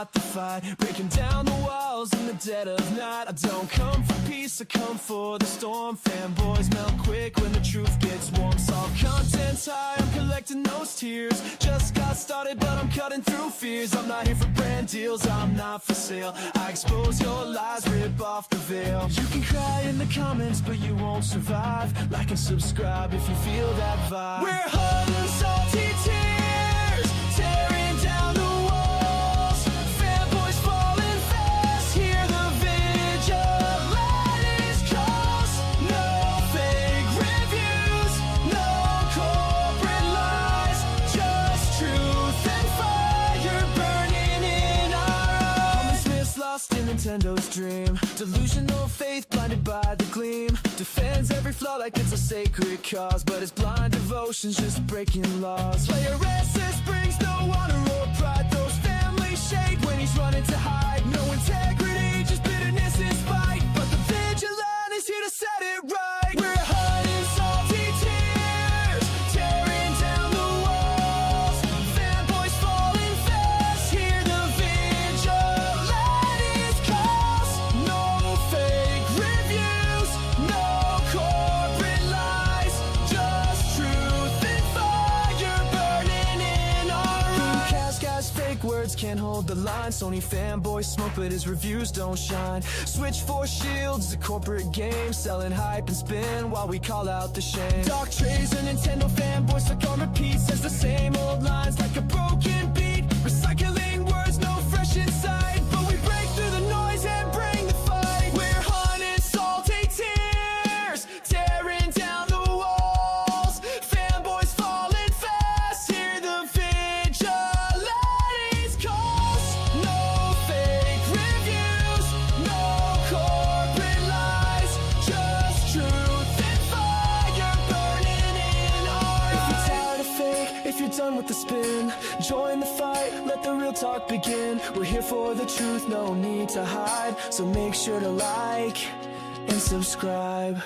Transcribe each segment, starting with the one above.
start the fight, breaking down the walls in the dead of night. I don't come for peace, I come for the storm. Fanboys melt quick when the truth gets warm. Solve content's high, I'm collecting those tears. Just got started, but I'm cutting through fears. I'm not here for brand deals, I'm not for sale. I expose your lies, rip off the veil. You can cry in the comments, but you won't survive. Like and subscribe if you feel that vibe. We're hot and salty tears, tearing down the walls. Fanboys falling fast, hear the vigilantes calls. No fake reviews, no corporate lies, just truth and fire burning in our eyes. Promise lost in Nintendo's dream, delusional faith blinded by the gleam. Defends every flaw like it's a sacred cause, but his blind devotion's just breaking laws. Player SS brings no honor or pride, throws family shade when he's running to hide. No integrity, just bitterness and spite, but the vigilante's here to set it right. We're hot and salty tears, tearing down the walls. Fanboys falling fast, hear the vigilante's calls. No fake reviews, no corporate lies, just truth and fire burning in our eyes. Cast guys, fake words can't hold the line. Sony fanboys smoke, but his reviews don't shine. Switch for shields, the corporate game, selling hype and spin while we call out the shame. Dark trays and Nintendo fanboys stuck on repeat, says the same old lines like a broken beat. Recycling words, no fresh insight, but we break through the noise and bring the fight. We're hot and salty tears, tearing down the walls. Fanboys falling fast, hear the vigilante's calls. No fake reviews, no corporate lies, just truth and fire burning in our eyes. If you're tired of fake, if you're done with the spin, join the fight, let the real talk begin. We're here for the truth, no need to hide, so make sure to like and subscribe.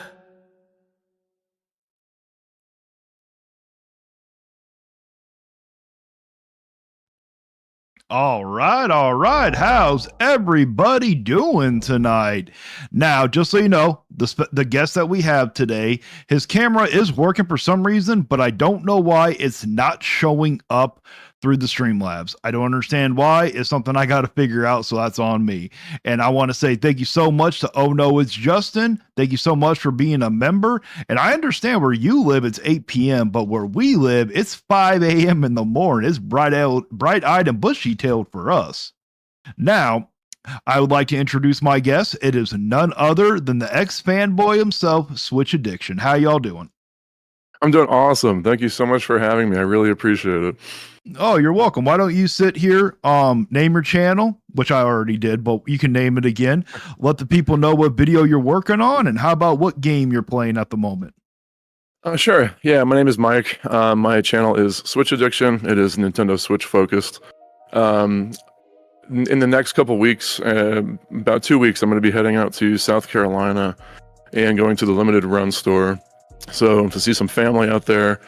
All right. How's everybody doing tonight? Now, just so you know, the guest that we have today, his camera is working for some reason, but I don't know why it's not showing up through the Streamlabs. I don't understand why. It's something I got to figure out, so that's on me. And I want to say thank you so much to Oh No, It's Justin. Thank you so much for being a member. And I understand where you live, it's 8 p.m., but where we live, it's 5 a.m. in the morning. It's bright-eyed and bushy-tailed for us. Now, I would like to introduce my guest. It is none other than the ex-fanboy himself, Switch Addiction. How y'all doing? I'm doing awesome. Thank you so much for having me. I really appreciate it. Oh, you're welcome. Why don't you sit here, name your channel, which I already did, but you can name it again. Let the people know what video you're working on, and how about what game you're playing at the moment? Sure. Yeah, my name is Mike. My channel is Switch Addiction. It is Nintendo Switch focused. In the next couple weeks, about 2 weeks, I'm going to be heading out to South Carolina and going to the Limited Run store. So to see some family out there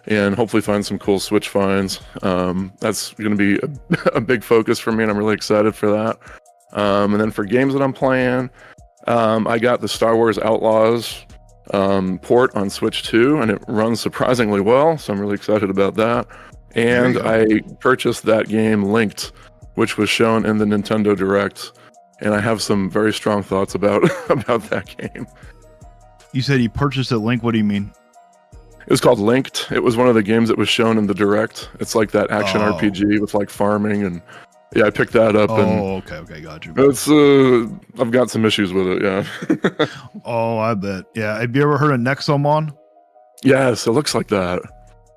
and hopefully find some cool Switch finds. That's going to be a big focus for me, and I'm really excited for that. And then for games that I'm playing, I got the Star Wars Outlaws port on Switch 2, and it runs surprisingly well, so I'm really excited about that. And I purchased that game Linked, which was shown in the Nintendo Direct, and I have some very strong thoughts about that game. You said you purchased a Link. What do you mean? It was called Linked. It was one of the games that was shown in the Direct. It's like that action RPG with like farming, and yeah, I picked that up. Okay, got you. It's I've got some issues with it, yeah. Oh, I bet. Yeah, have you ever heard of Nexomon? Yes, it looks like that.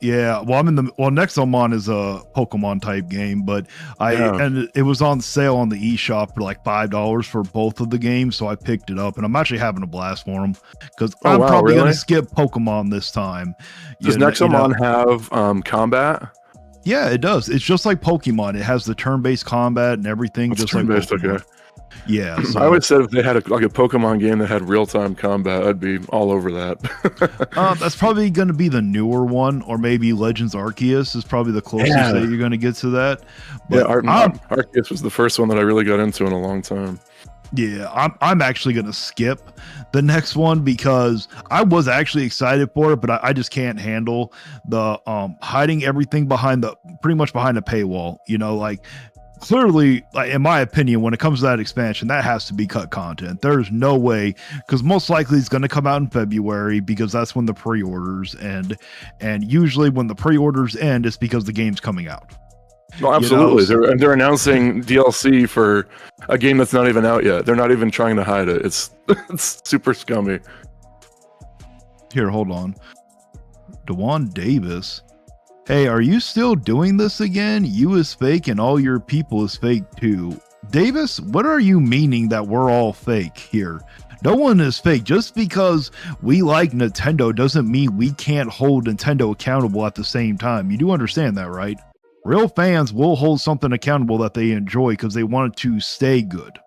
Yeah, well, Nexomon is a Pokemon type game, but and it was on sale on the eShop for like $5 for both of the games, so I picked it up, and I'm actually having a blast for them because I'm probably going to skip Pokemon this time. Does Nexomon have combat? Yeah, it does. It's just like Pokemon. It has the turn-based combat and everything. It's just turn-based, like Pokemon. okay. Yeah, I so always said if they had like a Pokemon game that had real-time combat, I'd be all over that. that's probably going to be the newer one, or maybe Legends Arceus is probably the closest Yeah. that you're going to get to that. Yeah, But I'm, Arceus was the first one that I really got into in a long time. yeah, I'm actually going to skip the next one because I was actually excited for it, but I just can't handle the hiding everything behind pretty much behind a paywall. You know, like clearly, like in my opinion, when it comes to that expansion, that has to be cut content. There's no way, because most likely it's going to come out in February because that's when the pre-orders end, and usually when the pre-orders end, it's because the game's coming out. No, absolutely. You know, They're announcing DLC for a game that's not even out yet. They're not even trying to hide it. It's super scummy. Here, hold on. Dewan Davis. Hey, are you still doing this again? You is fake and all your people is fake too. Davis, what are you meaning that we're all fake here? No one is fake. Just because we like Nintendo doesn't mean we can't hold Nintendo accountable at the same time. You do understand that, right? Real fans will hold something accountable that they enjoy because they want it to stay good.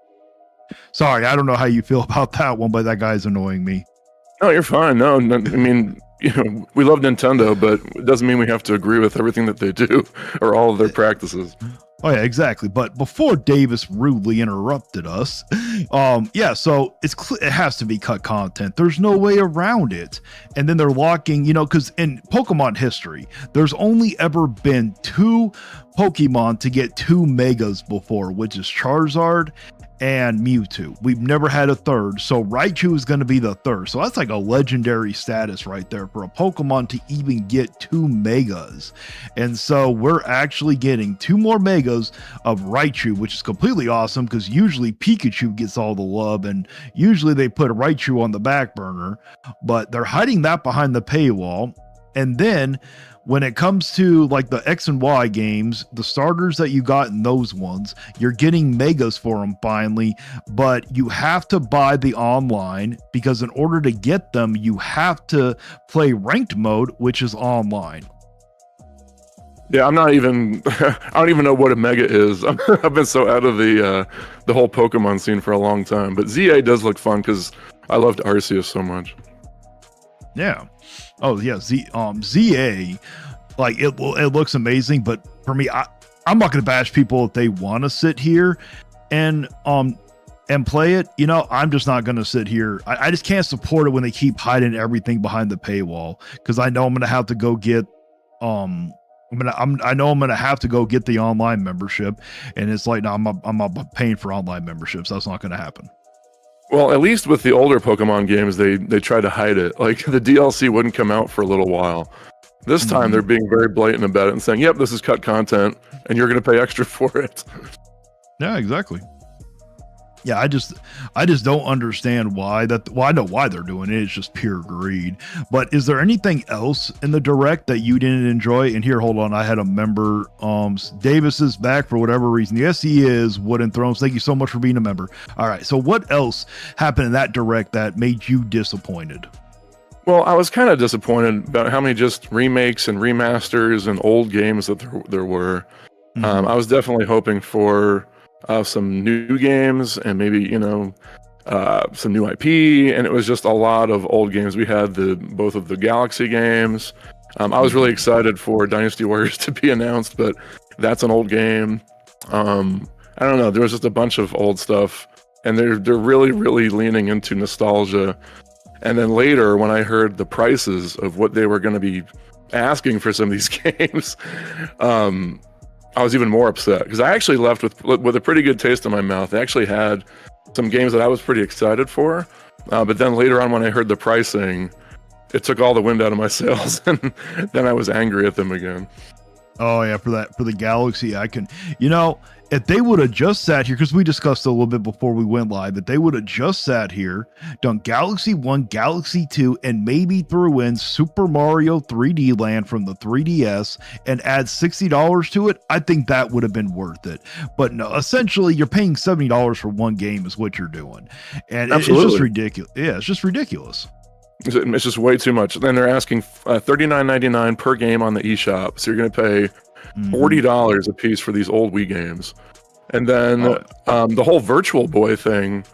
Sorry, I don't know how you feel about that one, but that guy's annoying me. No, you're fine. No, I mean, we love Nintendo, but it doesn't mean we have to agree with everything that they do or all of their practices. Oh yeah, exactly. But before Davis rudely interrupted us, yeah, so it has to be cut content. There's no way around it. And then they're locking, because in Pokemon history, there's only ever been 2 Pokemon to get 2 megas before, which is Charizard and Mewtwo. We've never had a third, so Raichu is going to be the third. So that's like a legendary status right there for a Pokemon to even get 2 megas. And so we're actually getting 2 more megas of Raichu, which is completely awesome because usually Pikachu gets all the love and usually they put Raichu on the back burner, but they're hiding that behind the paywall. And then when it comes to like the X and Y games, the starters that you got in those ones, you're getting megas for them finally, but you have to buy the online because in order to get them, you have to play ranked mode, which is online. Yeah, I don't even know what a mega is. I've been so out of the whole Pokemon scene for a long time, but ZA does look fun because I loved Arceus so much. Yeah. Oh yeah, ZA, like it looks amazing, but for me, I'm not gonna bash people if they want to sit here and play it. I'm just not gonna sit here. I just can't support it when they keep hiding everything behind the paywall because I know I'm gonna have to go get I know I'm gonna have to go get the online membership, and it's like, no, I'm not paying for online memberships. That's not gonna happen. Well, at least with the older Pokemon games, they try to hide it. Like the DLC wouldn't come out for a little while. This time they're being very blatant about it and saying, "Yep, this is cut content, and you're going to pay extra for it." Yeah, exactly. Yeah, I just don't understand why well, I know why they're doing it. It's just pure greed. But is there anything else in the direct that you didn't enjoy? And here, hold on, I had a member. Davis is back for whatever reason. Yes, he is. Wooden Thrones. Thank you so much for being a member. All right. So what else happened in that direct that made you disappointed? Well, I was kind of disappointed about how many just remakes and remasters and old games that there were. Mhm. I was definitely hoping for some new games and maybe some new IP, and it was just a lot of old games. We had both of the Galaxy games. I was really excited for Dynasty Warriors to be announced, but that's an old game. I don't know. There was just a bunch of old stuff, and they're really, really leaning into nostalgia. And then later, when I heard the prices of what they were going to be asking for some of these games, I was even more upset because I actually left with a pretty good taste in my mouth. They actually had some games that I was pretty excited for, but then later on when I heard the pricing, it took all the wind out of my sails, and then I was angry at them again. Oh yeah, for the Galaxy, I can, if they would have just sat here, because we discussed it a little bit before we went live, if they would have just sat here, done Galaxy 1, Galaxy 2, and maybe threw in Super Mario 3D Land from the 3DS and add $60 to it, I think that would have been worth it. But no, essentially you're paying $70 for one game is what you're doing. And it's just ridiculous. Yeah, it's just ridiculous. It's just way too much. Then they're asking $39.99 per game on the eShop. So you're going to pay $40 a piece for these old Wii games. And then the whole Virtual Boy thing,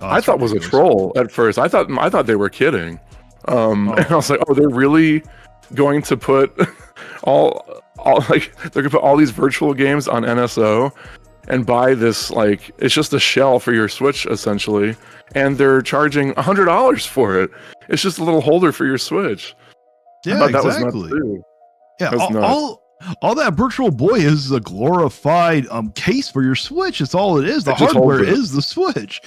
I thought was a ridiculous. troll at first. I thought they were kidding. And I was like, oh, they're really going to put all like they're gonna put all these virtual games on NSO and buy this, like, it's just a shell for your Switch essentially, and they're charging $100 for it. It's just a little holder for your Switch. I Yeah, thought that was exactly. nuts too. Yeah, That's nuts. all that Virtual Boy is a glorified case for your Switch. It's all it is. The It just hardware holds it. is the Switch,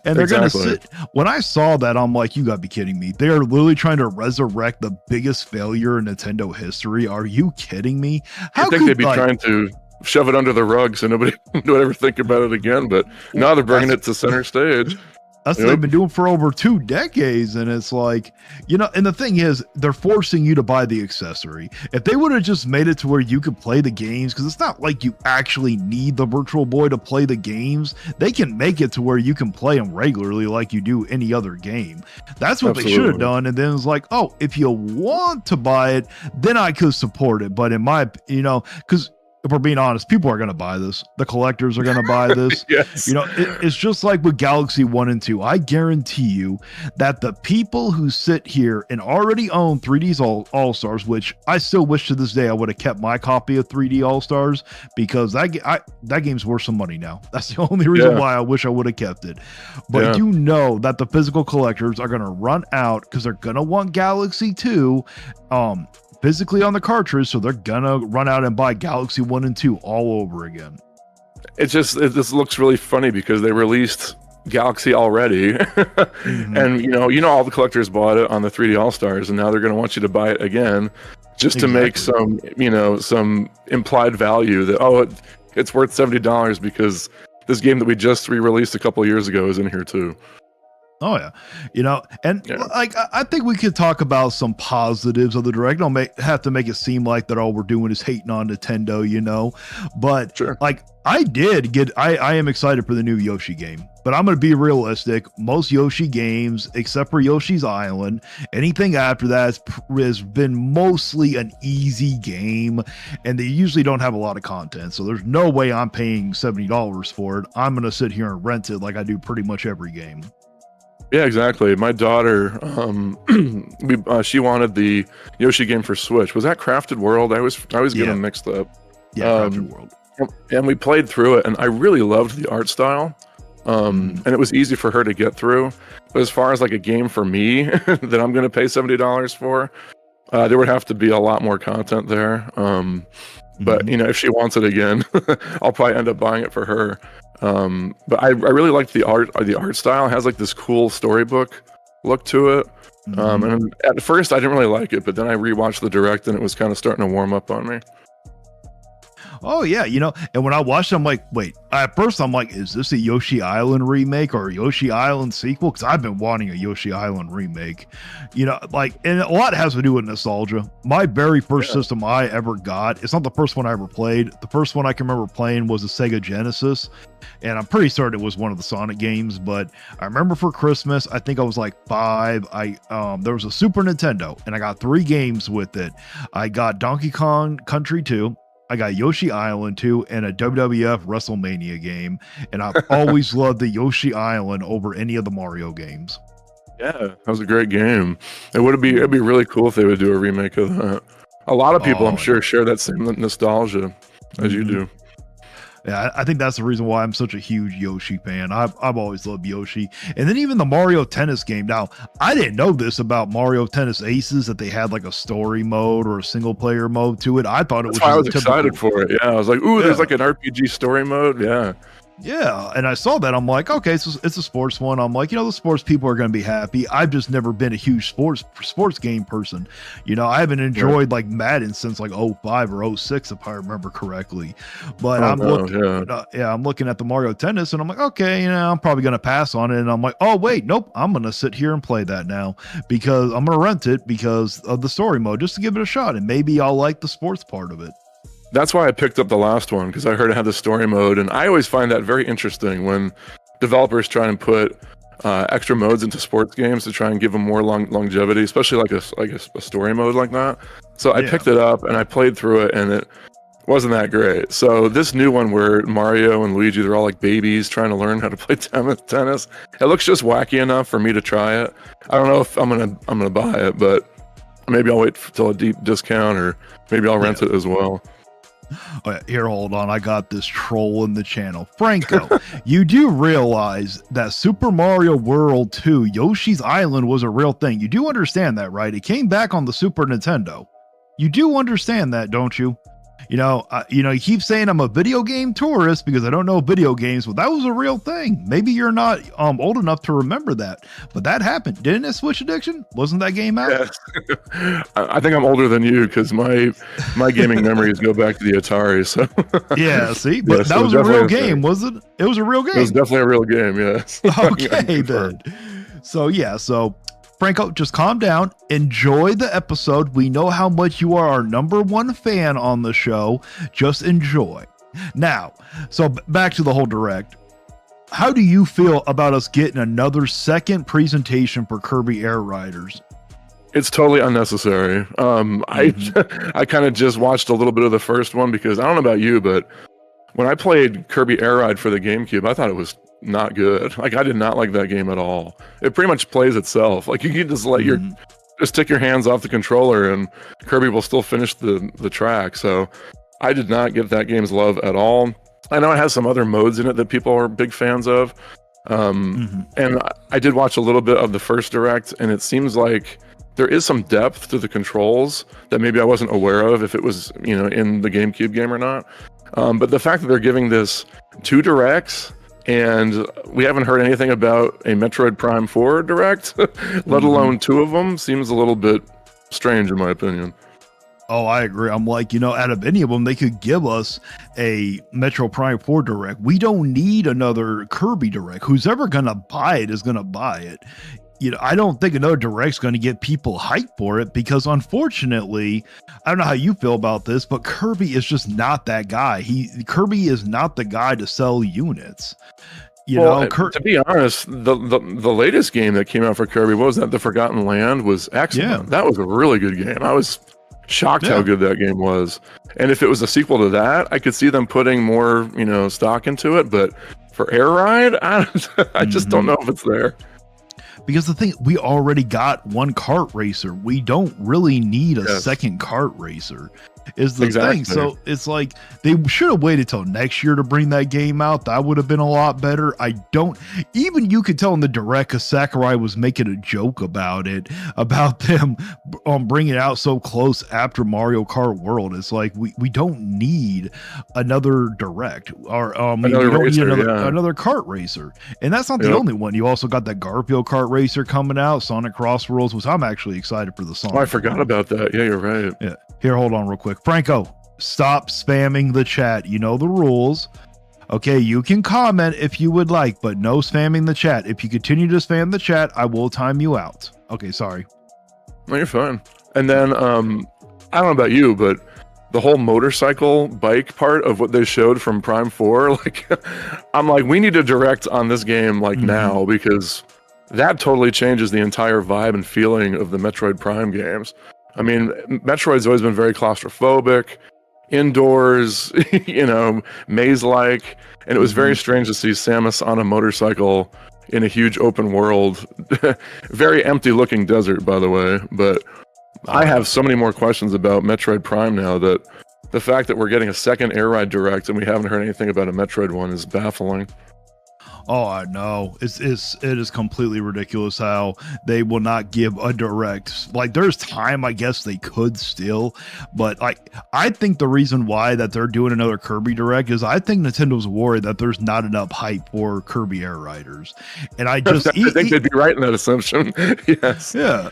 and they're gonna Exactly. sit. When I saw that, I'm like, you gotta be kidding me. They are literally trying to resurrect the biggest failure in Nintendo history. Are you kidding me? I think they'd be trying to shove it under the rug so nobody would ever think about it again. But now they're bringing it to center stage. That's what Yep. they've been doing for over 2 decades. And it's like, and the thing is, they're forcing you to buy the accessory. If they would have just made it to where you could play the games, because it's not like you actually need the Virtual Boy to play the games, they can make it to where you can play them regularly like you do any other game. That's what they should have Absolutely. done. And then it's like, oh, if you want to buy it, then I could support it. But in my, because if we're being honest, people are going to buy this. The collectors are going to buy this. Yes. It's just like with Galaxy 1 and 2. I guarantee you that the people who sit here and already own 3D's All-Stars, which I still wish to this day I would have kept my copy of 3D All-Stars, because that game's worth some money now. That's the only reason why I wish I would have kept it. But you know that the physical collectors are going to run out because they're going to want Galaxy 2 physically on the cartridge, so they're gonna run out and buy Galaxy 1 and 2 all over again. It this looks really funny because they released Galaxy already, and all the collectors bought it on the 3D All Stars, and now they're going to want you to buy it again, just to make some implied value that it's worth $70 because this game that we just re-released a couple years ago is in here too. Oh yeah, like I think we could talk about some positives of the direct. Don't have to make it seem like that all we're doing is hating on Nintendo, but Sure. like I am excited for the new Yoshi game, but I'm going to be realistic. Most Yoshi games, except for Yoshi's Island, anything after that has been mostly an easy game, and they usually don't have a lot of content. So there's no way I'm paying $70 for it. I'm going to sit here and rent it like I do pretty much every game. Yeah, exactly. My daughter, she wanted the Yoshi game for Switch. Was that Crafted World? I always get them mixed up. Yeah, Crafted World. And we played through it, and I really loved the art style. And it was easy for her to get through. But as far as like a game for me that I'm going to pay $70 for, there would have to be a lot more content there. But if she wants it again, I'll probably end up buying it for her. But I really liked the art. The art style has like this cool storybook look to it. And at first I didn't really like it, but then I rewatched the direct and it was kind of starting to warm up on me. Oh yeah, and when I watched it, I'm like, wait. At first, I'm like, is this a Yoshi Island remake or a Yoshi Island sequel? Because I've been wanting a Yoshi Island remake. And a lot has to do with nostalgia. My very first system I ever got, it's not the first one I ever played. The first one I can remember playing was the Sega Genesis, and I'm pretty certain it was one of the Sonic games. But I remember for Christmas, I think I was like 5. There was a Super Nintendo, and I got 3 games with it. I got Donkey Kong Country 2. I got Yoshi Island 2 and a WWF WrestleMania game, and I've always loved the Yoshi Island over any of the Mario games. Yeah, that was a great game. It'd be really cool if they would do a remake of that. A lot of people, I'm sure, share that same nostalgia as you do. Yeah, I think that's the reason why I'm such a huge Yoshi fan. I've always loved Yoshi. And then even the Mario Tennis game. Now, I didn't know this about Mario Tennis Aces, that they had like a story mode or a single player mode to it. I thought it was That's why I was typical. excited for it. Yeah, I was like, ooh, there's like an RPG story mode. Yeah. Yeah, and I saw that. I'm like, okay, it's a sports one. I'm like, the sports people are going to be happy. I've just never been a huge sports game person. I haven't enjoyed like Madden since like 05 or 06, if I remember correctly. But I'm looking at the Mario Tennis, and I'm like, okay, I'm probably going to pass on it. And I'm like, oh wait, nope, I'm going to sit here and play that now because I'm going to rent it because of the story mode, just to give it a shot, and maybe I'll like the sports part of it. That's why I picked up the last one, because I heard it had the story mode, and I always find that very interesting when developers try and put extra modes into sports games to try and give them more longevity, especially like a story mode like that. So I picked it up and I played through it, and wasn't that great. So this new one where Mario and Luigi, they're all like babies trying to learn how to play tennis. It looks just wacky enough for me to try it. I don't know if I'm gonna buy it, but maybe I'll wait till a deep discount, or maybe I'll rent it as well. Oh, yeah, here, hold on. I got this troll in the channel. Franco, you do realize that Super Mario World 2, Yoshi's Island, was a real thing. You do understand that, right? It came back on the Super Nintendo. You do understand that, don't you? You keep saying I'm a video game tourist because I don't know video games, but that was a real thing. Maybe you're not old enough to remember that, but that happened. Didn't it, Switch Addiction? Wasn't that game out? Yes. I think I'm older than you because my gaming memories go back to the Atari. So yeah, see, but yes, that was a real game, was it? It was a real game. It was definitely a real game, yes. Okay, then. So Franco, just calm down. Enjoy the episode. We know how much you are our number one fan on the show. Just enjoy. Now, so back to the whole direct. How do you feel about us getting another second presentation for Kirby Air Riders? It's totally unnecessary. I kind of just watched a little bit of the first one because I don't know about you, but when I played Kirby Air Ride for the GameCube, I thought it was not good. Like, I did not like that game at all. It pretty much plays itself. Like, you can just let just take your hands off the controller and Kirby will still finish the track. So I did not get that game's love at all. I know it has some other modes in it that people are big fans of. And I did watch a little bit of the first direct, and it seems like there is some depth to the controls that maybe I wasn't aware of if it was, in the GameCube game or not. But the fact that they're giving this 2 directs, and we haven't heard anything about a Metroid Prime 4 direct, let alone 2 of them, seems a little bit strange in my opinion. Oh, I agree. I'm like, out of any of them, they could give us a Metro Prime 4 direct. We don't need another Kirby direct. Who's ever going to buy it is going to buy it. I don't think another direct's going to get people hyped for it because, unfortunately, I don't know how you feel about this, but Kirby is just not that guy. Kirby is not the guy to sell units. To be honest, the latest game that came out for Kirby, what was that? The Forgotten Land was excellent. Yeah. That was a really good game. I was shocked how good that game was. And if it was a sequel to that, I could see them putting more, stock into it. But for Air Ride, I just don't know if it's there. Because the thing, we already got one kart racer. We don't really need a second kart racer is the thing. So it's like they should have waited till next year to bring that game out. That would have been a lot better. Even you could tell in the direct, because Sakurai was making a joke about it, about them bringing it out so close after Mario Kart World. It's like, we don't need another direct, or we don't need another kart racer. And that's not the only one. You also got that Garfield kart racer coming out, Sonic Crossworlds, which I'm actually excited for the Sonic. Oh, I forgot about that. Yeah, you're right. Yeah. Here, hold on real quick. Franco, stop spamming the chat. You know the rules. Okay, you can comment if you would like, but no spamming the chat. If you continue to spam the chat, I will time you out. Okay, sorry. No, you're fine. And then, I don't know about you, but the whole motorcycle bike part of what they showed from Prime 4, I'm like, we need to direct on this game now, because that totally changes the entire vibe and feeling of the Metroid Prime games. I mean, Metroid's always been very claustrophobic, indoors, maze-like, and it was very strange to see Samus on a motorcycle in a huge open world, very empty-looking desert, by the way. But I have so many more questions about Metroid Prime now that the fact that we're getting a second Air Ride direct and we haven't heard anything about a Metroid one is baffling. Oh, I know. It is completely ridiculous how they will not give a direct. Like, there's time, I guess they could still, but I think the reason why that they're doing another Kirby direct is I think Nintendo's worried that there's not enough hype for Kirby Air Riders, and I think they'd be right in that assumption. Yes. Yeah.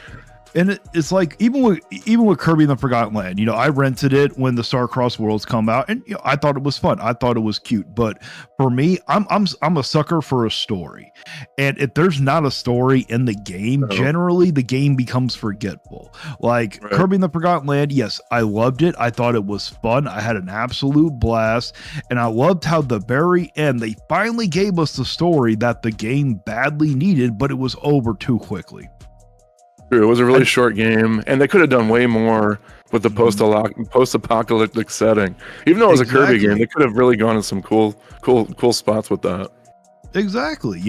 And it's like, even with Kirby and the Forgotten Land, I rented it when the Star Cross Worlds come out, and I thought it was fun. I thought it was cute. But for me, I'm a sucker for a story. And if there's not a story in the game, generally the game becomes forgetful. Like Kirby and the Forgotten Land, yes, I loved it. I thought it was fun. I had an absolute blast. And I loved how the very end, they finally gave us the story that the game badly needed, but it was over too quickly. It was a really short game, and they could have done way more with the post-apocalyptic setting. Even though it was a Kirby Exactly. game, they could have really gone in some cool spots with that. Exactly,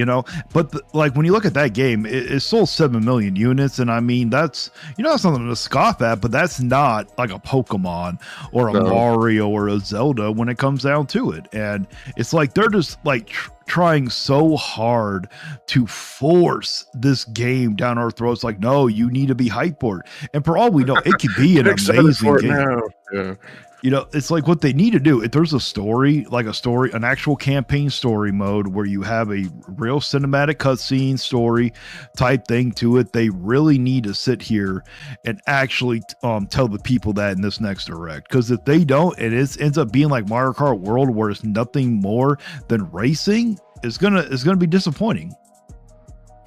but like when you look at that game, it sold 7 million units, and I mean that's that's something to scoff at, but that's not like a Pokemon or a No. Mario or a Zelda when it comes down to it. And it's like they're just like trying so hard to force this game down our throats. Like, no, you need to be hyped for it, and for all we know, it could be an amazing game. Now. Yeah. It's like what they need to do. If there's a story, an actual campaign story mode where you have a real cinematic cutscene story type thing to it, they really need to sit here and actually tell the people that in this next direct. Because if they don't, and it ends up being like Mario Kart World, where it's nothing more than racing, it's gonna be disappointing.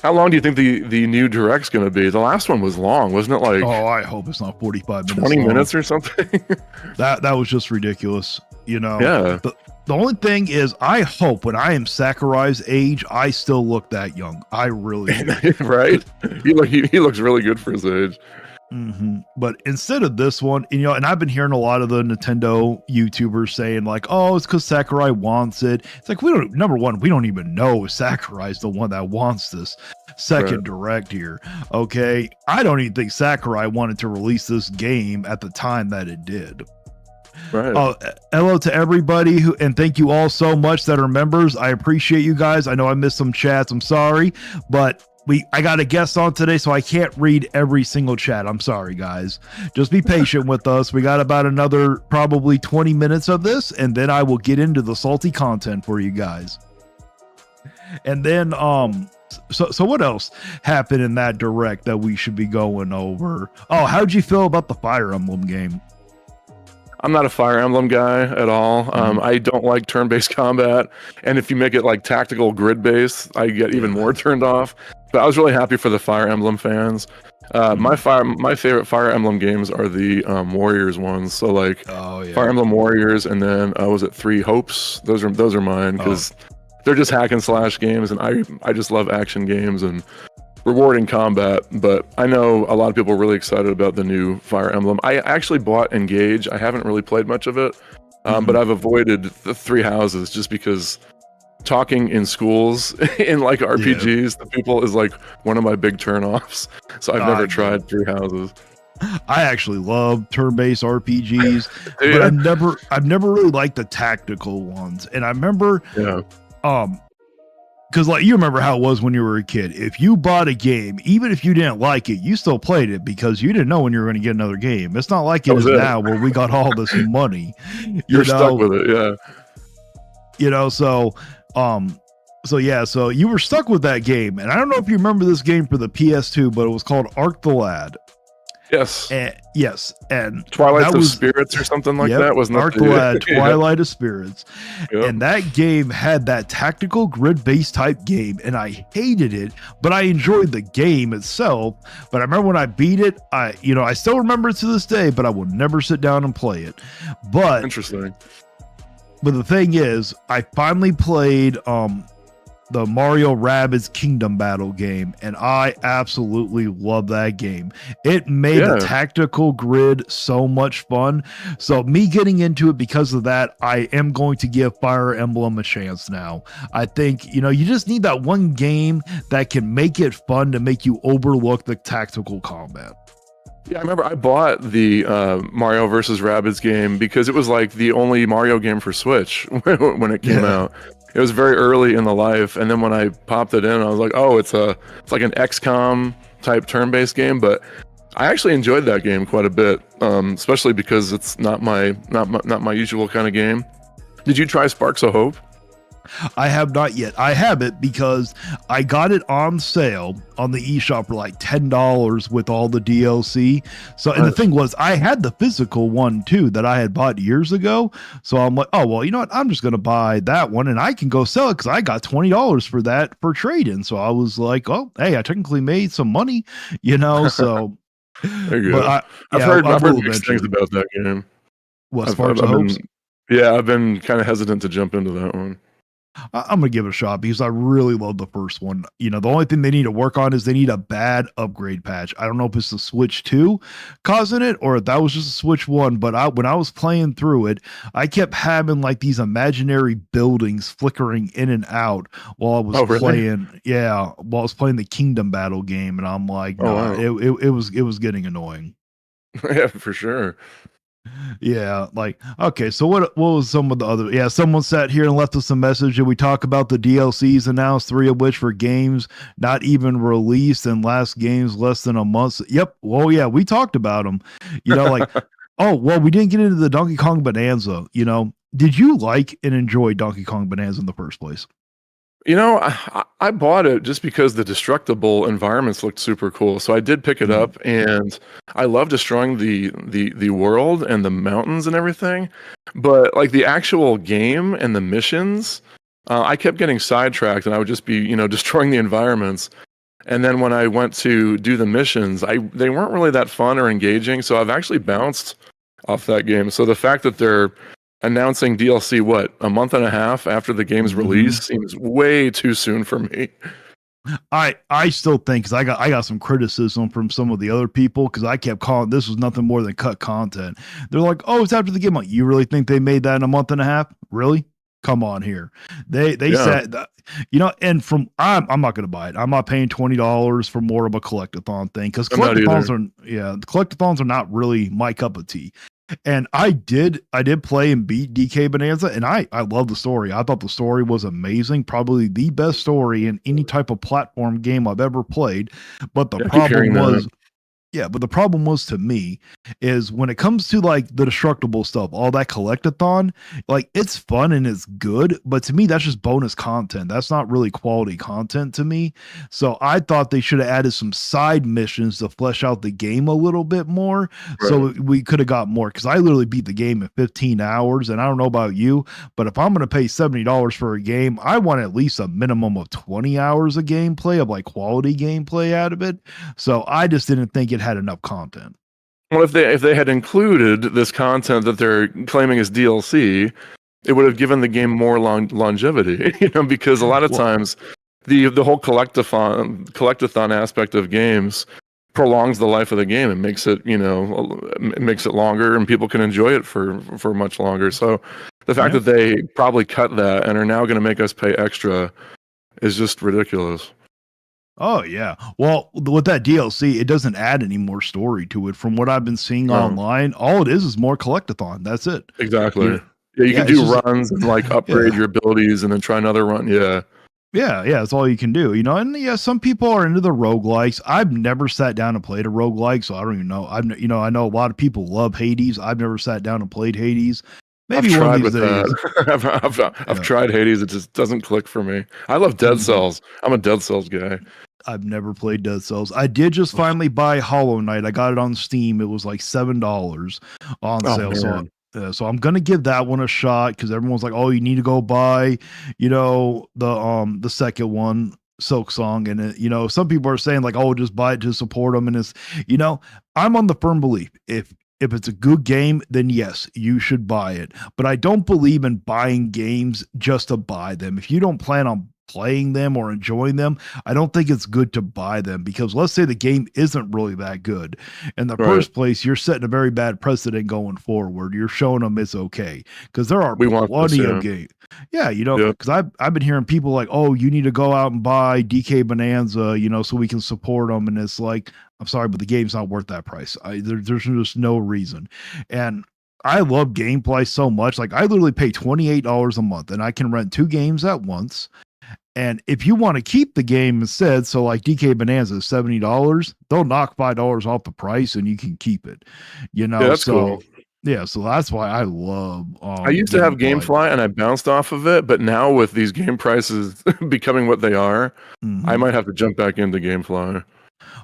How long do you think the new direct's going to be? The last one was long, wasn't it? Like, Oh, I hope it's not 45 minutes. 20 long. minutes or something? That was just ridiculous. Yeah. The only thing is, I hope when I am Sakurai's age, I still look that young. I really do. Right? He looks really good for his age. But instead of this one, and I've been hearing a lot of the Nintendo YouTubers saying like, "Oh, it's because Sakurai wants it." It's like number one, we don't even know if Sakurai's the one that wants this second direct here. Okay, I don't even think Sakurai wanted to release this game at the time that it did. Right. Hello to everybody and thank you all so much that are members. I appreciate you guys. I know I missed some chats. I'm sorry, but I got a guest on today, so I can't read every single chat. I'm sorry, guys. Just be patient with us. We got about another probably 20 minutes of this, and then I will get into the salty content for you guys. And then, so what else happened in that direct that we should be going over? Oh, how'd you feel about the Fire Emblem game? I'm not a Fire Emblem guy at all. I don't like turn-based combat, and if you make it like tactical grid-based, I get even more turned off. But I was really happy for the Fire Emblem fans. My favorite Fire Emblem games are the Warriors ones. So like Fire Emblem Warriors, and then was it Three Hopes? Those are mine because they're just hack and slash games, and I just love action games and rewarding combat. But I know a lot of people are really excited about the new Fire Emblem. I actually bought Engage. I haven't really played much of it, but I've avoided the Three Houses just because talking in schools in like RPGs to people is like one of my big turnoffs. So I've never tried Three Houses. I actually love turn-based RPGs, but I've never really liked the tactical ones. And I remember, because like you remember how it was when you were a kid. If you bought a game, even if you didn't like it, you still played it because you didn't know when you were going to get another game. It's not like it is now where we got all this money. You're stuck with it, yeah. So you were stuck with that game, and I don't know if you remember this game for the PS2, but it was called Arc the Lad. Yes. And Twilight of Spirits or something like that, wasn't Arc the Lad, Twilight of Spirits. Yep. And that game had that tactical grid-based type game, and I hated it, but I enjoyed the game itself. But I remember when I beat it, I still remember it to this day, but I will never sit down and play it. But interesting. But the thing is, I finally played the Mario Rabbids Kingdom Battle game, and I absolutely love that game. It made the tactical grid so much fun. So me getting into it because of that, I am going to give Fire Emblem a chance now. I think, you just need that one game that can make it fun to make you overlook the tactical combat. Yeah, I remember I bought the Mario vs. Rabbids game because it was like the only Mario game for Switch when it came out. It was very early in the life, and then when I popped it in, I was like, "Oh, it's like an XCOM type turn-based game." But I actually enjoyed that game quite a bit, especially because it's not my usual kind of game. Did you try Sparks of Hope? I have not yet. I have it because I got it on sale on the eShop for like $10 with all the DLC. So, and the thing was, I had the physical one too that I had bought years ago. So I'm like, oh, well, you know what? I'm just going to buy that one and I can go sell it because I got $20 for that for trade-in. So I was like, oh, hey, I technically made some money, so. There you go. I've heard mixed things about that game. What, Sparks of Hopes? Yeah, I've been kind of hesitant to jump into that one. I'm gonna give it a shot because I really love the first one. You know, the only thing they need to work on is they need a bad upgrade patch. I don't know if it's the Switch 2 causing it or if that was just a Switch 1, but when I was playing through it, I kept having like these imaginary buildings flickering in and out while I was Oh, really? playing. Yeah, while I was playing the Kingdom Battle game, and I'm like, Oh, nah, wow. it was getting annoying. Yeah, for sure. Yeah, like okay, so what was some of the other someone sat here and left us a message and we talk about the DLCs announced, three of which for games not even released and last games less than a month. Yep. Well, yeah, we talked about them. You know, like oh, well, we didn't get into the Donkey Kong Bonanza, you know. Did you like and enjoy Donkey Kong Bonanza in the first place? You know, I bought it just because the destructible environments looked super cool. So I did pick it Mhm. up, and I love destroying the world and the mountains and everything. But like the actual game and the missions, I kept getting sidetracked, and I would just be, you know, destroying the environments. And then when I went to do the missions, they weren't really that fun or engaging. So I've actually bounced off that game. So the fact that they're announcing DLC, what, a month and a half after the game's Mhm. release seems way too soon for me. I still think because I got some criticism from some of the other people because I kept calling this was nothing more than cut content. They're like, oh, it's after the game. Like, you really think they made that in a month and a half? Really? Come on here. They Yeah, said that, you know, and from I'm not gonna buy it. I'm not paying $20 for more of a collectathon thing because I'm not collectathons either. the collectathons are not really my cup of tea. And I did play and beat DK Bonanza, and I love the story. I thought the story was amazing, probably the best story in any type of platform game I've ever played. But the Yeah, I keep problem hearing that. was yeah, but the problem was to me is when it comes to like the destructible stuff, all that collectathon, like it's fun and it's good, but to me that's just bonus content. That's not really quality content to me. So I thought they should have added some side missions to flesh out the game a little bit more Right. so we could have got more cuz I literally beat the game in 15 hours and I don't know about you, but if I'm going to pay $70 for a game, I want at least a minimum of 20 hours of gameplay of like quality gameplay out of it. So I just didn't think it had enough content. Well, if they had included this content that they're claiming is DLC, it would have given the game more longevity. You know, because a lot of Well, times the whole collectathon aspect of games prolongs the life of the game and makes it, you know, it makes it longer and people can enjoy it for much longer. So the fact yeah. that they probably cut that and are now going to make us pay extra is just ridiculous. Oh yeah. Well, with that DLC, it doesn't add any more story to it. From what I've been seeing No, online, all it is more collectathon. That's it. exactly. You, Yeah, you yeah, can it's do just runs and like upgrade yeah. your abilities and then try another run. Yeah. Yeah, that's all you can do, you know. And yeah, some people are into the roguelikes. I've never sat down and played a roguelike, so I don't even know. You know, I know a lot of people love Hades. I've never sat down and played Hades. I've Maybe one of tried these with that. days. I've Yeah. tried Hades. It just doesn't click for me. I love Dead Mhm. Cells. I'm a Dead Cells guy. I've never played Dead Cells. I did just finally buy Hollow Knight. I got it on Steam. It was like $7 on Oh sale. man. So I'm gonna give that one a shot because everyone's like, "Oh, you need to go buy, you know, the second one, Silk Song." And you know, some people are saying like, "Oh, just buy it to support them." And it's, you know, I'm on the firm belief if it's a good game, then yes, you should buy it. But I don't believe in buying games just to buy them. If you don't plan on playing them or enjoying them, I don't think it's good to buy them because let's say the game isn't really that good. In the Right. first place, you're setting a very bad precedent going forward. You're showing them it's okay because there are We want this, plenty of yeah. games. Yeah, you know, Yep. because I've been hearing people like, oh, you need to go out and buy DK Bonanza, you know, so we can support them. And it's like, I'm sorry, but the game's not worth that price. There's just no reason. And I love gameplay so much. Like I literally pay $28 a month and I can rent two games at once. And if you want to keep the game instead, so like DK Bonanza is $70, they'll knock $5 off the price and you can keep it. You Yeah, know, that's cool. so yeah, so that's why I love I used to have Gamefly. GameFly and I bounced off of it, but now with these game prices becoming what they are, I Mhm. might have to jump back into GameFly.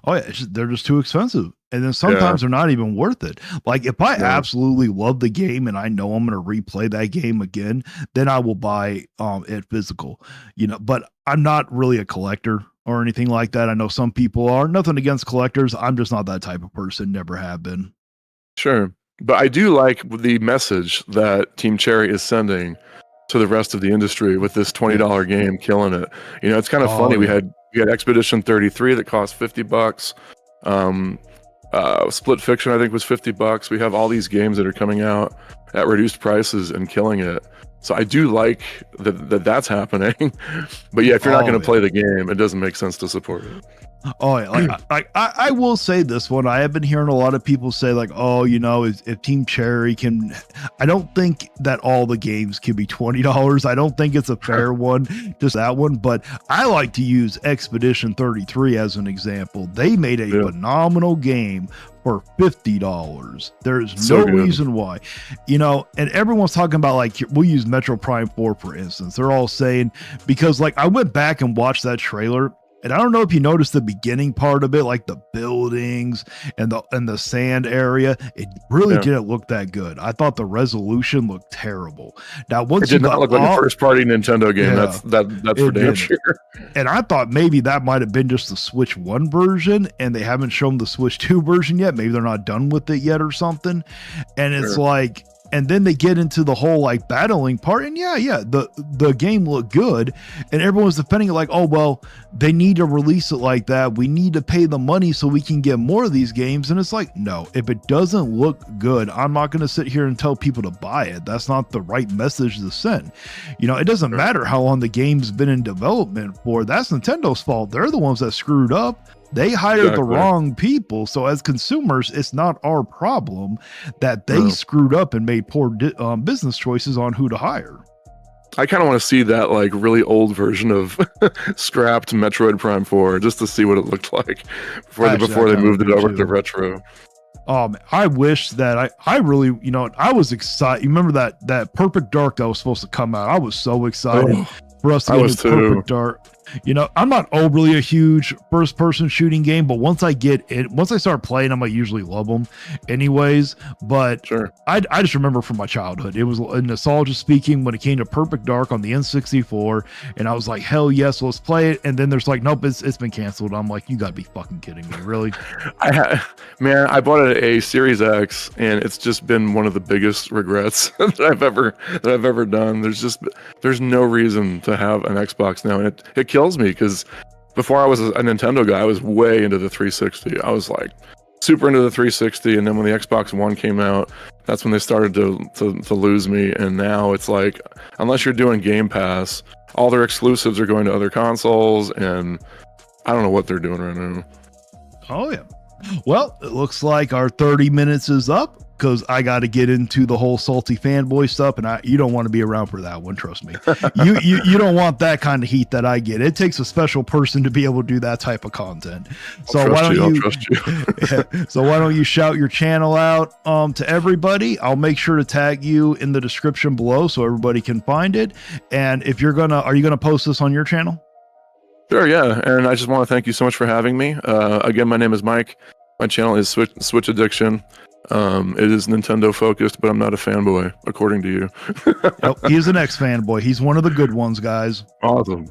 Oh yeah, they're just too expensive. And then Yeah. sometimes they're not even worth it. Like if I No. absolutely love the game and I know I'm going to replay that game again, then I will buy it physical. You know, but I'm not really a collector or anything like that. I know some people are. Nothing against collectors. I'm just not that type of person, never have been. Sure. But I do like the message that Team Cherry is sending to the rest of the industry with this $20 game killing it. You know, it's kind of funny. We had Expedition 33 that cost $50. Split Fiction I think was $50. We have all these games that are coming out at reduced prices and killing it. So I do like that's happening. But yeah, if you're not going to play the game, it doesn't make sense to support it. Oh, yeah. I will say this one. I have been hearing a lot of people say like, oh, you know, if Team Cherry can, I don't think that all the games can be $20. I don't think it's a fair one, just that one. But I like to use Expedition 33 as an example. They made a phenomenal game for $50. There's no reason why, you know, and everyone's talking about like, we'll use Metroid Prime 4, for instance. They're all saying, because like I went back and watched that trailer. And I don't know if you noticed the beginning part of it, like the buildings and the sand area. It really didn't look that good. I thought the resolution looked terrible. Now, once it did not look like a first-party Nintendo game. That's for damn sure. And I thought maybe that might have been just the Switch 1 version, and they haven't shown the Switch 2 version yet. Maybe they're not done with it yet or something. And it's like. And then they get into the whole like battling part, and the game looked good, and everyone's defending it like, oh well, they need to release it like that. We need to pay the money so we can get more of these games. And it's like, no, if it doesn't look good, I'm not going to sit here and tell people to buy it. That's not the right message to send. You know, it doesn't matter how long the game's been in development for. That's Nintendo's fault. They're the ones that screwed up. They hired the wrong people. So as consumers, it's not our problem that they screwed up and made poor business choices on who to hire. I kind of want to see that like really old version of scrapped Metroid Prime 4 just to see what it looked like before they moved it over to retro. I wish that I really, you know, I was excited. You remember that Perfect Dark that was supposed to come out? I was so excited for us to get into Perfect Dark. You know, I'm not overly a huge first-person shooting game, but once I start playing them, I usually love them anyways. But I just remember from my childhood, it was nostalgia speaking when it came to Perfect Dark on the N64, and I was like, hell yes, let's play it. And then there's like, nope, it's been canceled. I'm like, you gotta be fucking kidding me, really? I bought a Series X, and it's just been one of the biggest regrets that I've ever done. There's no reason to have an Xbox now, and it kills me because before I was a Nintendo guy, I was way into the 360. I was like super into the 360, and then when the Xbox One came out, that's when they started to lose me. And now it's like, unless you're doing Game Pass, all their exclusives are going to other consoles, and I don't know what they're doing right now. Oh yeah. Well, it looks like our 30 minutes is up, because I got to get into the whole salty fanboy stuff, and you don't want to be around for that one. Trust me, you don't want that kind of heat that I get. It takes a special person to be able to do that type of content. So why don't you shout your channel out to everybody? I'll make sure to tag you in the description below so everybody can find it. And if are you gonna post this on your channel? Sure, yeah. And I just want to thank you so much for having me. Again, my name is Mike. My channel is Switch Addiction. It is Nintendo focused, but I'm not a fanboy, according to you. Nope, he's an ex-fanboy. He's one of the good ones, guys. Awesome.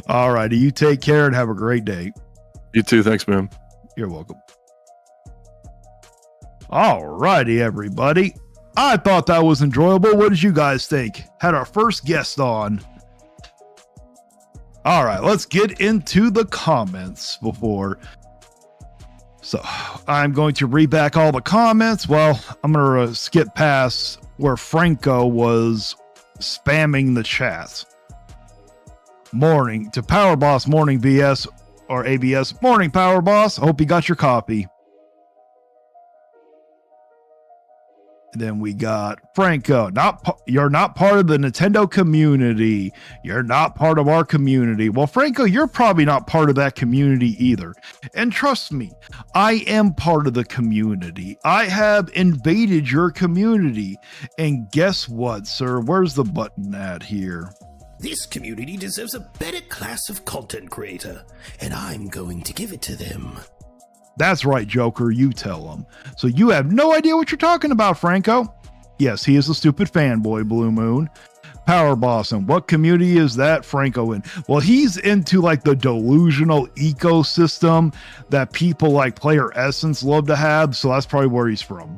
All righty. You take care and have a great day. You too. Thanks, man. You're welcome. All righty, everybody. I thought that was enjoyable. What did you guys think? Had our first guest on. All right, let's get into the comments before. So I'm going to read back all the comments. Well, I'm going to skip past where Franco was spamming the chat. Morning to Power Boss, morning BS or ABS. Morning, Power Boss. Hope you got your copy. Then we got Franco. You're not part of the Nintendo community. You're not part of our community. Well, Franco, you're probably not part of that community either. And trust me, I am part of the community. I have invaded your community. And guess what, sir? Where's the button at here? This community deserves a better class of content creator, and I'm going to give it to them. That's right, Joker. You tell him. So you have no idea what you're talking about, Franco. Yes, he is a stupid fanboy, Blue Moon. Power Boss, and what community is that Franco in? Well, he's into like the delusional ecosystem that people like Player Essence love to have. So that's probably where he's from.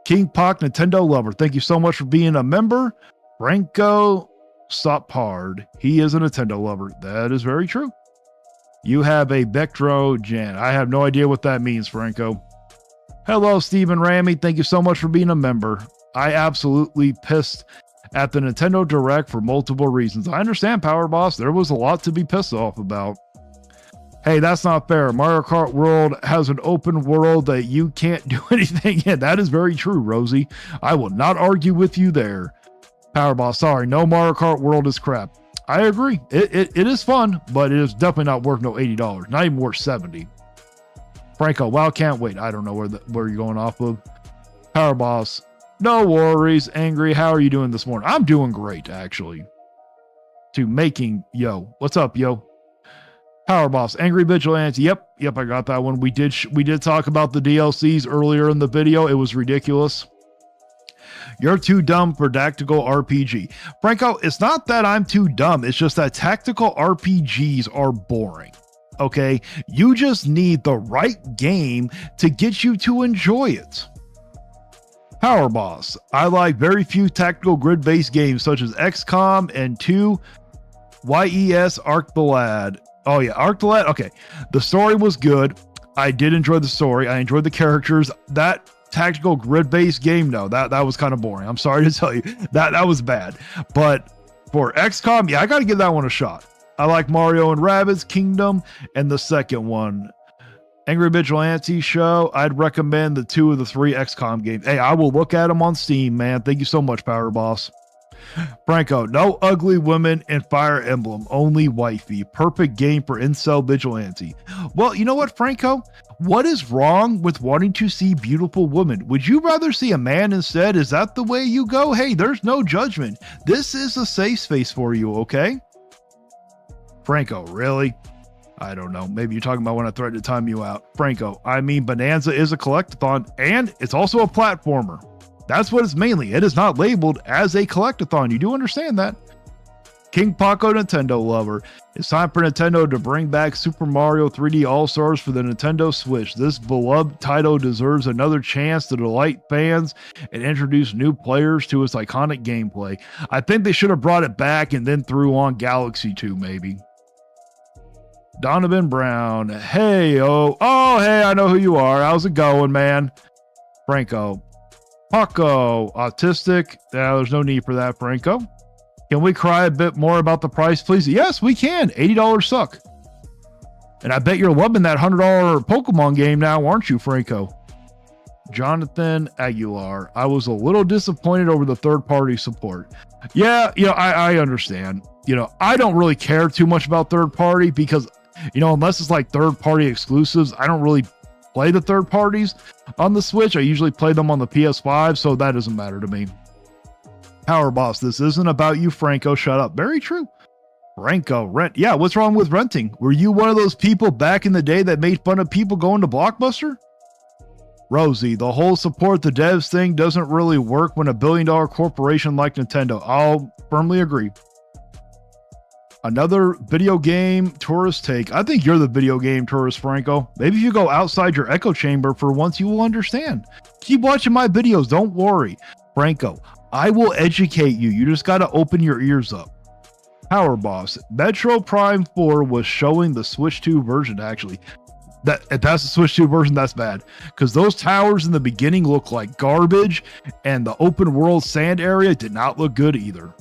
King Pock, Nintendo Lover. Thank you so much for being a member. Franco Stoppard, he is a Nintendo lover. That is very true. You have a Vectro Gen. I have no idea what that means, Franco. Hello, Stephen Ramy. Thank you so much for being a member. I absolutely pissed at the Nintendo Direct for multiple reasons. I understand, Power Boss. There was a lot to be pissed off about. Hey, that's not fair. Mario Kart World has an open world that you can't do anything in. That is very true, Rosie. I will not argue with you there. Power Boss, sorry. No, Mario Kart World is crap. I agree. It is fun, but it is definitely not worth no $80. Not even worth $70. Franco, wow, can't wait. I don't know where you're going off of. Power Boss, no worries. Angry, how are you doing this morning? I'm doing great, actually. To making, yo. What's up, yo? Power Boss, Angry Vigilante. Yep, I got that one. We did talk about the DLCs earlier in the video. It was ridiculous. You're too dumb for tactical RPG. Franco, it's not that I'm too dumb. It's just that tactical RPGs are boring. Okay? You just need the right game to get you to enjoy it. Power Boss, I like very few tactical grid-based games such as XCOM and 2 YES Arc the Lad. Oh yeah, Arc the Lad. Okay. The story was good. I did enjoy the story. I enjoyed the characters. That tactical grid-based game, no, that was kind of boring. I'm sorry to tell you that was bad. But for XCOM, yeah, I got to give that one a shot. I like Mario and Rabbids Kingdom and the second one, Angry Vigilante Show. I'd recommend the 2 of the 3 XCOM games. Hey, I will look at them on Steam, man. Thank you so much, Power Boss. Franco, no ugly women in Fire Emblem, only wifey. Perfect game for incel vigilante. Well, you know what, Franco? What is wrong with wanting to see beautiful women? Would you rather see a man instead? Is that the way you go? Hey, there's no judgment. This is a safe space for you, okay? Franco, really? I don't know. Maybe you're talking about when I threatened to time you out. Franco, I mean, Bonanza is a collectathon and it's also a platformer. That's what it's mainly. It is not labeled as a collectathon. You do understand that. King Paco Nintendo lover. It's time for Nintendo to bring back Super Mario 3D All-Stars for the Nintendo Switch. This beloved title deserves another chance to delight fans and introduce new players to its iconic gameplay. I think they should have brought it back and then threw on Galaxy 2 maybe. Donovan Brown. Hey, hey, I know who you are. How's it going, man? Franco. Paco. Autistic. Yeah, there's no need for that, Franco. Can we cry a bit more about the price, please? Yes, we can. $80 suck. And I bet you're loving that $100 Pokemon game now, aren't you, Franco? Jonathan Aguilar. I was a little disappointed over the third-party support. Yeah, I understand. I don't really care too much about third-party because, unless it's like third-party exclusives, I don't really play the third parties on the Switch. I usually play them on the PS5, so that doesn't matter to me. Power Boss, this isn't about you, Franco. Shut up. Very true. Franco, rent. Yeah, what's wrong with renting? Were you one of those people back in the day that made fun of people going to Blockbuster? Rosie, the whole support the devs thing doesn't really work when a billion-dollar corporation like Nintendo. I'll firmly agree. Another video game tourist take. I think you're the video game tourist, Franco. Maybe if you go outside your echo chamber for once, you will understand. Keep watching my videos. Don't worry. Franco, I will educate you. You just got to open your ears up. Power Boss. Metroid Prime 4 was showing the Switch 2 version, actually. If that's the Switch 2 version, that's bad. Because those towers in the beginning look like garbage, and the open world sand area did not look good either.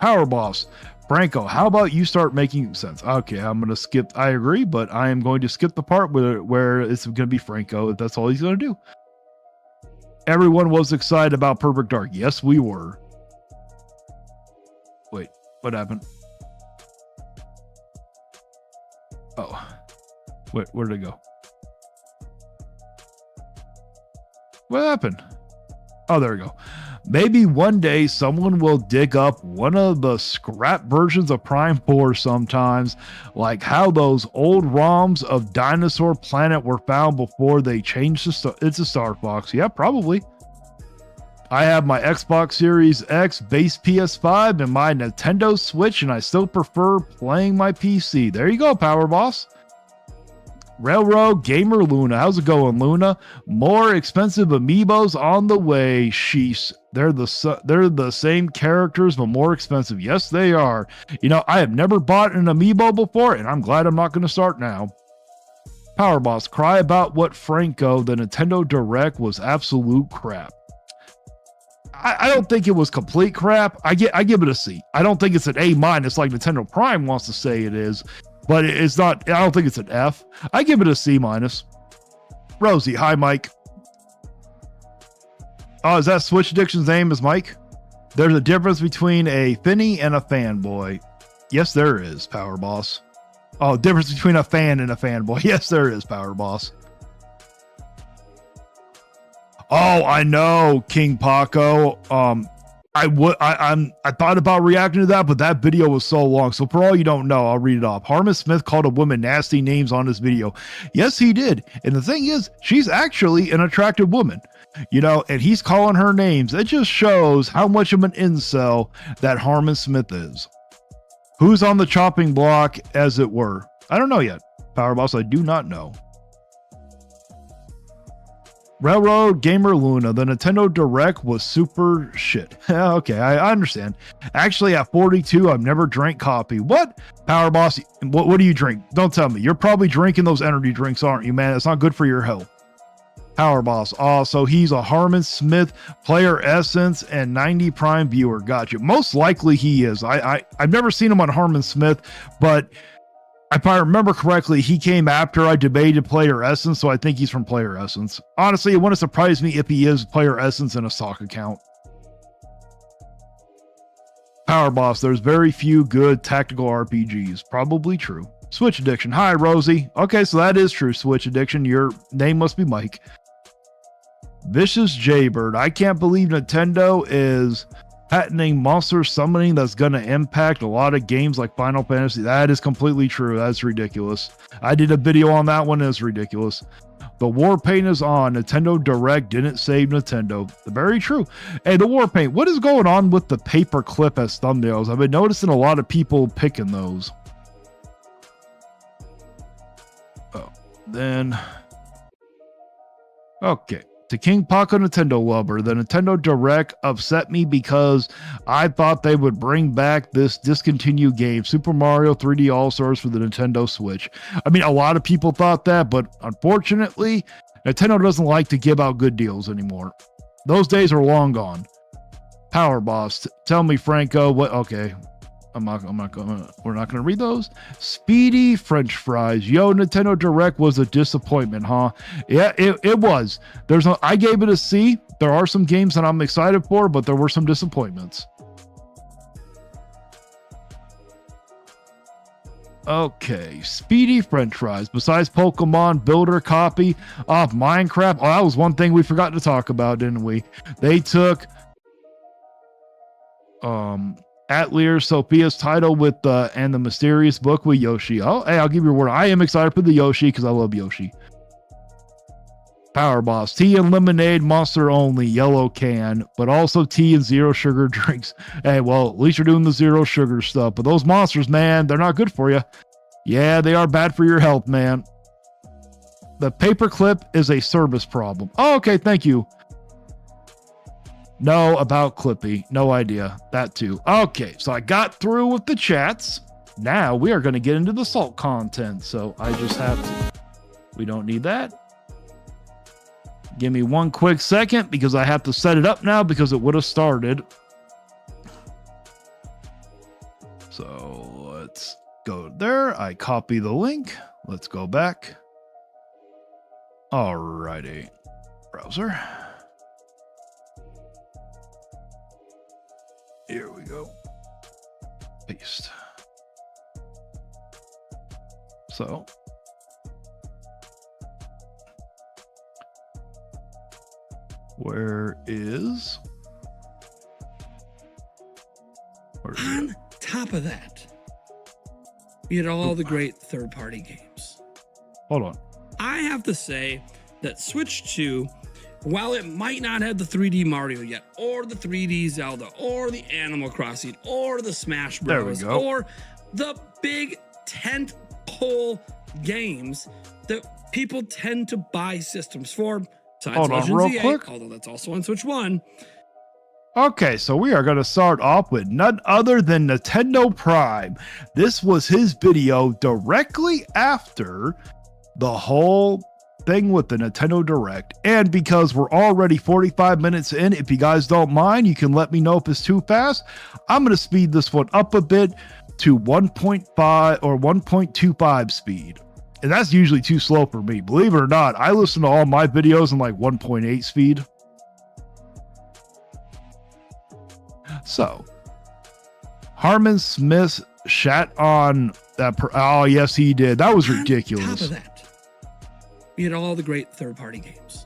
Power Boss. Franco, how about you start making sense? Okay, I'm going to skip. I agree, but I am going to skip the part where it's going to be Franco, if that's all he's going to do. Everyone was excited about Perfect Dark. Yes, we were. Wait, what happened? Oh. Wait, where did it go? What happened? Oh, there we go. Maybe one day someone will dig up one of the scrap versions of Prime 4 sometimes, like how those old ROMs of Dinosaur Planet were found before they changed it's a Star Fox. Yeah, probably. I have my Xbox Series X base PS5 and my Nintendo Switch, and I still prefer playing my PC. There you go, Power Boss. Railroad Gamer Luna. How's it going, Luna? More expensive amiibos on the way. Sheesh. They're the same characters, but more expensive. Yes, they are. You know, I have never bought an amiibo before, and I'm glad I'm not going to start now. Power Boss, cry about what Franco, the Nintendo Direct was absolute crap. I don't think it was complete crap. I give it a C. I don't think it's an A- like Nintendo Prime wants to say it is, but it's not. I don't think it's an F. I give it a C-. Rosie, hi Mike. Oh, is that Switch Addiction's name is Mike? There's a difference between a Finny and a fanboy. Yes, there is, Power Boss. Oh, difference between a fan and a fanboy. Yes, there is, Power Boss. Oh, I know, King Paco. I thought about reacting to that, but that video was so long. So for all you don't know, I'll read it off. Harmon Smith called a woman nasty names on this video. Yes, he did. And the thing is, she's actually an attractive woman. You know, and he's calling her names. It just shows how much of an incel that Harmon Smith is. Who's on the chopping block, as it were? I don't know yet. Power Boss, I do not know. Railroad Gamer Luna, the Nintendo Direct was super shit. Okay, I understand. Actually, at 42, I've never drank coffee. What? Power Boss, what do you drink? Don't tell me. You're probably drinking those energy drinks, aren't you, man? It's not good for your health. Power Boss. Oh, so he's a Harmon Smith player essence and 90 Prime viewer. Gotcha. Most likely he is. I've never seen him on Harmon Smith, but if I remember correctly, he came after I debated Player Essence, so I think he's from Player Essence. Honestly, it wouldn't surprise me if he is Player Essence in a stock account. Power Boss, there's very few good tactical RPGs. Probably true. Switch Addiction. Hi, Rosie. Okay, so that is true, Switch Addiction. Your name must be Mike. Vicious Jaybird. I can't believe Nintendo is patenting monster summoning that's going to impact a lot of games like Final Fantasy. That is completely true. That's ridiculous. I did a video on that one. It's ridiculous. The war paint is on. Nintendo Direct didn't save Nintendo. Very true. Hey, the war paint. What is going on with the paper clip as thumbnails? I've been noticing a lot of people picking those. Oh, then. Okay. To King Paco Nintendo Lover, the Nintendo Direct upset me because I thought they would bring back this discontinued game, Super Mario 3D All-Stars for the Nintendo Switch. I mean, a lot of people thought that, but unfortunately, Nintendo doesn't like to give out good deals anymore. Those days are long gone. Power Boss, tell me, Franco, what? Okay. we're not gonna read those. Speedy French fries. Yo, Nintendo Direct was a disappointment, huh? Yeah, it was. I gave it a C. There are some games that I'm excited for, but there were some disappointments. Okay, Speedy French fries. Besides Pokemon Builder copy of Minecraft, that was one thing we forgot to talk about, didn't we? They took Atelier Sophia's title with and the mysterious book with Yoshi. Oh, hey, I'll give you a word. I am excited for the Yoshi because I love Yoshi. Power Boss. Tea and lemonade, monster only, yellow can, but also tea and zero sugar drinks. Hey, well, at least you're doing the zero sugar stuff. But those monsters, man, they're not good for you. Yeah, they are bad for your health, man. The paperclip is a service problem. Oh, okay, thank you. No, about Clippy. No idea. That too. Okay, so I got through with the chats. Now we are going to get into the salt content. So I just have to. We don't need that. Give me one quick second because I have to set it up now because it would have started. So let's go there. I copy the link. Let's go back. Alrighty. Browser. Here we go. Paste. So. Where is on top of that, we had all the great third-party games. Hold on. I have to say that Switch 2, while it might not have the 3D Mario yet, or the 3D Zelda, or the Animal Crossing, or the Smash Bros, or the big tent pole games, that people tend to buy systems for. Besides Hold on, Legends real EA, quick. although that's also on Switch 1. Okay, so we are going to start off with none other than Nintendo Prime. This was his video directly after the whole thing with the Nintendo Direct. And because we're already 45 minutes in, if you guys don't mind, you can let me know if it's too fast. I'm going to speed this one up a bit to 1.5 or 1.25 speed. And that's usually too slow for me. Believe it or not, I listen to all my videos in like 1.8 speed. So, Harmon Smith shat on that. Oh, yes, he did. That was On ridiculous. top of that, we had all the great third-party games.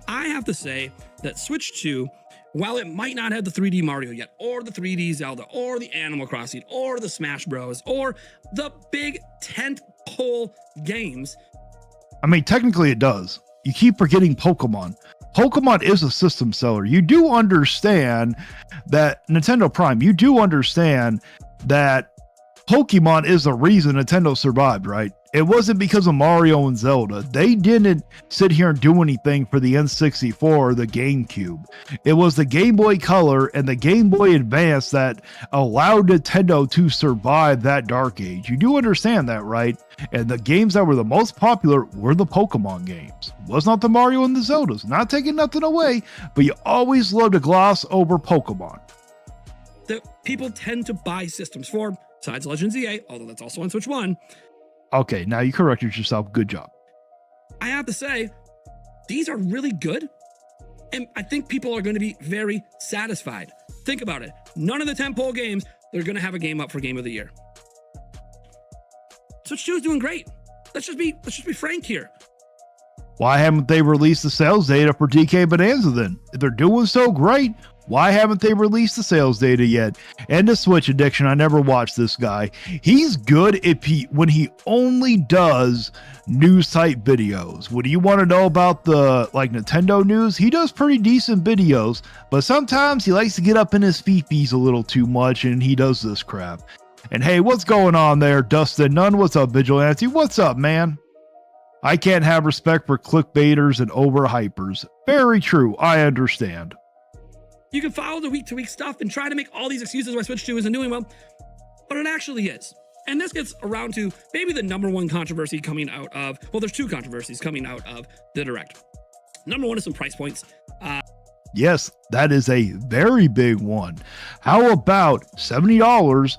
I have to say that Switch 2, while it might not have the 3D Mario yet, or the 3D Zelda, or the Animal Crossing, or the Smash Bros, or the big tent-pole games. I mean, technically it does. You keep forgetting Pokemon. Pokemon is a system seller. You do understand that Nintendo Prime, you do understand that Pokemon is the reason Nintendo survived, right? It wasn't because of Mario and Zelda. They didn't sit here and do anything for the N64 or the GameCube. It was the Game Boy Color and the Game Boy Advance that allowed Nintendo to survive that dark age. You do understand that, right? And the games that were the most popular were the Pokemon games. It was not the Mario and the Zeldas. Not taking nothing away, but you always love to gloss over Pokemon. That people tend to buy systems for. Besides Legends EA, although that's also on Switch 1. Okay, now you corrected yourself. Good job. I have to say, these are really good. And I think people are going to be very satisfied. Think about it. None of the tentpole games, they're going to have a game up for Game of the Year. Switch 2 is doing great. Let's just be frank here. Why haven't they released the sales data for DK Bonanza then? If they're doing so great, why haven't they released the sales data yet? And the Switch Addiction, I never watched this guy. He's good when he only does news type videos. What do you want to know about the Nintendo news? He does pretty decent videos, but sometimes he likes to get up in his feefies a little too much and he does this crap. And hey, what's going on there, Dustin Nunn? What's up, Vigilante? What's up, man? I can't have respect for clickbaiters and overhypers. Very true. I understand. You can follow the week-to-week stuff and try to make all these excuses why Switch 2 isn't doing well, but it actually is. And this gets around to maybe the number one controversy coming out of, well, there's two controversies coming out of the Direct. Number one is some price points. Yes, that is a very big one. How about $70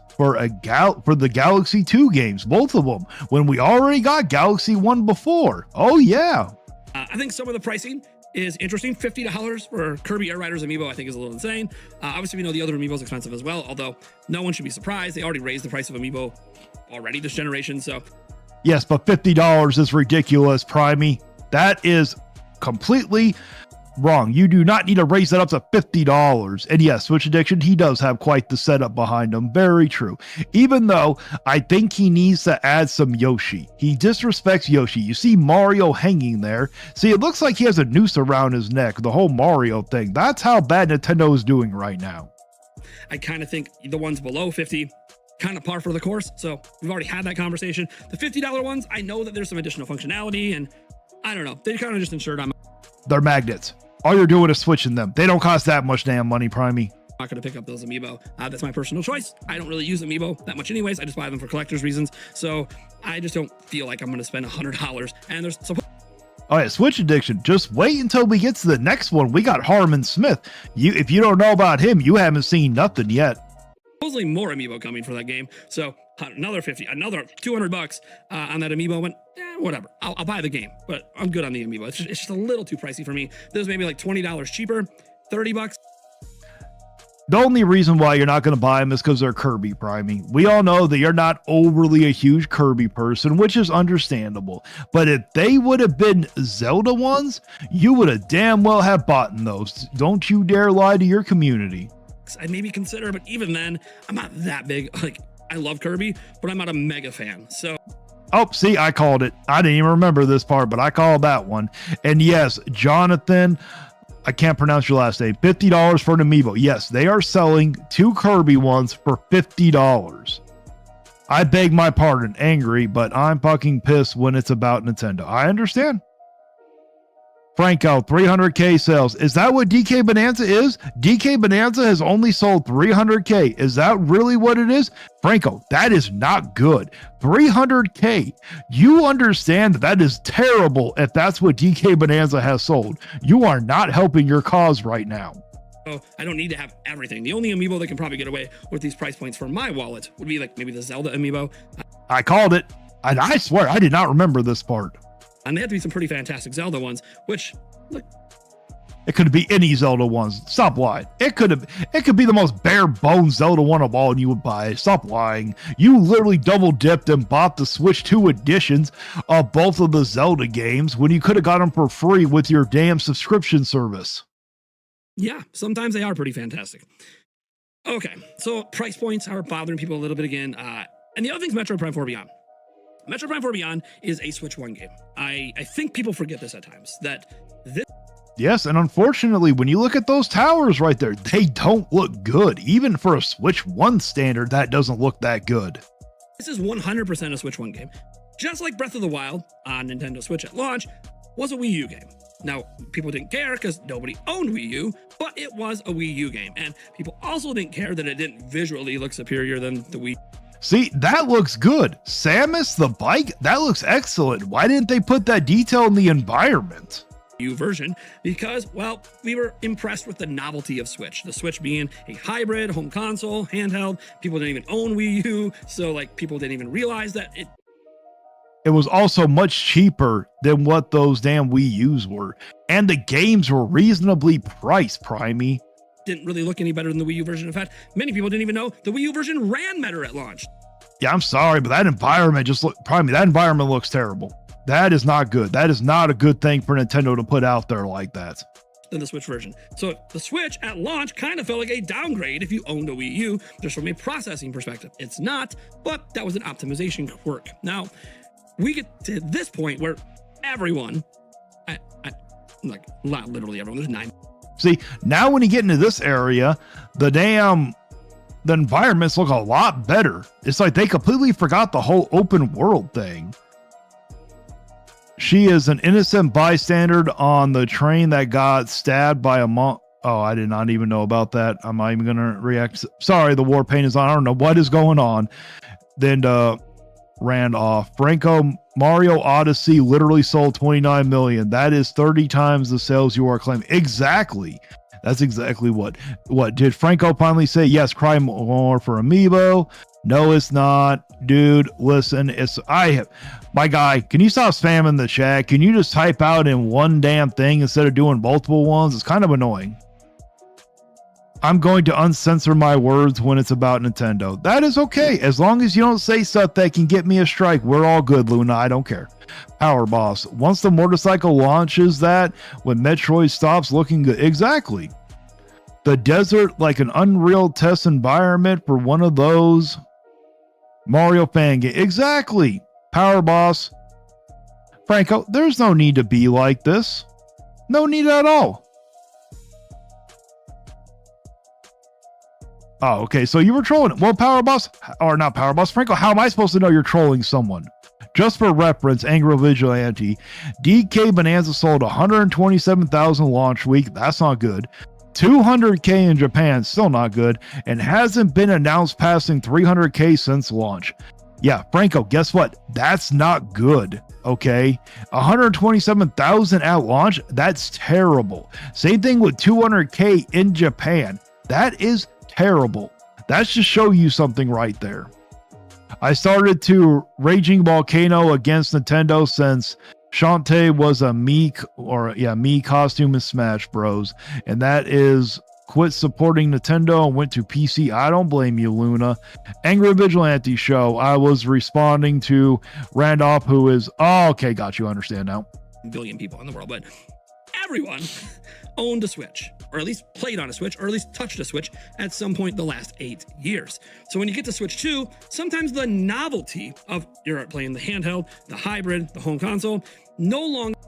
for the Galaxy 2 games, both of them, when we already got Galaxy 1 before? Oh, yeah. I think some of the pricing is interesting. $50 for Kirby Air Riders amiibo, I think, is a little insane. Obviously, we know the other amiibo is expensive as well, although no one should be surprised. They already raised the price of amiibo already this generation, so. Yes, but $50 is ridiculous, Primey. That is completely wrong. You do not need to raise that up to $50. And yes, Switch Addiction, he does have quite the setup behind him. Very true. Even though I think he needs to add some Yoshi. He disrespects Yoshi. You see Mario hanging there. See, it looks like he has a noose around his neck. The whole Mario thing. That's how bad Nintendo is doing right now. I kind of think the ones below 50 kind of par for the course. So we've already had that conversation. The $50 ones, I know that there's some additional functionality, and I don't know. They kind of just ensured I'm They're magnets. All you're doing is switching them. They don't cost that much damn money, Primey. not going to pick up those amiibo. That's my personal choice. I don't really use amiibo that much anyways. I just buy them for collector's reasons. So I just don't feel like I'm going to spend $100. And there's some. Oh yeah, Switch Addiction. Just wait until we get to the next one. We got Harmon Smith. If you don't know about him, you haven't seen nothing yet. Supposedly more amiibo coming for that game. So another 50, another $200 on that amiibo. Went, whatever. I'll buy the game, but I'm good on the amiibo. It's just a little too pricey for me. There's maybe like $20 cheaper, $30. The only reason why you're not going to buy them is because they're Kirby, Primey. We all know that you're not overly a huge Kirby person, which is understandable. But if they would have been Zelda ones, you would have damn well have bought those. Don't you dare lie to your community. I'd maybe consider, but even then, I'm not that big. Like, I love Kirby, but I'm not a mega fan. So. Oh, see, I called it. I didn't even remember this part, but I called that one. And yes, Jonathan, I can't pronounce your last name. $50 for an amiibo. Yes, they are selling two Kirby ones for $50. I beg my pardon, angry, but I'm fucking pissed when it's about Nintendo. I understand. Franco, 300K sales. Is that what DK Bonanza is? DK Bonanza has only sold 300K. Is that really what it is? Franco, that is not good. 300K. You understand that that is terrible if that's what DK Bonanza has sold. You are not helping your cause right now. Oh, I don't need to have everything. The only amiibo that can probably get away with these price points for my wallet would be like maybe the Zelda amiibo. I called it. And I swear, I did not remember this part. And they have to be some pretty fantastic Zelda ones, which look, It could be any Zelda ones. Stop lying. It could be the most bare bones Zelda one of all, and you would buy it. Stop lying. You literally double dipped and bought the Switch 2 editions of both of the Zelda games when you could have got them for free with your damn subscription service. yeah, sometimes they are pretty fantastic. Okay, so price points are bothering people a little bit again. And the other thing is Metroid Prime 4 Beyond. Metroid Prime 4 Beyond is a Switch 1 game. I think people forget this at times, that this Yes, and unfortunately, when you look at those towers right there, they don't look good. Even for a Switch 1 standard, that doesn't look that good. is 100% a Switch 1 game. Just like Breath of the Wild on Nintendo Switch at launch was a Wii U game. Now, people didn't care because nobody owned Wii U, but it was a Wii U game. And people also didn't care that it didn't visually look superior than the Wii. See, that looks good. Samus, the bike, that looks excellent. Why didn't they put that detail in the environment? U version, because, well, we were impressed with the novelty of Switch. The Switch being a hybrid home console, handheld. People didn't even own Wii U, so like people didn't even realize that It was also much cheaper than what those damn Wii U's were. And the games were reasonably priced, Primey. didn't really look any better than the Wii U version. In fact, many people didn't even know the Wii U version ran better at launch. Yeah, I'm sorry, but that environment that environment looks terrible. That is not good. That is not a good thing for Nintendo to put out there like that. Than the Switch version. So the Switch at launch kind of felt like a downgrade if you owned a Wii U, just from a processing perspective. It's not, but that was an optimization quirk. Now, we get to this point where everyone, like literally everyone, there's 9. See, now when you get into this area, the environments look a lot better. It's like they completely forgot the whole open world thing. She is an innocent bystander on the train that got stabbed by a monk. Oh, I did not even know about that. I'm not even going to react. Sorry, the war paint is on. I don't know what is going on. Then ran off. Franco, Mario Odyssey literally sold 29 million. That is 30 times the sales you are claiming. Exactly. That's exactly what did Franco finally say? Yes, cry more for Amiibo. No, it's not. Dude, listen, my guy, can you stop spamming the chat? Can you just type out in one damn thing instead of doing multiple ones? It's kind of annoying. I'm going to uncensor my words when it's about Nintendo. That is okay. As long as you don't say stuff that can get me a strike, we're all good, Luna. I don't care. Power Boss. Once the motorcycle launches that, when Metroid stops looking good. Exactly. The desert, like an Unreal test environment for one of those Mario fan game. Exactly. Power Boss. Franco, there's no need to be like this. No need at all. Oh, okay. So you were trolling. Well, Power Boss, or not Power Boss, Franco, how am I supposed to know you're trolling someone? Just for reference, Angry Vigilante, DK Bonanza sold 127,000 launch week. That's not good. 200K in Japan, still not good, and hasn't been announced passing 300K since launch. Yeah, Franco, guess what? That's not good, okay? 127,000 at launch, that's terrible. Same thing with 200K in Japan. That is terrible. That should show you something right there. I started to Raging Volcano against Nintendo since Shantae was a Mii costume in Smash Bros. And that is quit supporting Nintendo and went to PC. I don't blame you, Luna. Angry Vigilante show. I was responding to Randolph, who is, oh, okay, got you, understand now. Billion people in the world, but everyone owned a Switch, or at least played on a Switch, or at least touched a Switch at some point the last 8 years. So when you get to Switch 2, sometimes the novelty of you're playing the handheld, the hybrid, the home console, no longer.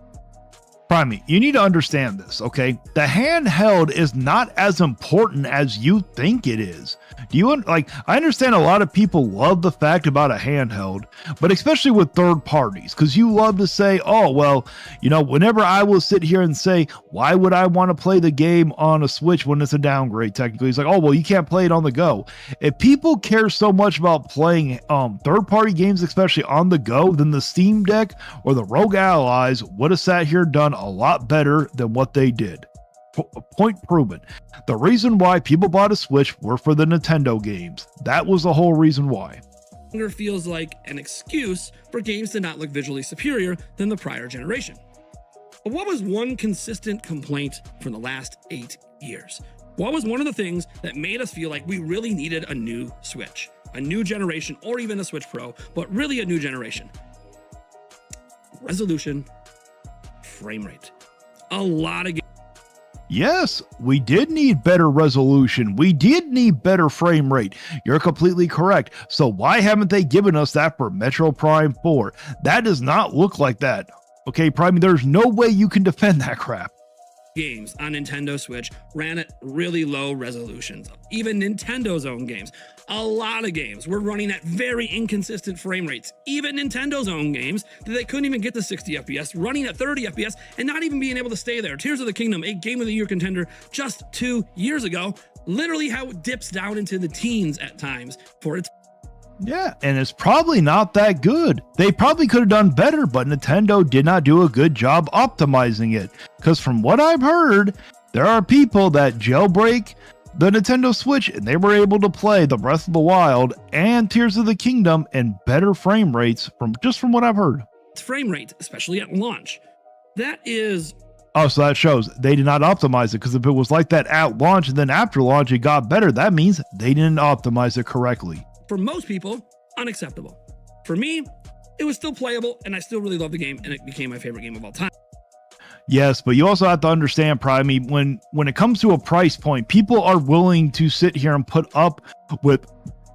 Prime, you need to understand this, okay? The handheld is not as important as you think it is. Do you like? I understand a lot of people love the fact about a handheld, but especially with third parties, because you love to say, oh, well, you know, whenever I will sit here and say, why would I want to play the game on a Switch when it's a downgrade? Technically, it's like, oh, well, you can't play it on the go. If people care so much about playing third party games, especially on the go, then the Steam Deck or the Rogue Allies would have sat here done a lot better than what they did. Point proven. The reason why people bought a Switch were for the Nintendo games. That was the whole reason why. Feels like an excuse for games to not look visually superior than the prior generation. But what was one consistent complaint from the last 8 years? What was one of the things that made us feel like we really needed a new Switch, a new generation, or even a Switch Pro, but really a new generation? Resolution, frame rate. A lot of games. Yes, we did need better resolution. We did need better frame rate. You're completely correct. So why haven't they given us that for Metroid Prime 4? That does not look like that. Okay, Prime, there's no way you can defend that crap. Games on Nintendo Switch ran at really low resolutions. Even Nintendo's own games. A lot of games were running at very inconsistent frame rates. Even Nintendo's own games that they couldn't even get to 60 FPS, running at 30 FPS, and not even being able to stay there. Tears of the Kingdom, a Game of the Year contender just 2 years ago, literally how it dips down into the teens at times for its. Yeah, and it's probably not that good. They probably could have done better, but Nintendo did not do a good job optimizing it. Because from what I've heard, there are people that jailbreak the Nintendo Switch and they were able to play the Breath of the Wild and Tears of the Kingdom in better frame rates from what I've heard. Frame rate, especially at launch. That is. Oh, so that shows they did not optimize it, because if it was like that at launch and then after launch it got better, that means they didn't optimize it correctly. For most people, unacceptable. For me, it was still playable and I still really love the game and it became my favorite game of all time. Yes, but you also have to understand, Prime, when it comes to a price point, people are willing to sit here and put up with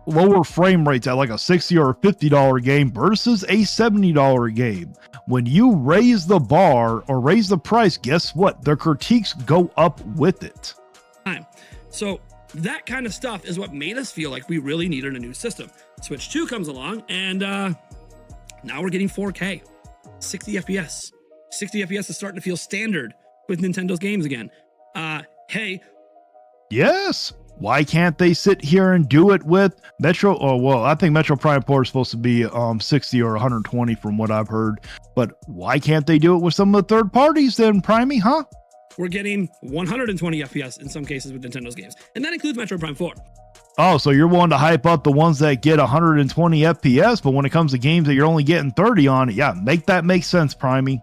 lower frame rates at like a $60 or $50 game versus a $70 game. When you raise the bar or raise the price, guess what? Their critiques go up with it. So that kind of stuff is what made us feel like we really needed a new system. Switch 2 comes along and now we're getting 4K, 60 FPS. 60 FPS is starting to feel standard with Nintendo's games again. Hey. Yes. Why can't they sit here and do it with Metro? Oh, well, I think Metro Prime 4 is supposed to be 60 or 120 from what I've heard. But why can't they do it with some of the third parties then, Primey, huh? We're getting 120 FPS in some cases with Nintendo's games. And that includes Metroid Prime 4. Oh, so you're willing to hype up the ones that get 120 FPS, but when it comes to games that you're only getting 30 on, yeah, make that make sense, Primey.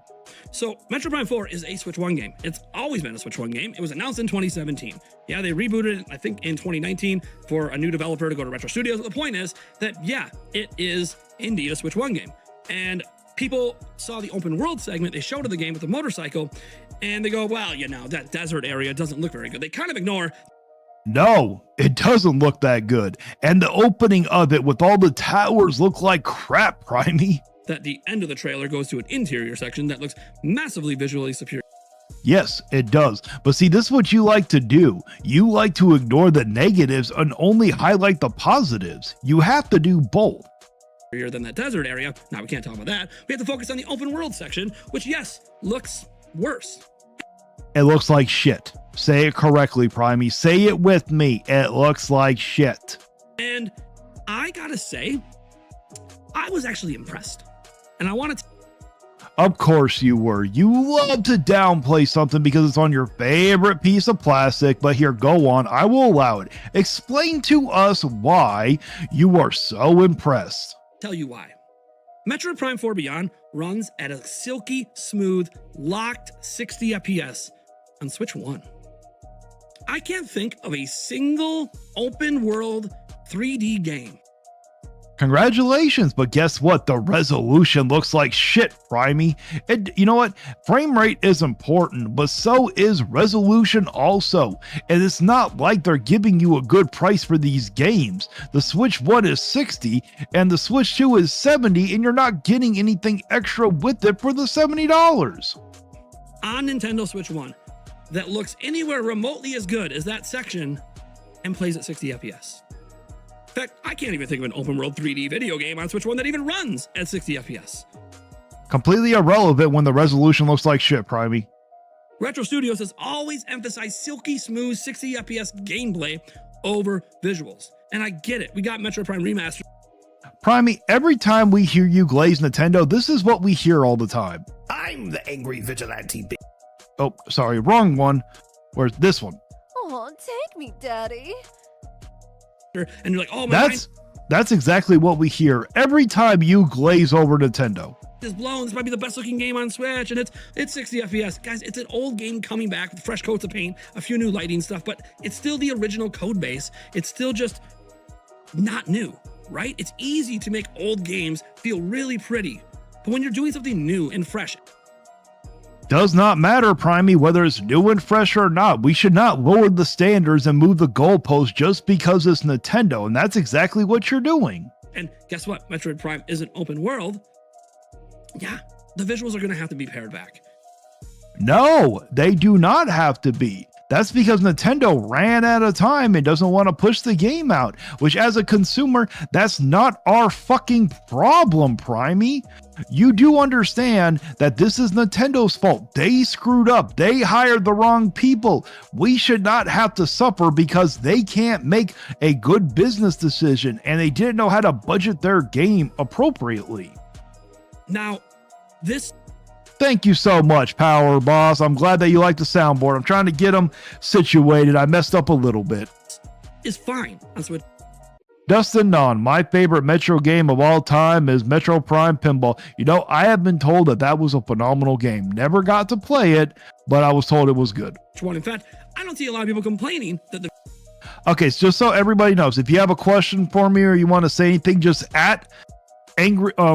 So Metroid Prime 4 is a Switch 1 game. It's always been a Switch 1 game. It was announced in 2017. Yeah, they rebooted it, I think, in 2019 for a new developer to go to Retro Studios. But the point is that, yeah, it is indeed a Switch 1 game. And people saw the open world segment. They showed the game with the motorcycle, and they go, well, you know, that desert area doesn't look very good. They kind of ignore. No, it doesn't look that good. And the opening of it with all the towers look like crap, Primey. That the end of the trailer goes to an interior section that looks massively visually superior. Yes, it does. But see, this is what you like to do. You like to ignore the negatives and only highlight the positives. You have to do both. Than that desert area. Now, we can't talk about that. We have to focus on the open world section, which, yes, looks worse. It looks like shit. Say it correctly, Primey. Say it with me. It looks like shit. And I gotta say, I was actually impressed. And I wanted to. Of course you were. You love to downplay something because it's on your favorite piece of plastic, but here, go on. I will allow it. Explain to us why you are so impressed. Tell you why. Metroid Prime 4 Beyond runs at a silky smooth, locked 60 FPS on Switch 1. I can't think of a single open world 3D game. Congratulations, but guess what? The resolution looks like shit, Primey. You know what? Frame rate is important, but so is resolution also. And it's not like they're giving you a good price for these games. The Switch 1 is 60 and the Switch 2 is 70, and you're not getting anything extra with it for the $70. on Nintendo Switch 1 that looks anywhere remotely as good as that section and plays at 60 FPS. In fact, I can't even think of an open world 3D video game on Switch 1 that even runs at 60 FPS. Completely irrelevant when the resolution looks like shit, Primey. Retro Studios has always emphasized silky smooth 60 FPS gameplay over visuals. And I get it. We got Metroid Prime Remastered. Primey, every time we hear you glaze Nintendo, this is what we hear all the time. I'm the angry vigilante. Oh, sorry, wrong one. Where's this one? Oh, take me, Daddy. And you're like, oh my God. That's exactly what we hear every time you glaze over Nintendo. Is blown. This might be the best looking game on Switch, and it's 60 FPS. Guys, it's an old game coming back with fresh coats of paint, a few new lighting stuff, but it's still the original code base. It's still just not new, right? It's easy to make old games feel really pretty, but when you're doing something new and fresh, Does not matter, Primey, whether it's new and fresh or not. We should not lower the standards and move the goalposts just because it's Nintendo, and that's exactly what you're doing. and guess what? Metroid Prime isn't open world. Yeah, the visuals are going to have to be pared back. No, they do not have to be. That's because Nintendo ran out of time and doesn't want to push the game out, which as a consumer, that's not our fucking problem, Primey. You do understand that this is Nintendo's fault. They screwed up. They hired the wrong people. We should not have to suffer because they can't make a good business decision and they didn't know how to budget their game appropriately. Now, this Thank you so much, Power Boss. I'm glad that you like the soundboard. I'm trying to get them situated. I messed up a little bit. is fine on Switch. Dustin Nunn, my favorite Metro game of all time is Metroid Prime Pinball. You know, I have been told that that was a phenomenal game. Never got to play it, but I was told it was good. In fact, I don't see a lot of people complaining that the Okay, so just so everybody knows, if you have a question for me or you want to say anything, just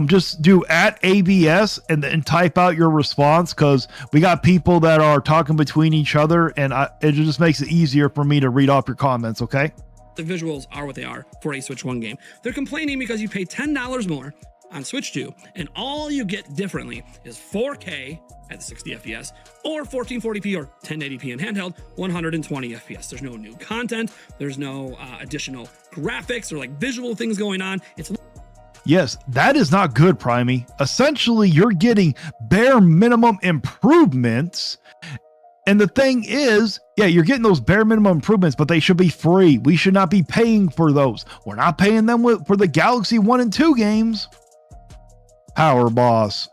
just do at ABS and then type out your response, because we got people that are talking between each other and it just makes it easier for me to read off your comments. Okay. the visuals are what they are for a Switch 1 game. They're complaining because you pay $10 more on Switch 2, and all you get differently is 4K at 60 FPS or 1440p or 1080p in handheld 120 FPS. There's no new content. There's no additional graphics or like visual things going on. It's Yes, that is not good, Primey. Essentially, you're getting bare minimum improvements. And the thing is, yeah, you're getting those bare minimum improvements, but they should be free. We should not be paying for those. We're not paying them for the Galaxy 1 and 2 games. Power Boss.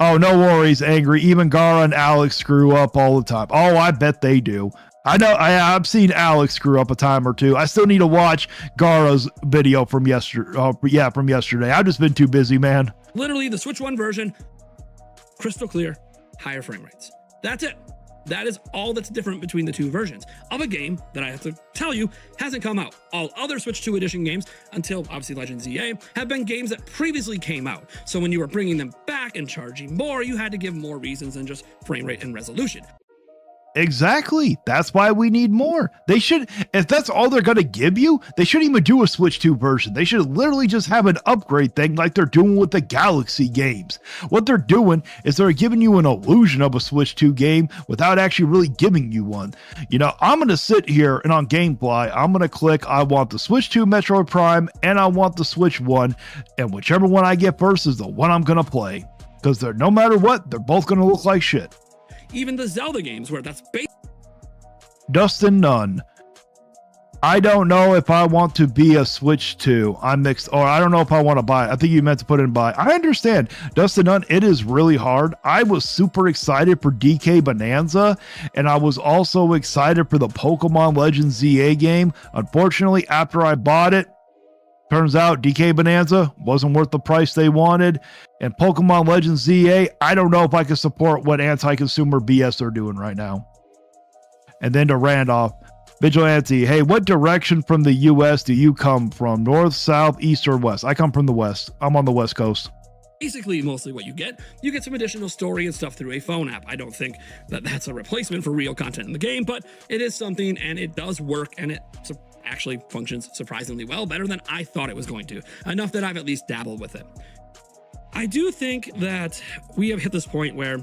Oh, no worries, Angry. Even Gara and Alex screw up all the time. Oh, I bet they do. I know, I've seen Alex screw up a time or two. I still need to watch Gara's video from yesterday. From yesterday. I've just been too busy, man. literally the Switch 1 version, crystal clear, higher frame rates. That's it. That is all that's different between the two versions of a game that I have to tell you hasn't come out. All other Switch 2 edition games, until obviously Legend ZA, have been games that previously came out. So when you were bringing them back and charging more, you had to give more reasons than just frame rate and resolution. Exactly. That's why we need more. They should, if that's all they're going to give you, they shouldn't even do a Switch 2 version. They should literally just have an upgrade thing like they're doing with the Galaxy games. What they're doing is they're giving you an illusion of a Switch 2 game without actually really giving you one. You know, I'm going to sit here and on Gamefly, I'm going to click, I want the Switch 2 Metroid Prime and I want the Switch 1. And whichever one I get first is the one I'm going to play. Because they're, no matter what, they're both going to look like shit. Even the Zelda games where that's based. Dustin Nunn. I don't know if I want to be a Switch 2. I'm mixed, or I don't know if I want to buy it. I think you meant to put in buy. I understand, Dustin Nunn, it is really hard. I was super excited for DK Bonanza, and I was also excited for the Pokemon Legends ZA game. Unfortunately, after I bought it, turns out DK Bonanza wasn't worth the price they wanted. And Pokemon Legends ZA, I don't know if I can support what anti-consumer BS they're doing right now. And then to Randolph, Vigilante, hey, what direction from the U.S. do you come from? North, south, east, or west? I come from the west. I'm on the west coast. Basically, mostly what you get some additional story and stuff through a phone app. I don't think that that's a replacement for real content in the game, but it is something, and it does work, and it actually functions surprisingly well, better than I thought it was going to, enough that I've at least dabbled with it. I do think that we have hit this point where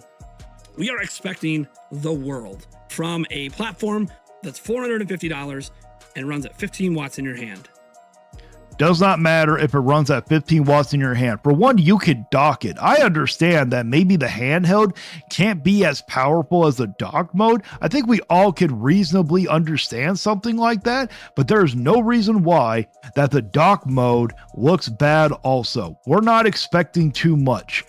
We are expecting the world from a platform that's $450 and runs at 15 watts in your hand. Does not matter if it runs at 15 watts in your hand. For one, you could dock it. I understand that maybe the handheld can't be as powerful as the dock mode. I think we all could reasonably understand something like that, but there's no reason why that the dock mode looks bad also. We're not expecting too much.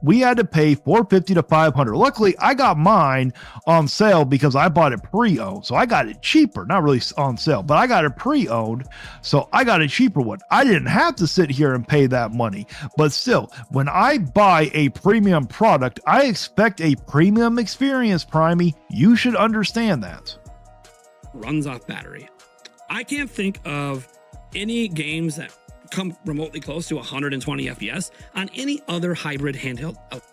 We had to pay $450 to $500. Luckily, I got mine on sale because I bought it pre-owned. So I got it cheaper, not really on sale, but I got it pre-owned. So I got it cheaper one. I didn't have to sit here and pay that money, but still, when I buy a premium product, I expect a premium experience, Primey. You should understand that. Runs off battery. I can't think of any games that come remotely close to 120 FPS on any other hybrid handheld out.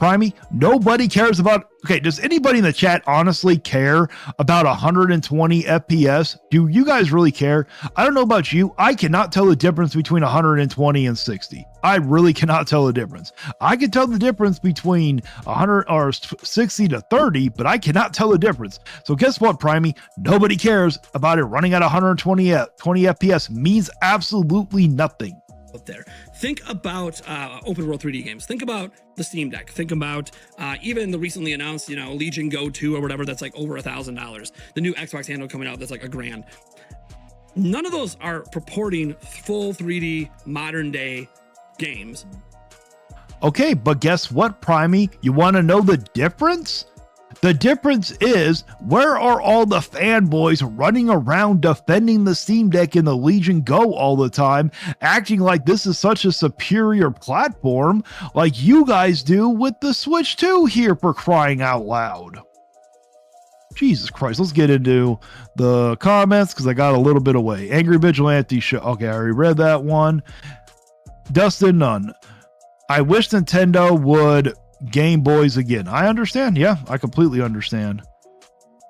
Primey, nobody cares about. Okay, does anybody in the chat honestly care about 120 FPS? Do you guys really care? I don't know about you. I cannot tell the difference between 120 and 60. I really cannot tell the difference. I can tell the difference between 100 or 60 to 30, but I cannot tell the difference. So guess what, Primey? Nobody cares about it running at 120 FPS. Means absolutely nothing. There. Think about open world 3D games. Think about the Steam Deck. Think about even the recently announced, Legion Go 2 or whatever that's like over $1,000. The new Xbox handle coming out that's like $1,000. None of those are purporting full 3D modern day games. Okay, but guess what, Primey? You want to know the difference? The difference is, where are all the fanboys running around defending the Steam Deck and the Legion Go all the time, acting like this is such a superior platform like you guys do with the Switch 2 here, for crying out loud? Jesus Christ, let's get into the comments because I got a little bit away. Angry Vigilante Show. Okay, I already read that one. Dustin Nunn. I wish Nintendo would Game Boys again. I understand. Yeah, I completely understand.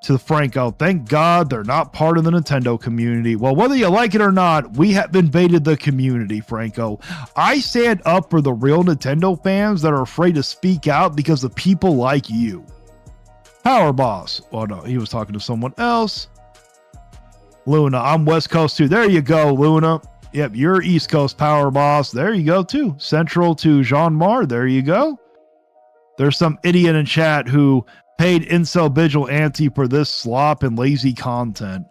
To Franco, thank God they're not part of the Nintendo community. Well, whether you like it or not, we have invaded the community, Franco. I stand up for the real Nintendo fans that are afraid to speak out because of people like you. Power Boss. Well, no, he was talking to someone else. Luna, I'm West Coast too. There you go, Luna. Yep, you're East Coast, Power Boss. There you go too. Central to Jean Mar. There you go. There's some idiot in chat who paid Incel Vigilante for this slop and lazy content.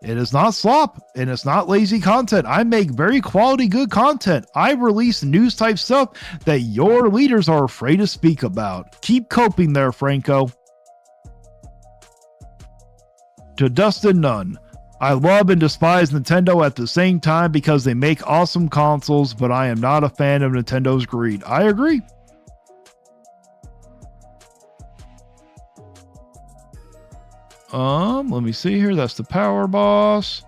It is not slop and it's not lazy content. I make very quality, good content. I release news type stuff that your leaders are afraid to speak about. Keep coping there, Franco. To Dustin Nunn. I love and despise Nintendo at the same time because they make awesome consoles, but I am not a fan of Nintendo's greed. I agree. Let me see here. That's the Power Boss.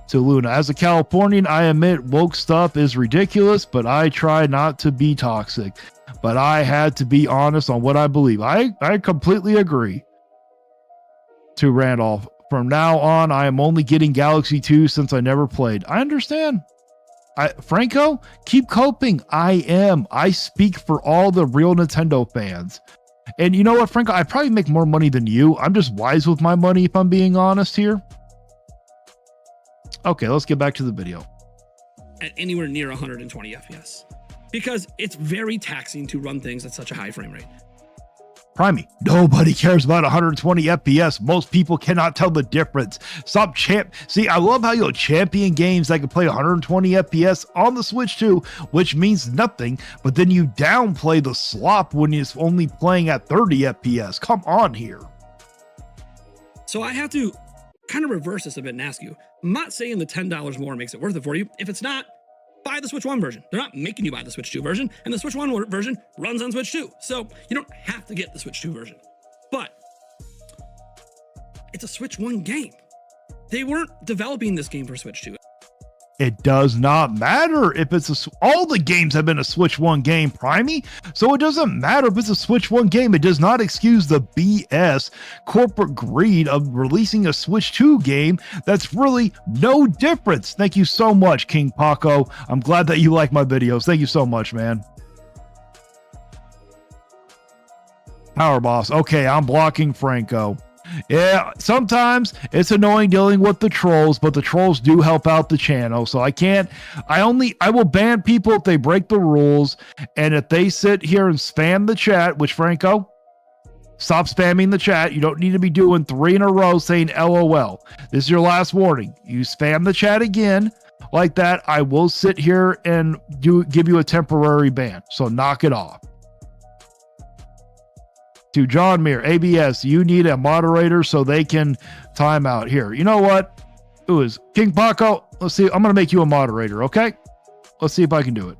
To Luna, as a Californian, I admit woke stuff is ridiculous, but I try not to be toxic. But I had to be honest on what I believe. I completely agree. To Randolph, from now on, I am only getting Galaxy 2 since I never played. I understand. Franco, keep coping. I speak for all the real Nintendo fans. And you know what, Franco? I probably make more money than you. I'm just wise with my money, if I'm being honest here. Okay, let's get back to the video. At anywhere near 120 FPS. Because it's very taxing to run things at such a high frame rate. Primey, nobody cares about 120 FPS. Most people cannot tell the difference. Stop See, I love how you'll champion games that can play 120 FPS on the Switch 2, which means nothing, but then you downplay the slop when it's only playing at 30 FPS. Come on here. So I have to kind of reverse this a bit and ask you, I'm not saying the $10 more makes it worth it for you. If it's not, buy the Switch 1 version. They're not making you buy the Switch 2 version, and the Switch 1 version runs on Switch 2. So you don't have to get the Switch 2 version. But it's a Switch 1 game. They weren't developing this game for Switch 2. It does not matter if it's all the games have been a Switch 1 game, Primey. So it doesn't matter if it's a Switch 1 game. It does not excuse the BS corporate greed of releasing a Switch 2 game that's really no difference. Thank you so much, King Paco. I'm glad that you like my videos. Thank you so much, man. Power Boss. Okay, I'm blocking Franco. Yeah, sometimes it's annoying dealing with the trolls, but the trolls do help out the channel. So I will ban people if they break the rules. And if they sit here and spam the chat, which Franco, stop spamming the chat. You don't need to be doing 3 in a row saying LOL. This is your last warning. You spam the chat again like that, I will sit here and give you a temporary ban. So knock it off. To John Muir, ABS, you need a moderator so they can time out here. You know what? Who is King Paco? Let's see. I'm going to make you a moderator. Okay. Let's see if I can do it.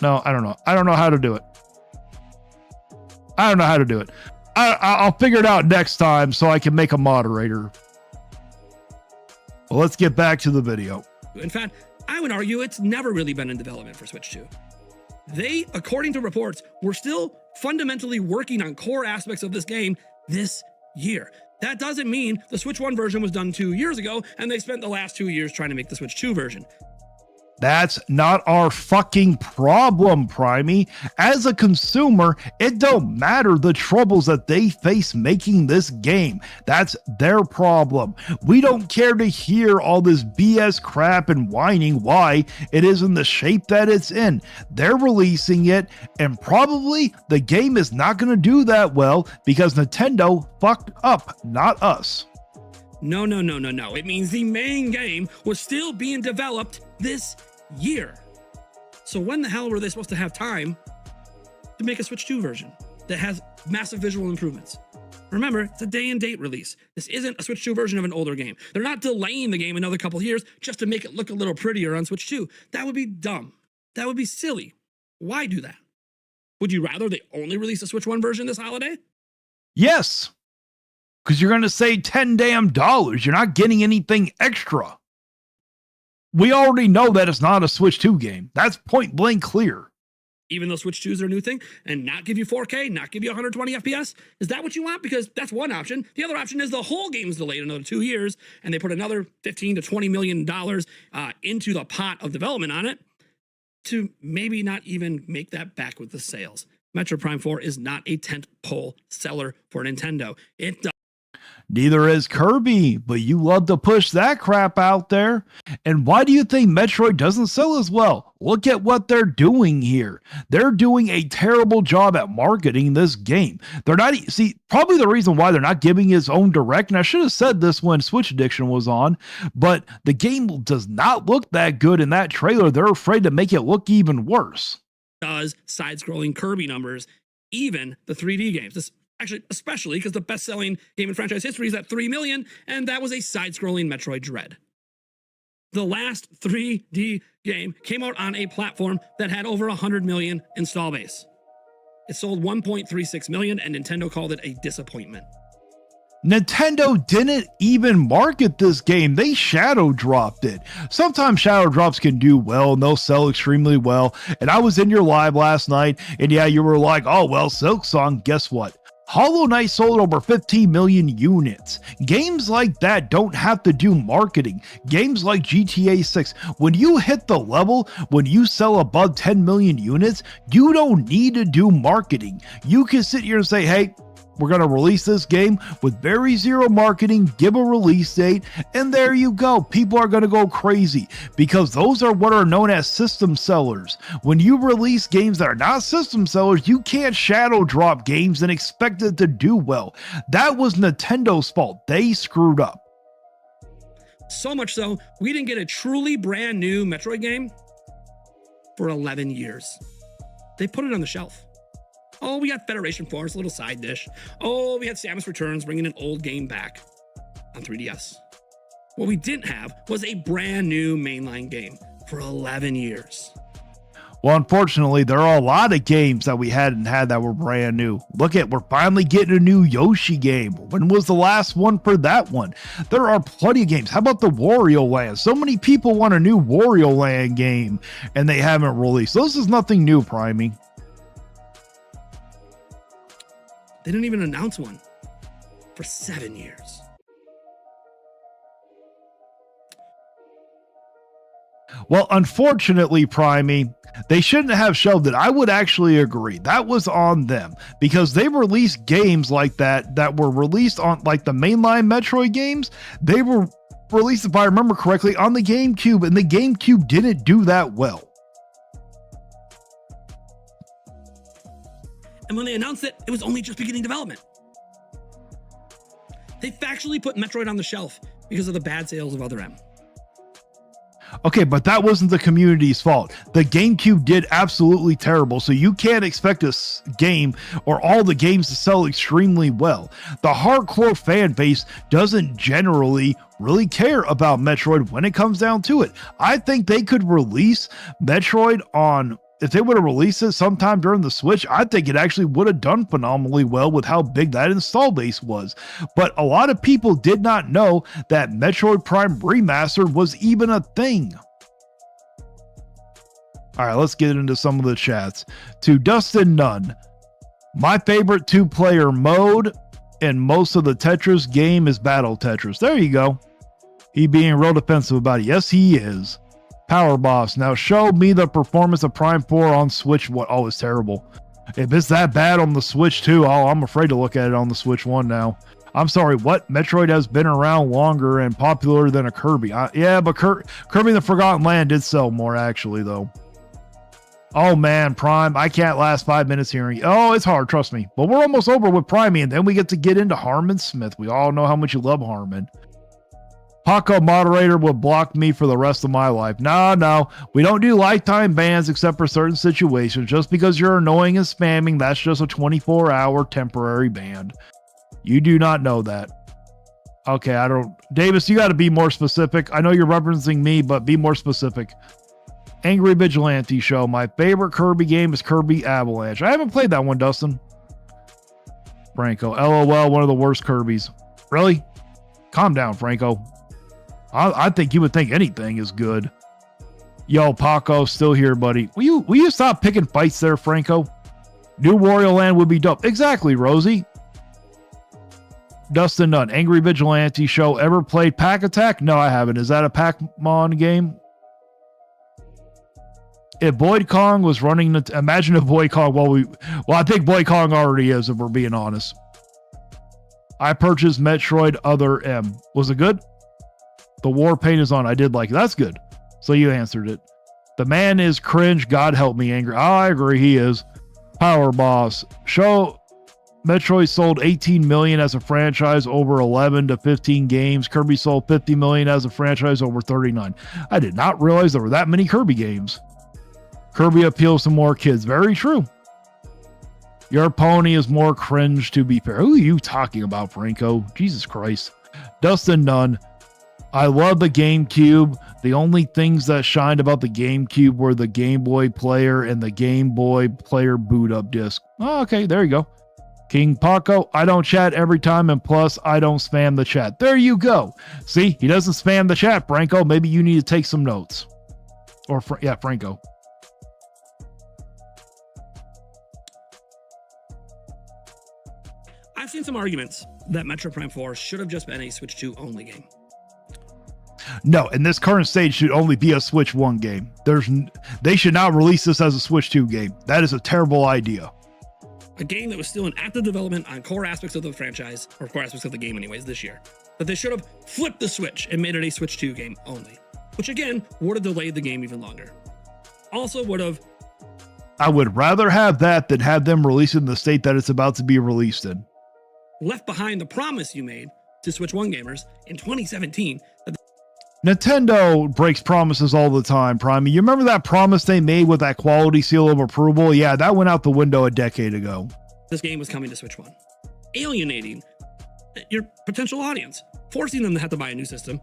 No, I don't know. I don't know how to do it. I don't know how to do it. I'll figure it out next time so I can make a moderator. Well, let's get back to the video. In fact, I would argue it's never really been in development for Switch 2. They, according to reports, were still fundamentally working on core aspects of this game this year. That doesn't mean the Switch 1 version was done 2 years ago and they spent the last 2 years trying to make the Switch 2 version. That's not our fucking problem, Primey. As a consumer, it don't matter the troubles that they face making this game. That's their problem. We don't care to hear all this BS crap and whining why it is in the shape that it's in. They're releasing it, and probably the game is not going to do that well because Nintendo fucked up, not us. No. It means the main game was still being developed this year. So when the hell were they supposed to have time to make a Switch 2 version that has massive visual improvements? Remember, it's a day and date release. This isn't a Switch 2 version of an older game. They're not delaying the game another couple of years just to make it look a little prettier on Switch 2. That would be dumb. That would be silly. Why do that? Would you rather they only release a Switch 1 version this holiday? Yes. Because you're going to save $10 damn. You're not getting anything extra. We already know that it's not a Switch 2 game. That's point blank clear. Even though Switch 2 is their new thing and not give you 4K, not give you 120 FPS? Is that what you want? Because that's one option. The other option is the whole game's delayed another 2 years and they put another $15 to $20 million into the pot of development on it to maybe not even make that back with the sales. Metroid Prime 4 is not a tentpole seller for Nintendo. It does. Neither is Kirby, but you love to push that crap out there. And why do you think Metroid doesn't sell as well? Look at what they're doing here. They're doing a terrible job at marketing this game. They're not, probably the reason why they're not giving its own direct, and I should have said this when Switch Addiction was on, but the game does not look that good in that trailer. They're afraid to make it look even worse. Does side-scrolling Kirby numbers, even the 3D games. Actually, especially because the best-selling game in franchise history is at 3 million, and that was a side-scrolling Metroid Dread. The last 3D game came out on a platform that had over 100 million install base. It sold 1.36 million, and Nintendo called it a disappointment. Nintendo didn't even market this game. They shadow dropped it. Sometimes shadow drops can do well and they'll sell extremely well. And I was in your live last night, and yeah, you were like, oh, well, Silksong, guess what? Hollow Knight sold over 15 million units. Games like that don't have to do marketing. Games like GTA 6, when you hit the level, when you sell above 10 million units, you don't need to do marketing. You can sit here and say, hey, we're going to release this game with very zero marketing, give a release date, and there you go. People are going to go crazy because those are what are known as system sellers. When you release games that are not system sellers, you can't shadow drop games and expect it to do well. That was Nintendo's fault. They screwed up. So much so, we didn't get a truly brand new Metroid game for 11 years. They put it on the shelf. Oh, we got Federation Force, a little side dish. Oh, we had Samus Returns bringing an old game back on 3DS. What we didn't have was a brand new mainline game for 11 years. Well, unfortunately, there are a lot of games that we hadn't had that were brand new. Look at, we're finally getting a new Yoshi game. When was the last one for that one? There are plenty of games. How about the Wario Land? So many people want a new Wario Land game and they haven't released. This is nothing new, Primey. They didn't even announce one for 7 years. Well, unfortunately, Primey, they shouldn't have shoved it. I would actually agree. That was on them because they released games like that were released on like the mainline Metroid games. They were released, if I remember correctly, on the GameCube, and the GameCube didn't do that well. And when they announced it, it was only just beginning development. They factually put Metroid on the shelf because of the bad sales of Other M. Okay, but that wasn't the community's fault. The GameCube did absolutely terrible, so you can't expect a game or all the games to sell extremely well. The hardcore fan base doesn't generally really care about Metroid when it comes down to it. I think they could release Metroid on... If they would have released it sometime during the Switch, I think it actually would have done phenomenally well with how big that install base was. But a lot of people did not know that Metroid Prime Remastered was even a thing. All right, let's get into some of the chats. To Dustin Nunn, my favorite two-player mode in most of the Tetris game is Battle Tetris. There you go. He being real defensive about it. Yes, he is. Power Boss, now show me the performance of Prime 4 on Switch. What? Oh, it's terrible. If it's that bad on the Switch 2, I'm afraid to look at it on the Switch 1 now. I'm sorry, what? Metroid has been around longer and popular than a Kirby. Yeah, but Kirby and the Forgotten Land did sell more, actually, though. Oh, man, Prime. I can't last 5 minutes hearing. Oh, it's hard, trust me. But we're almost over with Prime, and then we get to get into Harmon Smith. We all know how much you love Harmon. Paco moderator would block me for the rest of my life. No, we don't do lifetime bans except for certain situations. Just because you're annoying and spamming, that's just a 24-hour temporary ban. You do not know that. Okay, I don't... Davis, you got to be more specific. I know you're referencing me, but be more specific. Angry Vigilante Show. My favorite Kirby game is Kirby Avalanche. I haven't played that one, Dustin. Franco. LOL, one of the worst Kirbys. Really? Calm down, Franco. I think you would think anything is good. Yo, Paco, still here, buddy. Will you stop picking fights there, Franco? New Wario Land would be dope. Exactly, Rosie. Dustin Nunn, Angry Vigilante Show. Ever played Pack Attack? No, I haven't. Is that a Pac-Man game? If Boyd Kong was running the... Imagine if Boyd Kong... Well, I think Boyd Kong already is, if we're being honest. I purchased Metroid Other M. Was it good? The war paint is on. I did like it. That's good. So you answered it. The man is cringe. God help me, Angry. Oh, I agree. He is. Power Boss. Show Metroid sold 18 million as a franchise over 11 to 15 games. Kirby sold 50 million as a franchise over 39. I did not realize there were that many Kirby games. Kirby appeals to more kids. Very true. Your pony is more cringe, to be fair. Who are you talking about, Franco? Jesus Christ. Dustin Nunn. I love the GameCube. The only things that shined about the GameCube were the Game Boy Player and the Game Boy Player boot up disc. Oh, okay, there you go. King Paco, I don't chat every time, and plus, I don't spam the chat. There you go. See, he doesn't spam the chat, Franco. Maybe you need to take some notes. Or, yeah, Franco. I've seen some arguments that Metroid Prime 4 should have just been a Switch 2 only game. No, in this current stage should only be a Switch 1 game. They should not release this as a Switch 2 game. That is a terrible idea. A game that was still in active development on core aspects of the franchise, or core aspects of the game anyways, this year. That they should have flipped the Switch and made it a Switch 2 game only. Which again, would have delayed the game even longer. Also would have... I would rather have that than have them release it in the state that it's about to be released in. Left behind the promise you made to Switch 1 gamers in 2017 that Nintendo breaks promises all the time, Prime. You remember that promise they made with that quality seal of approval? Yeah, that went out the window a decade ago. this game was coming to Switch 1. Alienating your potential audience, forcing them to have to buy a new system.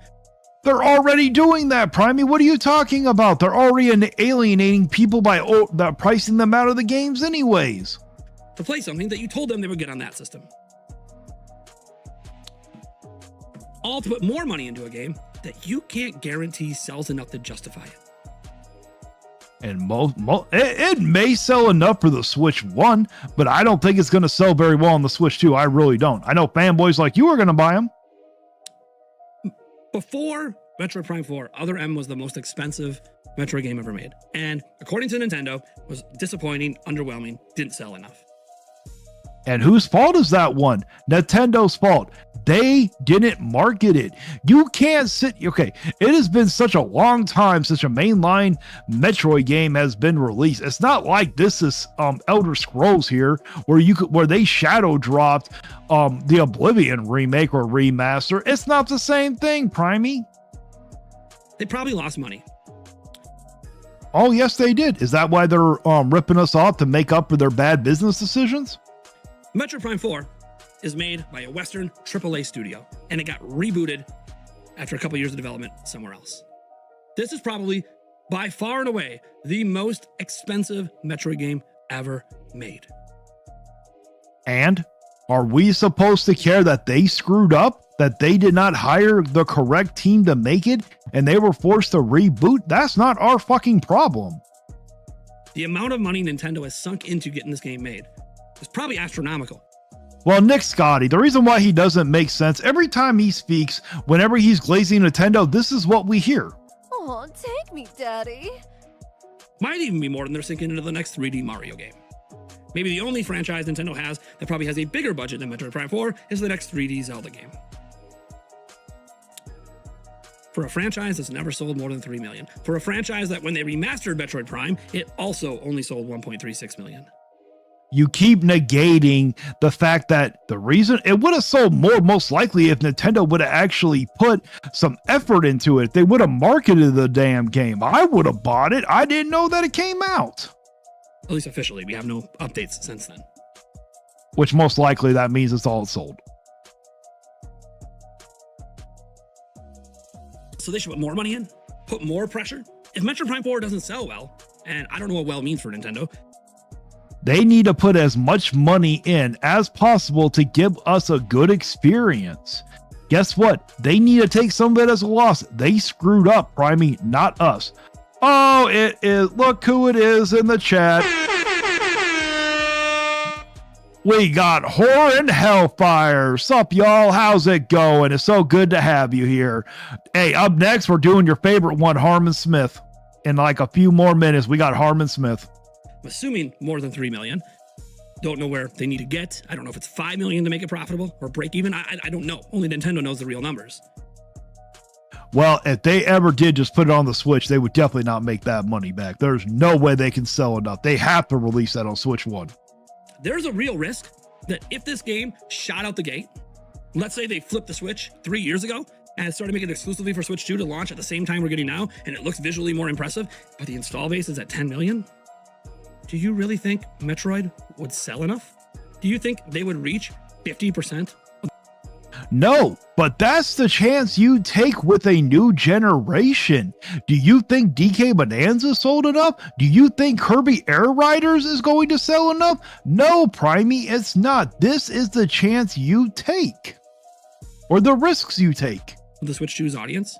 They're already doing that, Primey. What are you talking about? They're already alienating people by pricing them out of the games anyways. To play something that you told them they would get on that system. All to put more money into a game that you can't guarantee sells enough to justify it. And it may sell enough for the Switch 1, but I don't think it's going to sell very well on the Switch 2. I really don't. I know fanboys like you are going to buy them. Before Metroid Prime 4, Other M was the most expensive Metroid game ever made. And according to Nintendo, was disappointing, underwhelming, didn't sell enough. And whose fault is that one? Nintendo's fault. They didn't market it. You can't okay, it has been such a long time since a mainline Metroid game has been released. It's not like this is Elder Scrolls here, where they shadow dropped the Oblivion remake or remaster. It's not the same thing, Primey. They probably lost money. Oh, yes, they did. Is that why they're ripping us off to make up for their bad business decisions? Metroid Prime 4 is made by a Western AAA studio, and it got rebooted after a couple years of development somewhere else. This is probably, by far and away, the most expensive Metroid game ever made. And are we supposed to care that they screwed up? That they did not hire the correct team to make it and they were forced to reboot? That's not our fucking problem. The amount of money Nintendo has sunk into getting this game made is probably astronomical. Well, Nick Scotti, the reason why he doesn't make sense, every time he speaks, whenever he's glazing Nintendo, this is what we hear. Oh, take me, Daddy. Might even be more than they're sinking into the next 3D Mario game. Maybe the only franchise Nintendo has that probably has a bigger budget than Metroid Prime 4 is the next 3D Zelda game. For a franchise that's never sold more than 3 million. For a franchise that when they remastered Metroid Prime, it also only sold 1.36 million. You keep negating the fact that the reason it would have sold more, most likely, if Nintendo would have actually put some effort into it. They would have marketed the damn game. I would have bought it. I didn't know that it came out. At least officially, we have no updates since then. Which most likely that means it's all sold. So they should put more money in, put more pressure. If Metroid Prime 4 doesn't sell well, and I don't know what well means for Nintendo, they need to put as much money in as possible to give us a good experience. Guess what? They need to take some of it as a loss. They screwed up, Primey, not us. Oh, it is. Look who it is in the chat. We got Horror and Hellfire. Sup, y'all? How's it going? It's so good to have you here. Hey, up next, we're doing your favorite one, Harmon Smith. In like a few more minutes, we got Harmon Smith. I'm assuming more than 3 million. Don't know where they need to get. I don't know if it's 5 million to make it profitable or break even. I don't know. Only Nintendo knows the real numbers. Well, if they ever did just put it on the Switch, they would definitely not make that money back. There's no way they can sell enough. They have to release that on Switch 1. There's a real risk that if this game shot out the gate, let's say they flipped the Switch 3 years ago and started making it exclusively for Switch 2 to launch at the same time we're getting now, and it looks visually more impressive, but the install base is at 10 million. Do you really think Metroid would sell enough? Do you think they would reach 50%? No, but that's the chance you take with a new generation. Do you think DK Bonanza sold enough? Do you think Kirby Air Riders is going to sell enough? No, Primey, it's not. This is the chance you take. Or the risks you take. The Switch 2's audience?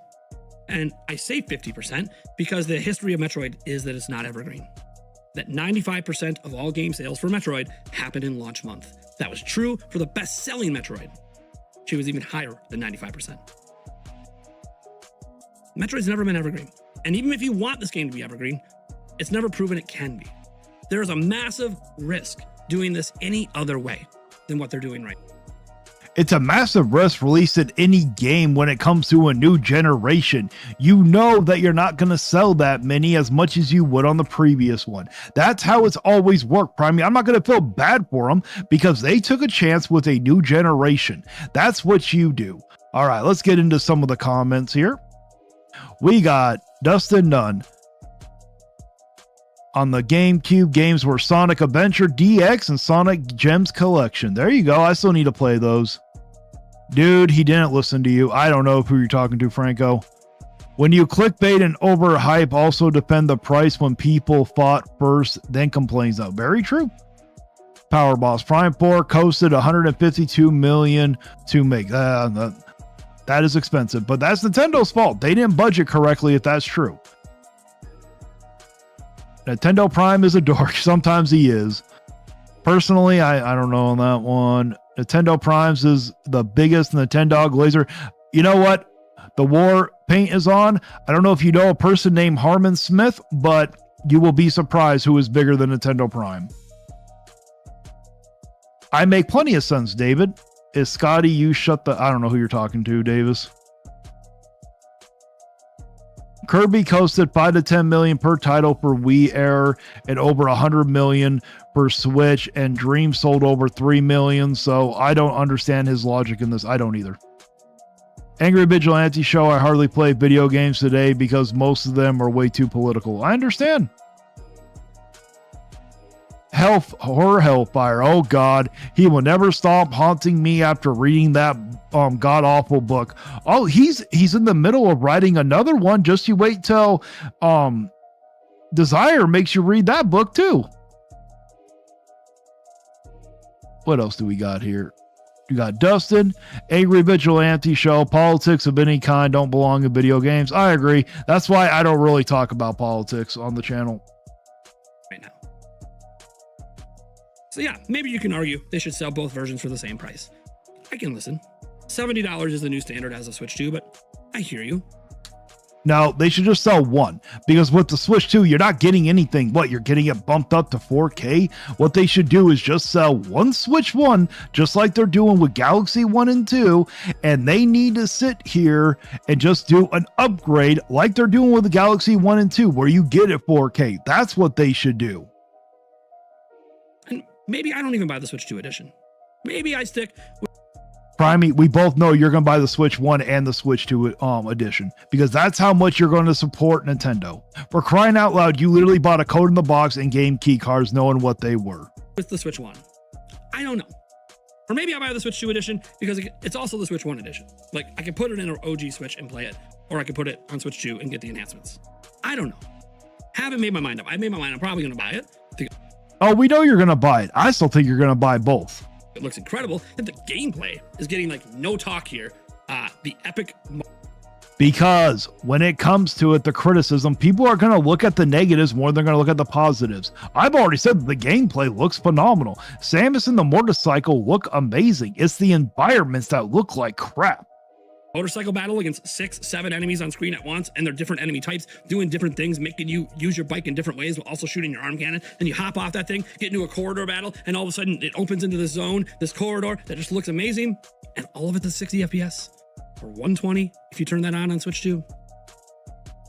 And I say 50% because the history of Metroid is that it's not evergreen. That 95% of all game sales for Metroid happened in launch month. That was true for the best-selling Metroid. She was even higher than 95%. Metroid's never been evergreen. And even if you want this game to be evergreen, it's never proven it can be. There is a massive risk doing this any other way than what they're doing right now. It's a massive risk releasing any game when it comes to a new generation. You know that you're not going to sell that many as much as you would on the previous one. That's how it's always worked, Primey. I'm not going to feel bad for them because they took a chance with a new generation. That's what you do. All right, let's get into some of the comments here. We got Dustin Nunn. On the GameCube, games were Sonic Adventure DX and Sonic Gems Collection. There you go. I still need to play those. Dude, he didn't listen to you. I don't know who you're talking to, Franco. When you clickbait and overhype, also defend the price when people fought first, then complains out. Very true. Power Boss Prime 4 coasted 152 million to make. That is expensive, but that's Nintendo's fault. They didn't budget correctly if that's true. Nintendo Prime is a dork. Sometimes he is. Personally, I don't know on that one. Nintendo Primes is the biggest Nintendo laser. You know what? The war paint is on. I don't know if you know a person named Harmon Smith, but you will be surprised who is bigger than Nintendo Prime. I make plenty of sense, David. Is Scotty, you shut the... I don't know who you're talking to, Davis. Kirby coasted 5 to 10 million per title for Wii Air and over 100 million per Switch, and Dream sold over 3 million, so I don't understand his logic in this. I don't either. Angry Vigilante Show, I hardly play video games today because most of them are way too political. I understand. Horror Hellfire, oh god, he will never stop haunting me after reading that god-awful book. Oh, he's in the middle of writing another one. Just you wait till Desire makes you read that book too. What else do we got here? You got Dustin, Angry Vigilante Show, politics of any kind don't belong in video games. I agree. That's why I don't really talk about politics on the channel right now. So yeah, maybe you can argue they should sell both versions for the same price. I can listen. $70 is the new standard as a Switch 2, but I hear you. Now, they should just sell one, because with the Switch 2, you're not getting anything. What, you're getting it bumped up to 4K? What they should do is just sell one Switch 1, just like they're doing with Galaxy 1 and 2, and they need to sit here and just do an upgrade like they're doing with the Galaxy 1 and 2, where you get it 4K. That's what they should do. And maybe I don't even buy the Switch 2 edition. Maybe I stick with Primey, we both know you're going to buy the Switch 1 and the Switch 2 edition, because that's how much you're going to support Nintendo. For crying out loud, you literally bought a code in the box and game key cards knowing what they were. with the Switch 1. I don't know. Or maybe I'll buy the Switch 2 edition because it's also the Switch 1 edition. Like, I could put it in an OG Switch and play it, or I could put it on Switch 2 and get the enhancements. I don't know. Haven't made my mind up. I made my mind. I'm probably going to buy it. Oh, we know you're going to buy it. I still think you're going to buy both. It looks incredible. And the gameplay is getting like no talk here. The epic. Because when it comes to it, the criticism, people are going to look at the negatives more than they're going to look at the positives. I've already said that the gameplay looks phenomenal. Samus and the motorcycle look amazing. It's the environments that look like crap. Motorcycle battle against 6-7 enemies on screen at once, and they're different enemy types doing different things, making you use your bike in different ways while also shooting your arm cannon. Then you hop off that thing, get into a corridor battle, and all of a sudden it opens into this zone, this corridor that just looks amazing, and all of it is 60 FPS or 120 if you turn that on Switch 2.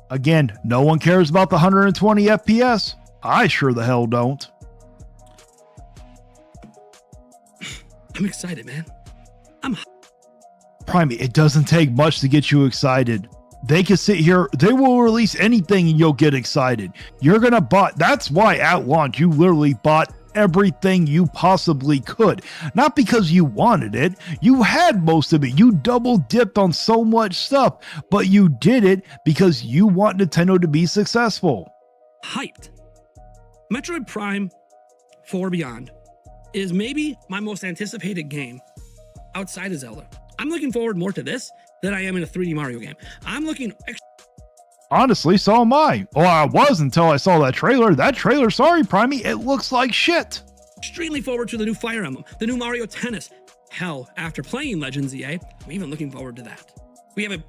Again, no one cares about the 120 FPS. I sure the hell don't. I'm excited, man. Primey, it doesn't take much to get you excited. They can sit here, they will release anything and you'll get excited. You're gonna buy, that's why at launch you literally bought everything you possibly could. Not because you wanted it, you had most of it. You double dipped on so much stuff, but you did it because you want Nintendo to be successful. Hyped. Metroid Prime 4 Beyond is maybe my most anticipated game outside of Zelda. I'm looking forward more to this than I am in a 3D Mario game. I'm looking... Honestly, so am I. Well, I was until I saw that trailer. That trailer, sorry, Primey, it looks like shit. Extremely forward to the new Fire Emblem, the new Mario Tennis. Hell, after playing Legends EA, I'm even looking forward to that. We have a...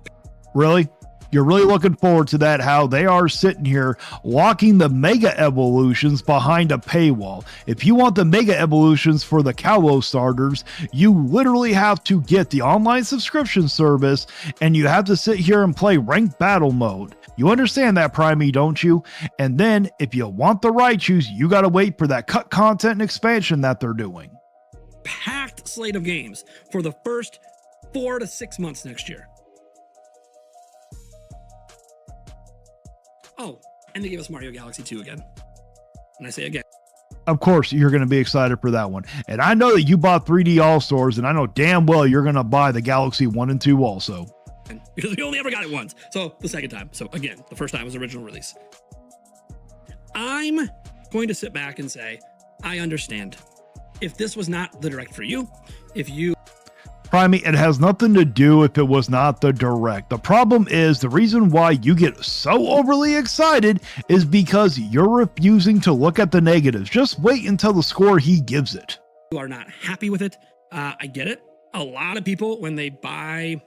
Really? You're really looking forward to that, how they are sitting here locking the Mega Evolutions behind a paywall. If you want the Mega Evolutions for the Kalos starters, you literally have to get the online subscription service, and you have to sit here and play ranked battle mode. You understand that, Primey, don't you? And then, if you want the Raichus, you gotta wait for that cut content and expansion that they're doing. packed slate of games for the first 4 to 6 months next year. Oh, and they gave us Mario Galaxy 2 again. And I say again. Of course, you're going to be excited for that one. And I know that you bought 3D All-Stars, and I know damn well you're going to buy the Galaxy 1 and 2 also. Because we only ever got it once. So the second time. So again, the first time was original release. I'm going to sit back and say, I understand. If this was not the direct for you, if you... Primey, it has nothing to do if it was not the direct. The problem is the reason why you get so overly excited is because you're refusing to look at the negatives. Just wait until the score he gives it. You are not happy with it. I get it. A lot of people, when they buy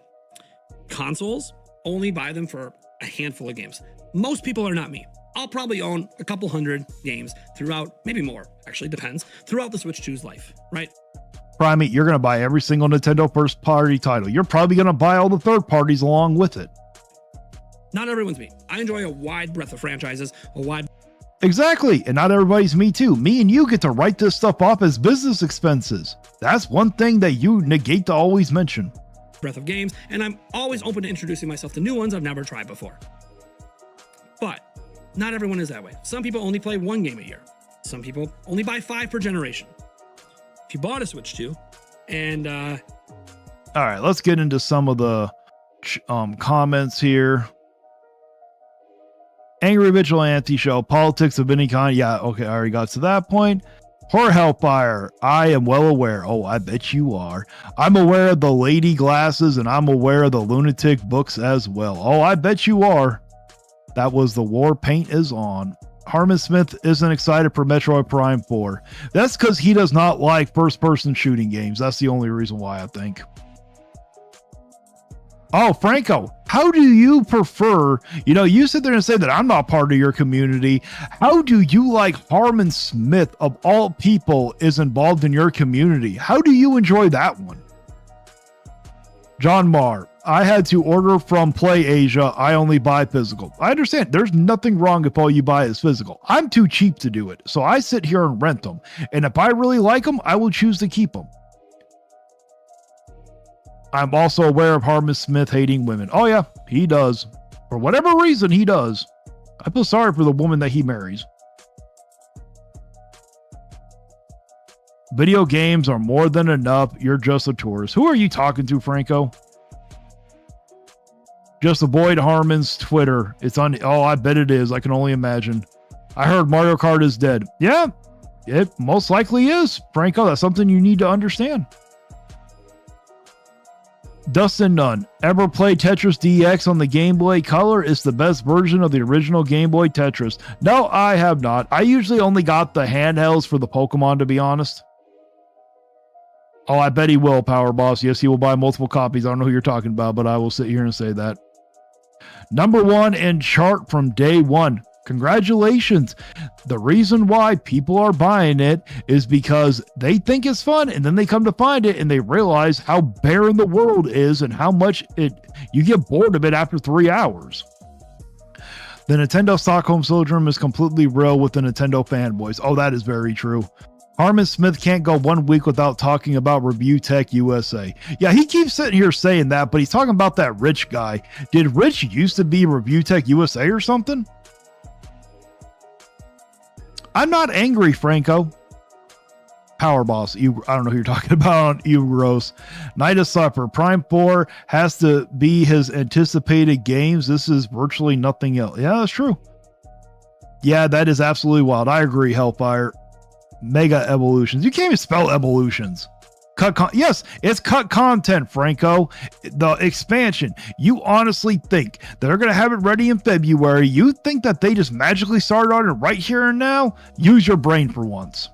consoles only buy them for a handful of games. Most people are not me. I'll probably own a couple hundred games throughout, maybe more, actually depends, throughout the Switch 2's life, right? Primate, you're going to buy every single Nintendo first party title. You're probably going to buy all the third parties along with it. Not everyone's me. I enjoy a wide breadth of franchises, a wide Exactly. And not everybody's me too. Me and you get to write this stuff off as business expenses. That's one thing that you negate to always mention. breadth of games, and I'm always open to introducing myself to new ones I've never tried before. But not everyone is that way. Some people only play one game a year. Some people only buy 5 per generation. If you bought a Switch 2, and all right, let's get into some of the comments here. Angry Vigilante Show, politics of any kind. Yeah, okay, I already got to that point. Horror Hellfire, I am well aware. Oh, I bet you are. I'm aware of the lady glasses, and I'm aware of the lunatic books as well. Oh, I bet you are. That was the war paint is on. Harmon Smith isn't excited for Metroid Prime 4. That's because he does not like first-person shooting games. That's the only reason why, I think. Oh, Franco, how do you prefer, you sit there and say that I'm not part of your community. How do you like Harmon Smith, of all people, is involved in your community? How do you enjoy that one? John Marr, I had to order from Play Asia. I only buy physical. I understand. There's nothing wrong if all you buy is physical. I'm too cheap to do it. So I sit here and rent them. And if I really like them, I will choose to keep them. I'm also aware of Harmon Smith hating women. Oh yeah, he does. For whatever reason, he does. I feel sorry for the woman that he marries. Video games are more than enough. You're just a tourist. Who are you talking to, Franco? Just avoid Harmon's Twitter. It's on. Oh, I bet it is. I can only imagine. I heard Mario Kart is dead. Yeah, it most likely is, Franco. That's something you need to understand. Dustin Nunn, ever play Tetris DX on the Game Boy Color? It's the best version of the original Game Boy Tetris. No, I have not. I usually only got the handhelds for the Pokemon, to be honest. Oh, I bet he will, Power Boss. Yes, he will buy multiple copies. I don't know who you're talking about, but I will sit here and say that. Number 1 in chart from day 1. Congratulations. The reason why people are buying it is because they think it's fun, and then they come to find it and they realize how barren the world is and how much you get bored of it after 3 hours. The Nintendo Stockholm Syndrome is completely real with the Nintendo fanboys. Oh, that is very true. Harmon Smith can't go 1 week without talking about Review Tech USA. Yeah, he keeps sitting here saying that, but he's talking about that Rich guy. Did Rich used to be Review Tech USA or something? I'm not angry, Franco. Power Boss, I don't know who you're talking about, you gross. Night of Supper, Prime 4 has to be his anticipated games. This is virtually nothing else. Yeah, that's true. Yeah, that is absolutely wild. I agree, Hellfire. Mega Evolutions. You can't even spell evolutions. Yes, it's cut content, Franco. The expansion. You honestly think that they're going to have it ready in February? You think that they just magically started on it right here and now? Use your brain for once.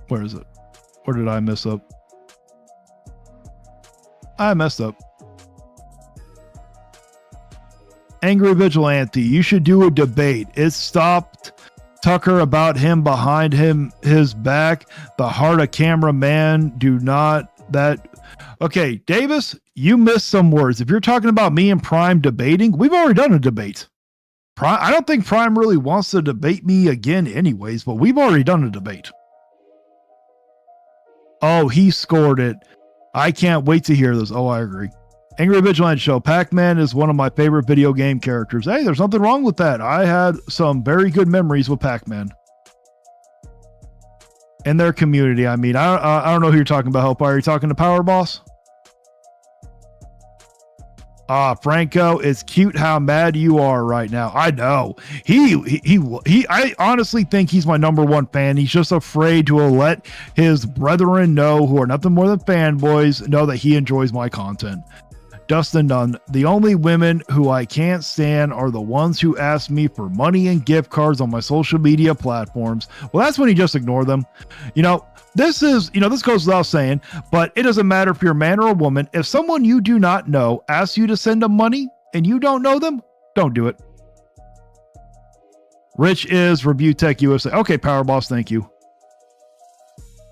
Where is it? Where did I mess up? I messed up. Angry Vigilante, you should do a debate. It stopped Tucker about him behind his back. The heart of cameraman do not that. Okay, Davis, you missed some words. If you're talking about me and Prime debating, we've already done a debate. I don't think Prime really wants to debate me again anyways, but we've already done a debate. Oh, he scored it. I can't wait to hear this. Oh, I agree. Angry Vigilante Show. Pac-Man is one of my favorite video game characters. Hey, there's nothing wrong with that. I had some very good memories with Pac-Man. And their community. I mean, I don't know who you're talking about, Hellfire. Are you talking to Power Boss? Franco, it's cute how mad you are right now. I know. I honestly think he's my number 1 fan. He's just afraid to let his brethren know, who are nothing more than fanboys, know that he enjoys my content. Dustin Dunn, the only women who I can't stand are the ones who ask me for money and gift cards on my social media platforms. Well, that's when you just ignore them. This goes without saying, but it doesn't matter if you're a man or a woman. If someone you do not know asks you to send them money and you don't know them, don't do it. Rich is Review Tech USA. Okay, Power Boss, thank you.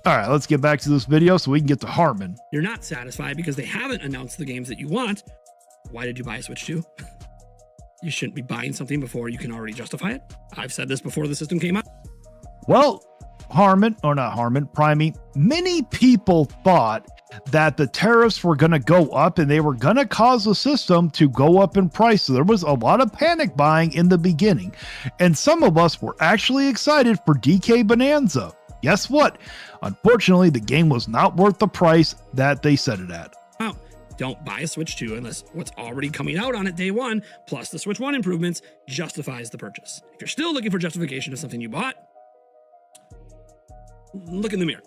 All right, let's get back to this video so we can get to Harmon. You're not satisfied because they haven't announced the games that you want. Why did you buy a Switch 2? You shouldn't be buying something before you can already justify it. I've said this before the system came out. Well, Primey, many people thought that the tariffs were going to go up and they were going to cause the system to go up in price. So there was a lot of panic buying in the beginning. And some of us were actually excited for DK Bonanza. Guess what? Unfortunately, the game was not worth the price that they set it at. Wow. Don't buy a Switch 2 unless what's already coming out on it day one, plus the Switch 1 improvements, justifies the purchase. If you're still looking for justification of something you bought, look in the mirror.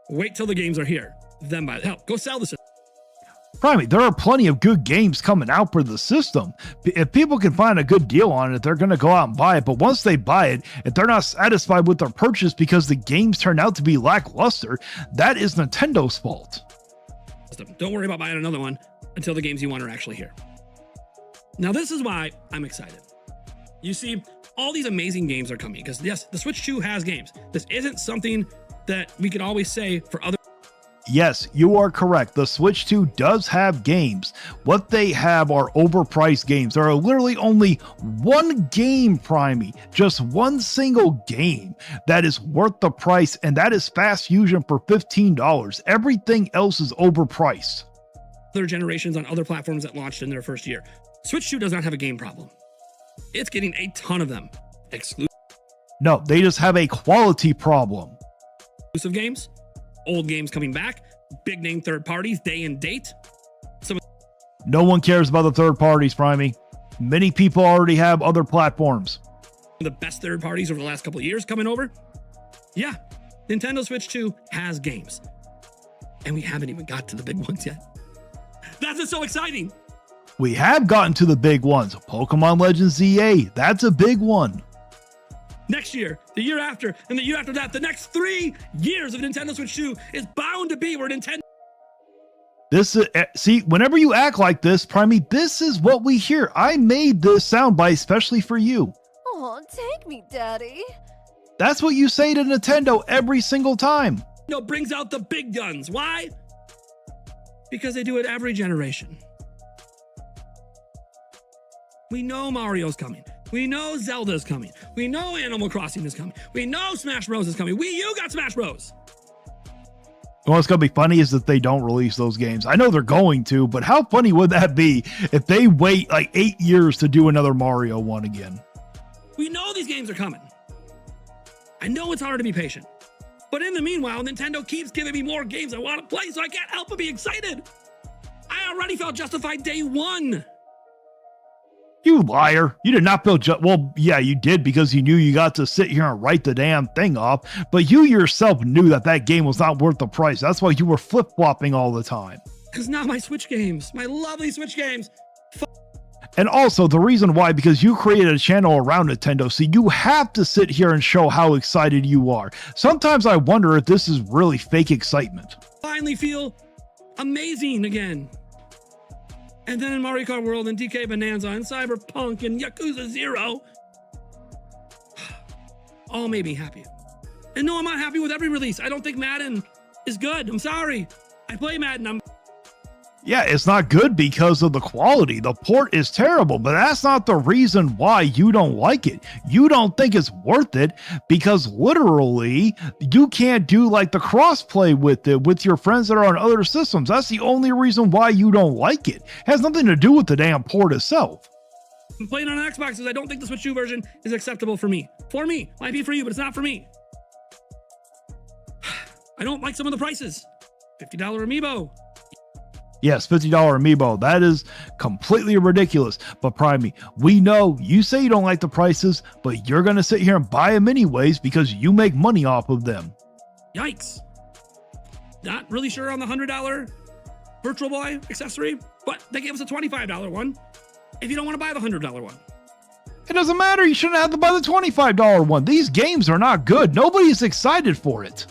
Wait till the games are here. Then buy it. Hell, go sell the system. Primey, there are plenty of good games coming out for the system. If people can find a good deal on it, they're going to go out and buy it. But once they buy it, if they're not satisfied with their purchase because the games turn out to be lackluster, that is Nintendo's fault. Don't worry about buying another one until the games you want are actually here. Now, this is why I'm excited. You see, all these amazing games are coming because, yes, the Switch 2 has games. This isn't something that we could always say for other. Yes, you are correct. The Switch 2 does have games. What they have are overpriced games. There are literally only one game, Primey, just one single game that is worth the price, and that is Fast Fusion for $15. Everything else is overpriced. Other generations on other platforms that launched in their first year. Switch 2 does not have a game problem. It's getting a ton of them. Exclusive No, they just have a quality problem. games, old games coming back, big name third parties, day and date. No one cares about the third parties, Primey. Many people already have other platforms. The best third parties over the last couple of years coming over. Yeah, Nintendo Switch 2 has games. And we haven't even got to the big ones yet. That's what's so exciting. We have gotten to the big ones. Pokemon Legends ZA, that's a big one. Next year, the year after, and the year after that, the next 3 years of Nintendo Switch 2 is bound to be where Nintendo. This is, see, whenever you act like this, Primey, this is what we hear. I made this soundbite especially for you. Oh, take me, Daddy. That's what you say to Nintendo every single time. Brings out the big guns. Why? Because they do it every generation. We know Mario's coming. We know Zelda's coming. We know Animal Crossing is coming. We know Smash Bros is coming. Wii U got Smash Bros. What's going to be funny is that they don't release those games. I know they're going to, but how funny would that be if they wait like 8 years to do another Mario one again? We know these games are coming. I know it's hard to be patient. But in the meanwhile, Nintendo keeps giving me more games I want to play, so I can't help but be excited. I already felt justified day one. You liar. You did not build well, yeah, you did because you knew you got to sit here and write the damn thing off, but you yourself knew that that game was not worth the price. That's why you were flip-flopping all the time. Because now my Switch games, my lovely Switch games. And also the reason why, because you created a channel around Nintendo, so you have to sit here and show how excited you are. Sometimes I wonder if this is really fake excitement. Finally feel amazing again. And then in Mario Kart World and DK Bonanza and Cyberpunk and Yakuza 0, all made me happy. And no, I'm not happy with every release. I don't think Madden is good. I'm sorry. I play Madden. Yeah, it's not good because of the quality. The port is terrible, but that's not the reason why you don't like it. You don't think it's worth it because literally you can't do like the crossplay with it with your friends that are on other systems. That's the only reason why you don't like it. It has nothing to do with the damn port itself. I'm playing on an Xbox because I don't think the Switch 2 version is acceptable for me. For me. Might be for you, but it's not for me. I don't like some of the prices. $50 amiibo. Yes, $50 amiibo. That is completely ridiculous. But Primey, we know you say you don't like the prices, but you're going to sit here and buy them anyways because you make money off of them. Yikes. Not really sure on the $100 Virtual Boy accessory, but they gave us a $25 one if you don't want to buy the $100 one. It doesn't matter. You shouldn't have to buy the $25 one. These games are not good. Nobody's excited for it.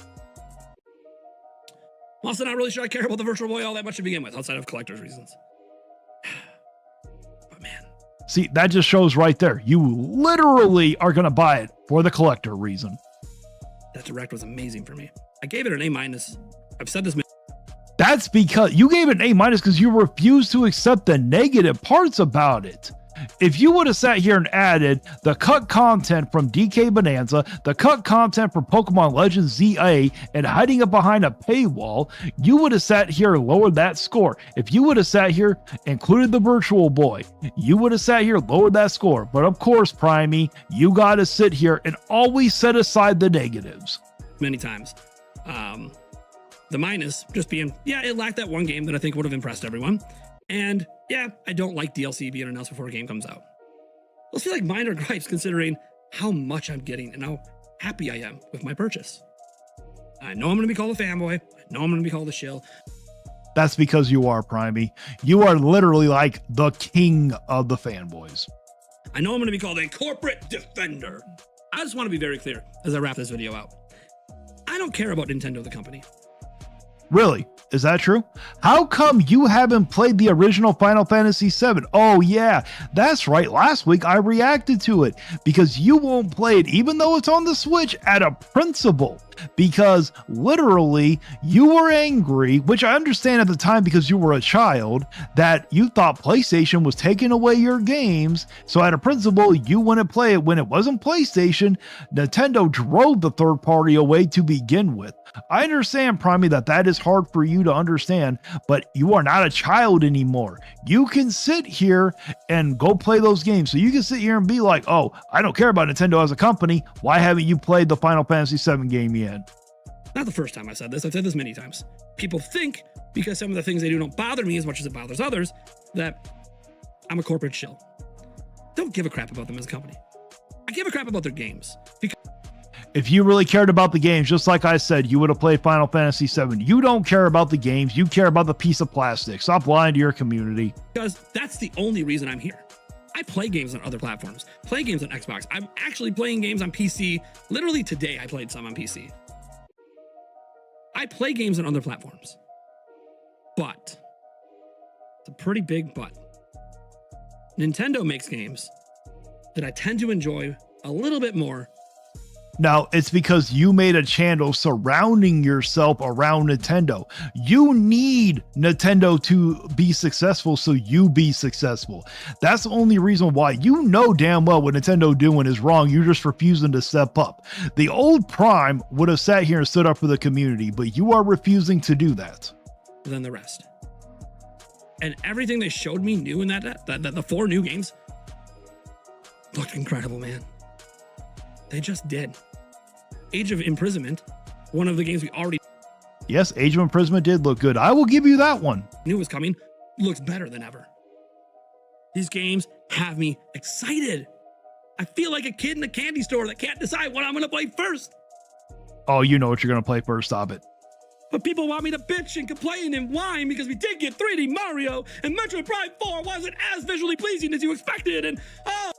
I'm also not really sure I care about the Virtual Boy all that much to begin with, outside of collector's reasons. But man. See, that just shows right there. You literally are going to buy it for the collector reason. That Direct was amazing for me. I gave it an A-. I've said this. That's because you gave it an A- because you refused to accept the negative parts about it. If you would have sat here and added the cut content from DK Bonanza, the cut content from Pokemon Legends ZA, and hiding it behind a paywall, you would have sat here and lowered that score. If you would have sat here, included the Virtual Boy, you would have sat here and lowered that score. But of course, Primey, you got to sit here and always set aside the negatives. Many times. The minus just being, yeah, it lacked that one game that I think would have impressed everyone. And yeah, I don't like DLC being announced before a game comes out. Those feel like minor gripes considering how much I'm getting and how happy I am with my purchase. I know I'm going to be called a fanboy. I know I'm going to be called a shill. That's because you are, Primey. You are literally like the king of the fanboys. I know I'm going to be called a corporate defender. I just want to be very clear as I wrap this video out. I don't care about Nintendo, the company. Really? Is that true? How come you haven't played the original Final Fantasy VII? Oh yeah, that's right. Last week I reacted to it because you won't play it even though it's on the Switch at a principle. Because literally you were angry, which I understand at the time because you were a child, that you thought PlayStation was taking away your games. So at a principle, you wouldn't play it when it wasn't PlayStation. Nintendo drove the third party away to begin with. I understand, Primey, that is hard for you to understand, but you are not a child anymore. You can sit here and go play those games. So you can sit here and be like, oh, I don't care about Nintendo as a company. Why haven't you played the Final Fantasy VII game yet? Not the first time I've said this. I've said this many times. People think because some of the things they do don't bother me as much as it bothers others, that I'm a corporate shill. Don't give a crap about them as a company. I give a crap about their games. Because if you really cared about the games, just like I said, you would have played Final Fantasy VII. You don't care about the games. You care about the piece of plastic. Stop lying to your community. Because that's the only reason I'm here. I play games on other platforms, play games on Xbox. I'm actually playing games on PC. Literally today, I played some on PC. I play games on other platforms. But, it's a pretty big but. Nintendo makes games that I tend to enjoy a little bit more. Now, it's because you made a channel surrounding yourself around Nintendo. You need Nintendo to be successful, so you be successful. That's the only reason why. You know damn well what Nintendo doing is wrong. You're just refusing to step up. The old Prime would have sat here and stood up for the community, but you are refusing to do that. Than the rest. And everything they showed me new in the 4 new games looked incredible, man. They just did. Age of Imprisonment, one of the games we already Yes, Age of Imprisonment did look good. I will give you that one. knew was coming, looks better than ever. These games have me excited. I feel like a kid in a candy store that can't decide what I'm going to play first. Oh, you know what you're going to play first. Stop it. But people want me to bitch and complain and whine because we did get 3D Mario and Metroid Prime 4 wasn't as visually pleasing as you expected. And oh,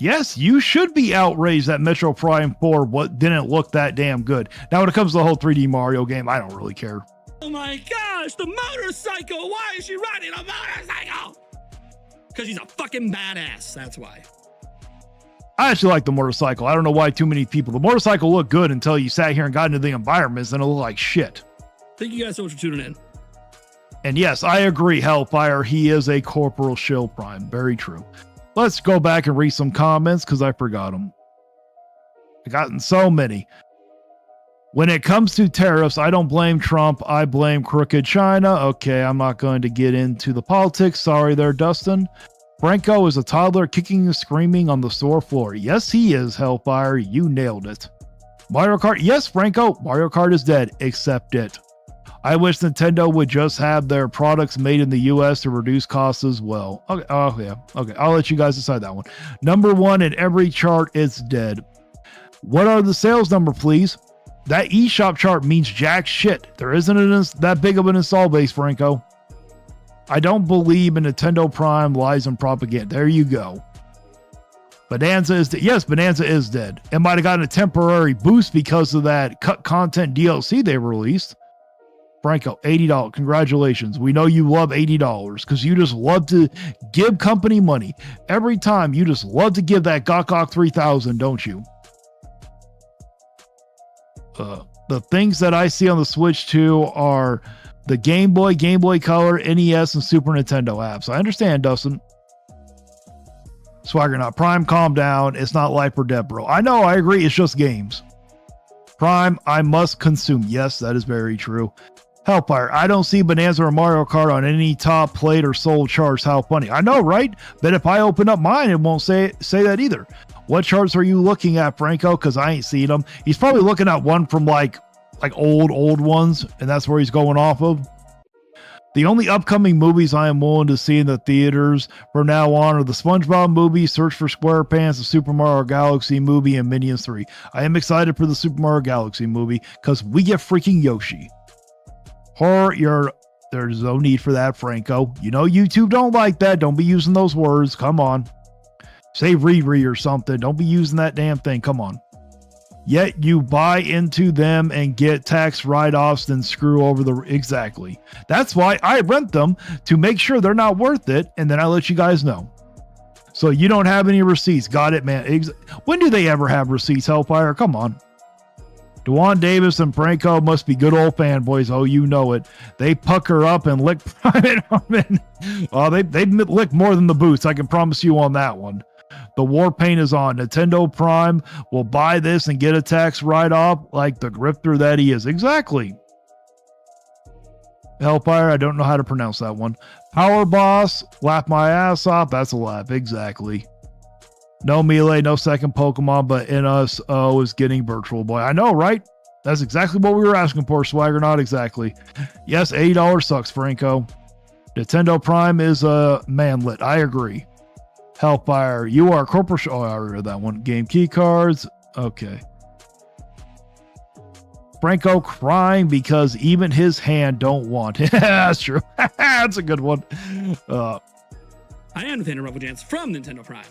Yes, you should be outraged that Metroid Prime 4 didn't look that damn good. Now, when it comes to the whole 3D Mario game, I don't really care. oh my gosh, the motorcycle. Why is she riding a motorcycle? Because she's a fucking badass. That's why. I actually like the motorcycle. I don't know why too many people. The motorcycle looked good until you sat here and got into the environments and it looked like shit. Thank you guys so much for tuning in. And yes, I agree, Hellfire. He is a corporal shill Prime. Very true. Let's go back and read some comments because I forgot them. I've gotten so many. When it comes to tariffs, I don't blame Trump. I blame crooked China. Okay, I'm not going to get into the politics. Sorry there, Dustin. Franco is a toddler kicking and screaming on the store floor. Yes, he is, Hellfire. You nailed it. Mario Kart. Yes, Franco. Mario Kart is dead. Accept it. I wish Nintendo would just have their products made in the US to reduce costs as well. Okay. Oh, yeah. Okay. I'll let you guys decide that one. Number 1 in every chart is dead. What are the sales number, please? That eShop chart means jack shit. There isn't that big of an install base, Franco. I don't believe in Nintendo Prime lies and propaganda. There you go. Bonanza is dead. Yes, Bonanza is dead. It might have gotten a temporary boost because of that cut content DLC they released. Franco, $80. Congratulations. We know you love $80 because you just love to give company money. Every time you just love to give that Gok 3000, don't you? The things that I see on the Switch 2 are the Game Boy, Game Boy Color, NES, and Super Nintendo apps. I understand, Dustin. Swagger not. Prime, calm down. It's not life or death, bro. I know, I agree. It's just games. Prime, I must consume. Yes, that is very true. Hellfire, I don't see Bonanza or Mario Kart on any top played or sold charts. How funny. I know, right? But if I open up mine, it won't say that either. What charts are you looking at, Franco? Because I ain't seen them. He's probably looking at one from like old ones, and that's where he's going off of. The only upcoming movies I am willing to see in the theaters from now on are the SpongeBob movie, Search for SquarePants, the Super Mario Galaxy movie, and Minions 3. I am excited for the Super Mario Galaxy movie because we get freaking Yoshi. Horror, there's no need for that, Franco. You know YouTube don't like that. Don't be using those words. Come on. Say Riri or something. Don't be using that damn thing. Come on. Yet you buy into them and get tax write-offs, then screw over the... Exactly. That's why I rent them, to make sure they're not worth it, and then I let you guys know. So you don't have any receipts. Got it, man. When do they ever have receipts, Hellfire? Come on. Dewan Davis and Franco must be good old fanboys. Oh, you know it. They pucker up and lick Prime Harmon. Oh, they lick more than the boots. I can promise you on that one. The war paint is on. Nintendo Prime will buy this and get a tax write-off like the grifter that he is. Exactly. Hellfire, I don't know how to pronounce that one. Power Boss, laugh my ass off. That's a laugh. Exactly. No Melee, no second Pokemon, but NSO is getting Virtual Boy. I know, right? That's exactly what we were asking for, Swagger. Not exactly. Yes, $80 sucks, Franco. Nintendo Prime is manlit. I agree. Hellfire, you are corporate. Oh, I read that one. Game key cards. Okay. Franco crying because even his hand don't want it. That's true. That's a good one. I am Nathaniel Rufflejans from Nintendo Prime.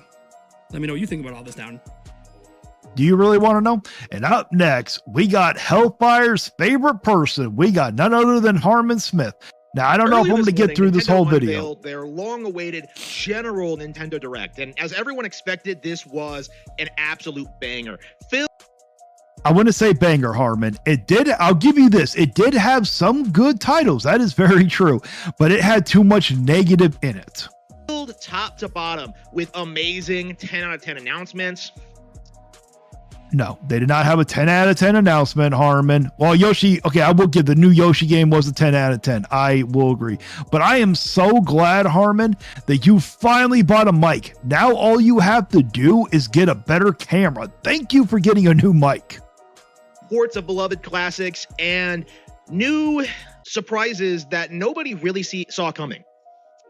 Let me know what you think about all this, Down. Do you really want to know? And up next, we got Hellfire's favorite person. We got none other than Harmon Smith. Now, I don't know if I'm going to get through this whole video. Their long-awaited general Nintendo Direct. And as everyone expected, this was an absolute banger. I wouldn't say banger, Harmon. It did. I'll give you this. It did have some good titles. That is very true. But it had too much negative in it. Filled top to bottom with amazing 10 out of 10 announcements. No, they did not have a 10 out of 10 announcement, Harmon. Well, Yoshi, okay, I will give the new Yoshi game was a 10 out of 10. I will agree. But I am so glad, Harmon, that you finally bought a mic. Now all you have to do is get a better camera. Thank you for getting a new mic. Ports of beloved classics and new surprises that nobody really saw coming.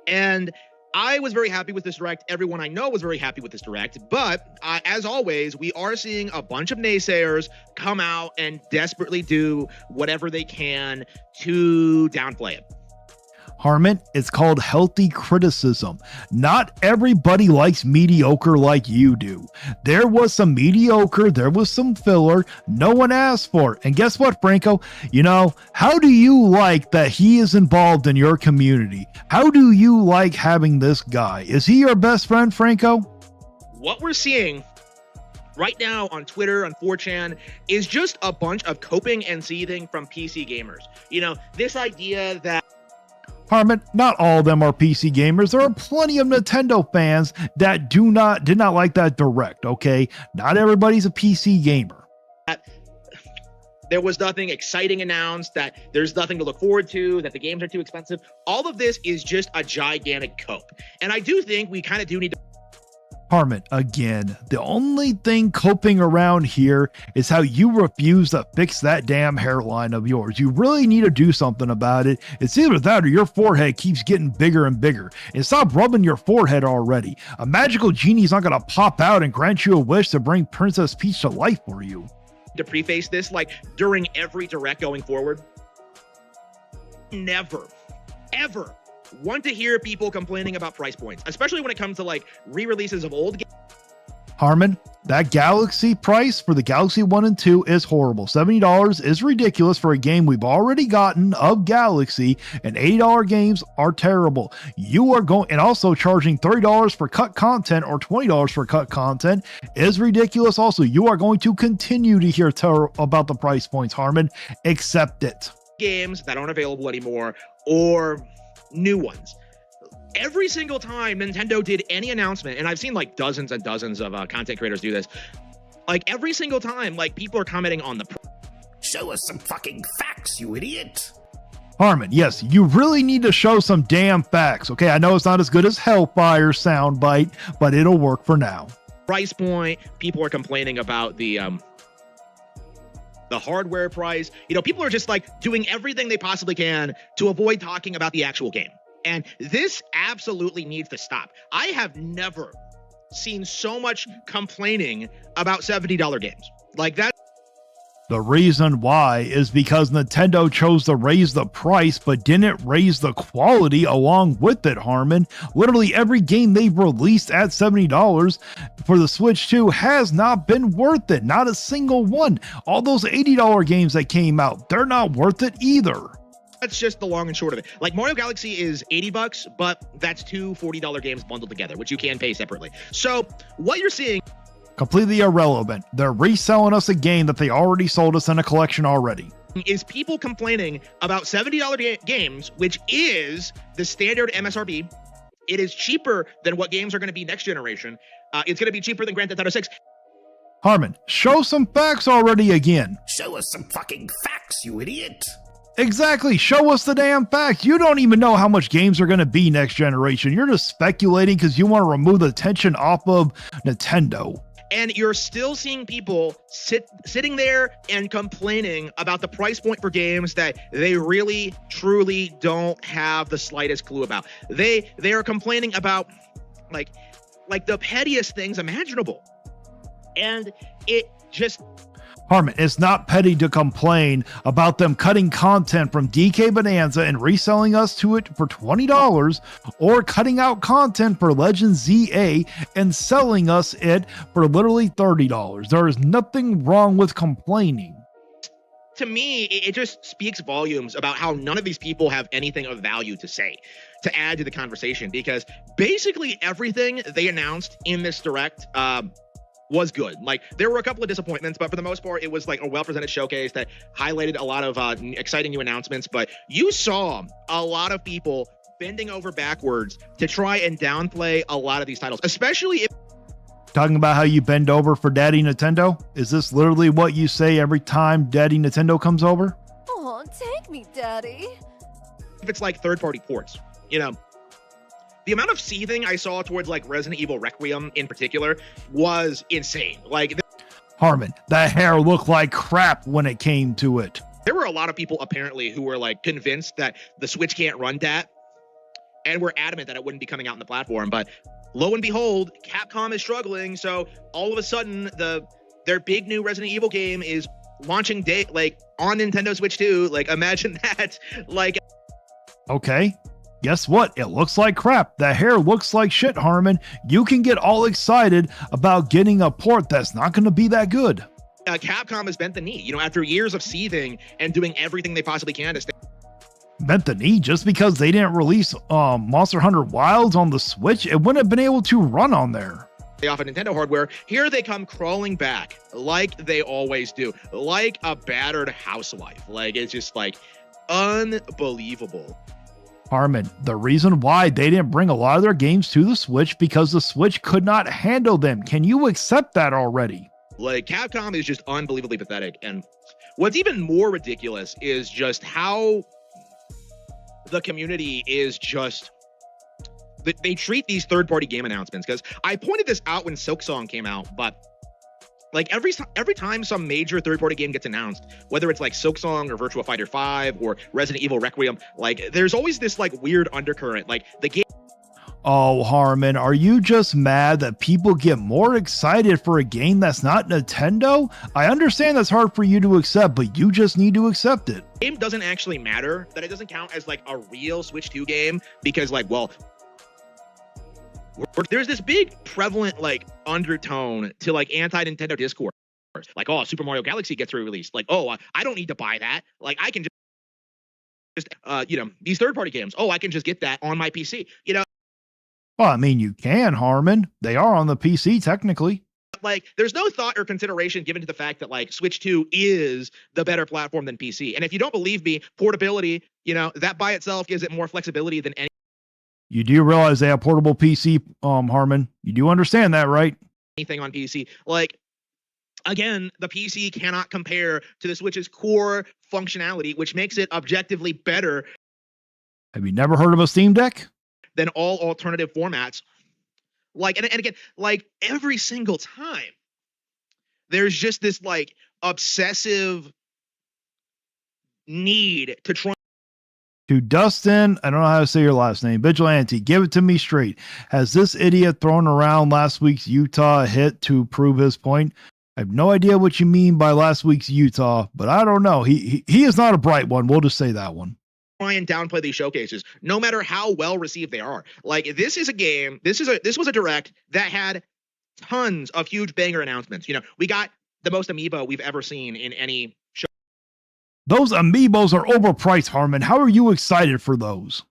And I was very happy with this Direct. Everyone I know was very happy with this Direct. But as always, we are seeing a bunch of naysayers come out and desperately do whatever they can to downplay it. Harmon, it's called healthy criticism. Not everybody likes mediocre like you do. There was some mediocre, there was some filler, no one asked for it. And guess what, Franco? You know, how do you like that he is involved in your community? How do you like having this guy? Is he your best friend, Franco? What we're seeing right now on Twitter, on 4chan, is just a bunch of coping and seething from PC gamers. You know, this idea that Harmon, not all of them are PC gamers. There are plenty of Nintendo fans that did not like that Direct, okay? Not everybody's a PC gamer. There was nothing exciting announced, that there's nothing to look forward to, that the games are too expensive. All of this is just a gigantic cope. And I do think we kind of do need to... Harmon, again, the only thing coping around here is how you refuse to fix that damn hairline of yours. You really need to do something about it. It's either that or your forehead keeps getting bigger and bigger. And stop rubbing your forehead already. A magical genie's not going to pop out and grant you a wish to bring Princess Peach to life for you. to preface this, like during every direct going forward, never, ever want to hear people complaining about price points, especially when it comes to like re-releases of old games. Harmon, that Galaxy price for the Galaxy 1 and 2 is horrible. $70 is ridiculous for a game we've already gotten of Galaxy, and $80 games are terrible. You are going, and also charging $30 for cut content or $20 for cut content is ridiculous. Also, you are going to continue to hear about the price points, Harmon. Accept it. Games that aren't available anymore or new ones. Every single time Nintendo did any announcement, and I've seen like dozens and dozens of content creators do this, like every single time, like people are commenting on the Show us some fucking facts, you idiot. Harmon, yes, you really need to show some damn facts. Okay, I know it's not as good as Hellfire soundbite, but it'll work for now. price point. People are complaining about the hardware price. You know, people are just like doing everything they possibly can to avoid talking about the actual game. And this absolutely needs to stop. I have never seen so much complaining about $70 games. Like that. The reason why is because Nintendo chose to raise the price but didn't raise the quality along with it, Harmon. Literally every game they've released at $70 for the Switch 2 has not been worth it. Not a single one. All those $80 games that came out, they're not worth it either. That's just the long and short of it. Like Mario Galaxy is $80, but that's two $40 games bundled together, which you can pay separately. So what you're seeing completely irrelevant. They're reselling us a game that they already sold us in a collection already. Is people complaining about $70 games, which is the standard MSRP. It is cheaper than what games are going to be next generation. It's going to be cheaper than Grand Theft Auto 6. Harmon, show some facts already again. Show us some fucking facts, you idiot. Exactly. Show us the damn facts. You don't even know how much games are going to be next generation. You're just speculating because you want to remove the attention off of Nintendo. And you're still seeing people sitting there and complaining about the price point for games that they really, truly don't have the slightest clue about. They are complaining about like the pettiest things imaginable. And it just... Harmon, it's not petty to complain about them cutting content from DK Bonanza and reselling us to it for $20, or cutting out content for Legend ZA and selling us it for literally $30. There is nothing wrong with complaining. To me, it just speaks volumes about how none of these people have anything of value to say, to add to the conversation, because basically everything they announced in this direct was good. Like, there were a couple of disappointments, but for the most part, it was like a well-presented showcase that highlighted a lot of exciting new announcements. But you saw a lot of people bending over backwards to try and downplay a lot of these titles, especially if... Talking about how you bend over for Daddy Nintendo? Is this literally what you say every time Daddy Nintendo comes over? Oh, take me, Daddy. if it's like third-party ports, you know. The amount of seething I saw towards like Resident Evil Requiem in particular was insane. Like, Harmon, that hair looked like crap when it came to it. there were a lot of people apparently who were like convinced that the Switch can't run that and were adamant that it wouldn't be coming out on the platform. But lo and behold, Capcom is struggling. So all of a sudden, their big new Resident Evil game is launching like on Nintendo Switch 2. Like, imagine that. Like, Okay. Guess what? It looks like crap. That hair looks like shit, Harmon. You can get all excited about getting a port that's not going to be that good. Capcom has bent the knee, you know, after years of seething and doing everything they possibly can to stay Bent the knee just because they didn't release Monster Hunter Wilds on the Switch. It wouldn't have been able to run on there. off of Nintendo hardware. Here they come crawling back like they always do, like a battered housewife. Like, it's just like unbelievable. Harmon, the reason why they didn't bring a lot of their games to the Switch because the Switch could not handle them. Can you accept that already? Like, Capcom is just unbelievably pathetic. And what's even more ridiculous is just how the community is just... they treat these third-party game announcements, because I pointed this out when Silksong came out, but like every time some major third-party game gets announced, whether it's like Silksong or Virtua Fighter 5 or Resident Evil Requiem, like there's always this like weird undercurrent. Like, the game... Oh, Harmon, are you just mad that people get more excited for a game that's not Nintendo? I understand that's hard for you to accept, but you just need to accept it. Game doesn't actually matter, that it doesn't count as like a real Switch 2 game because like, well, there's this big prevalent like undertone to like anti-Nintendo discourse. Like, oh, Super Mario Galaxy gets re-released. Like, oh, I don't need to buy that. Like, I can just these third-party games. Oh, I can just get that on my PC. Well, I mean, you can, Harmon. They are on the PC, technically. Like, there's no thought or consideration given to the fact that like Switch 2 is the better platform than PC. And if you don't believe me, portability, that by itself gives it more flexibility than You do realize they have portable PC, Harmon. You do understand that, right? anything on PC. Like, again, the PC cannot compare to the Switch's core functionality, which makes it objectively better Have you never heard of a Steam Deck? than all alternative formats. Like, and again, like every single time, there's just this like obsessive need to try. To Dustin, I don't know how to say your last name, Vigilante, give it to me straight. Has this idiot thrown around last week's Utah hit to prove his point? I have no idea what you mean by last week's Utah, but I don't know. He is not a bright one. We'll just say that one. Try and downplay these showcases, no matter how well received they are. Like, this is a game. This was a direct that had tons of huge banger announcements. We got the most amiibo we've ever seen in any Those amiibos are overpriced, Harmon. How are you excited for those?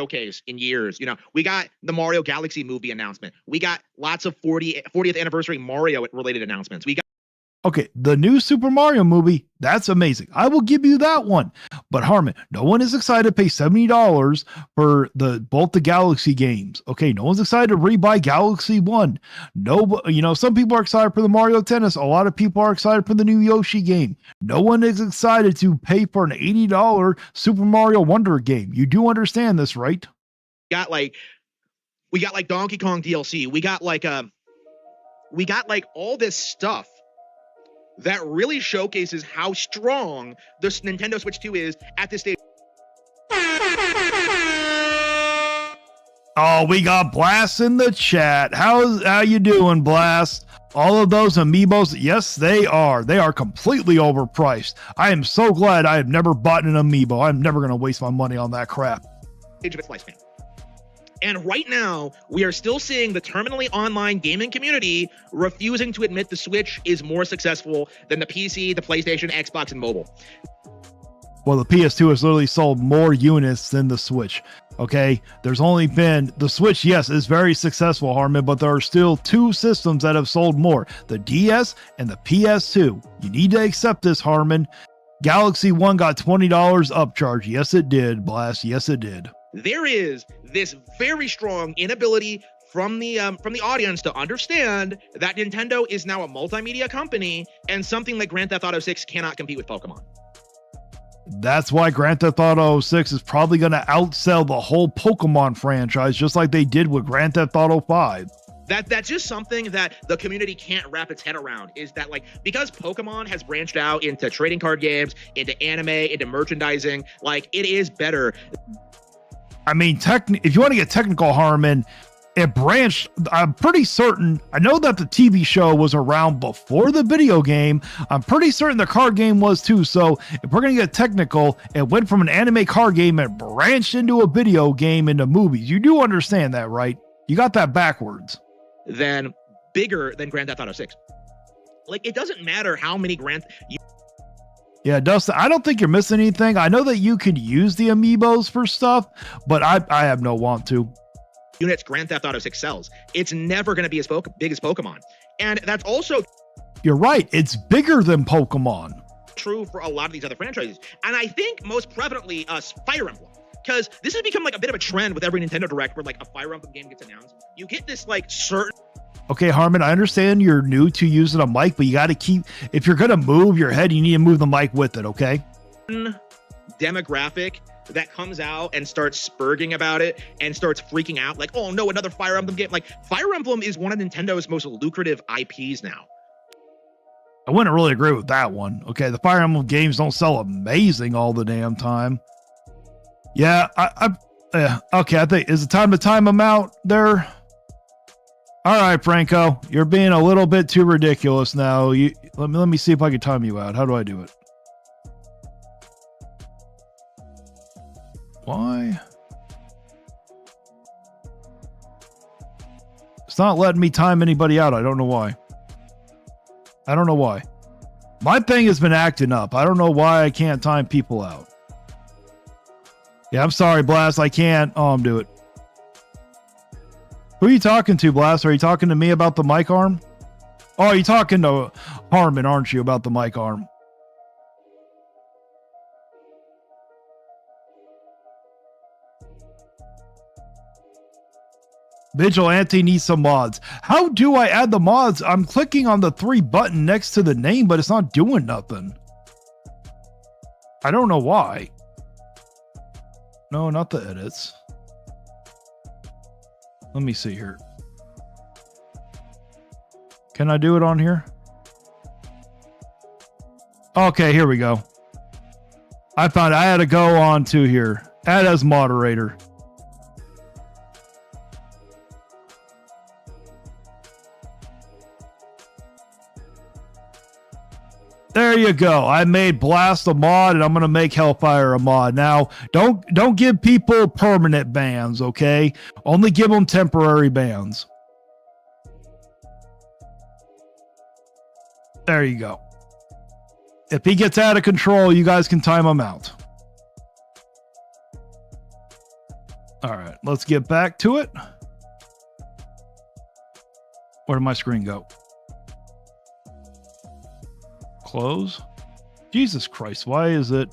showcase in years. We got the Mario Galaxy movie announcement. We got lots of 40th anniversary Mario related announcements. We got Okay, the new Super Mario movie, that's amazing. I will give you that one. But Harmon, no one is excited to pay $70 for both the Galaxy games. Okay, no one's excited to rebuy Galaxy 1. No, some people are excited for the Mario Tennis. A lot of people are excited for the new Yoshi game. No one is excited to pay for an $80 Super Mario Wonder game. You do understand this, right? we got like Donkey Kong DLC. We got like all this stuff that really showcases how strong the Nintendo Switch 2 is at this stage. Oh, we got Blast in the chat. How you doing, Blast? All of those amiibos, yes, they are. They are completely overpriced. I am so glad I have never bought an amiibo. I'm never going to waste my money on that crap. Age of its lifespan. And right now, we are still seeing the terminally online gaming community refusing to admit the Switch is more successful than the PC, the PlayStation, Xbox, and mobile. Well, the PS2 has literally sold more units than the Switch. Okay, there's only been the Switch, yes, is very successful, Harmon, but there are still two systems that have sold more, the DS and the PS2. You need to accept this, Harmon. Galaxy 1 got $20 upcharge. Yes, it did, Blast. Yes, it did. There is this very strong inability from the audience to understand that Nintendo is now a multimedia company, and something like Grand Theft Auto 6 cannot compete with Pokemon. That's why Grand Theft Auto 6 is probably going to outsell the whole Pokemon franchise, just like they did with Grand Theft Auto 5. That's just something that the community can't wrap its head around, is that like, because Pokemon has branched out into trading card games, into anime, into merchandising, like it is better. I mean, if you want to get technical, Harmon, it branched. I'm pretty certain. I know that the TV show was around before the video game. I'm pretty certain the card game was too. So if we're going to get technical, it went from an anime card game and branched into a video game into movies. You do understand that, right? You got that backwards. Then bigger than Grand Theft Auto 6. Like, it doesn't matter how many Yeah, Dustin, I don't think you're missing anything. I know that you could use the amiibos for stuff, but I have no want to. Units Grand Theft Auto 6 sells. It's never going to be as big as Pokemon. And that's also You're right. It's bigger than Pokemon. true for a lot of these other franchises. And I think most prevalently, Fire Emblem. Because this has become like a bit of a trend with every Nintendo Direct where like a Fire Emblem game gets announced. You get this like certain... Okay, Harmon, I understand you're new to using a mic, but you got to keep, if you're going to move your head, you need to move the mic with it, okay? demographic that comes out and starts spurging about it and starts freaking out like, oh no, another Fire Emblem game. Like, Fire Emblem is one of Nintendo's most lucrative IPs now. I wouldn't really agree with that one. Okay, the Fire Emblem games don't sell amazing all the damn time. Yeah, Yeah. Okay. I think is it time to time him out there? All right, Franco, you're being a little bit too ridiculous now. Let me see if I can time you out. How do I do it? Why? It's not letting me time anybody out. I don't know why. I don't know why. My thing has been acting up. I don't know why I can't time people out. Yeah, I'm sorry, Blast. I can't do it. Who are you talking to, Blast? Are you talking to me about the mic arm? Oh, you're talking to Harmon, aren't you, about the mic arm? Vigilante needs some mods. How do I add the mods? I'm clicking on the 3 button next to the name, but it's not doing nothing. I don't know why. No, not the edits. Let me see here. Can I do it on here? Okay, here we go. I found I had to go on to here. Add as moderator. There you go. I made Blast a mod, and I'm gonna make Hellfire a mod. Now, don't give people permanent bans, okay? Only give them temporary bans. There you go. If he gets out of control, you guys can time him out. All right, let's get back to it. Where did my screen go? Close. Jesus Christ, why is it?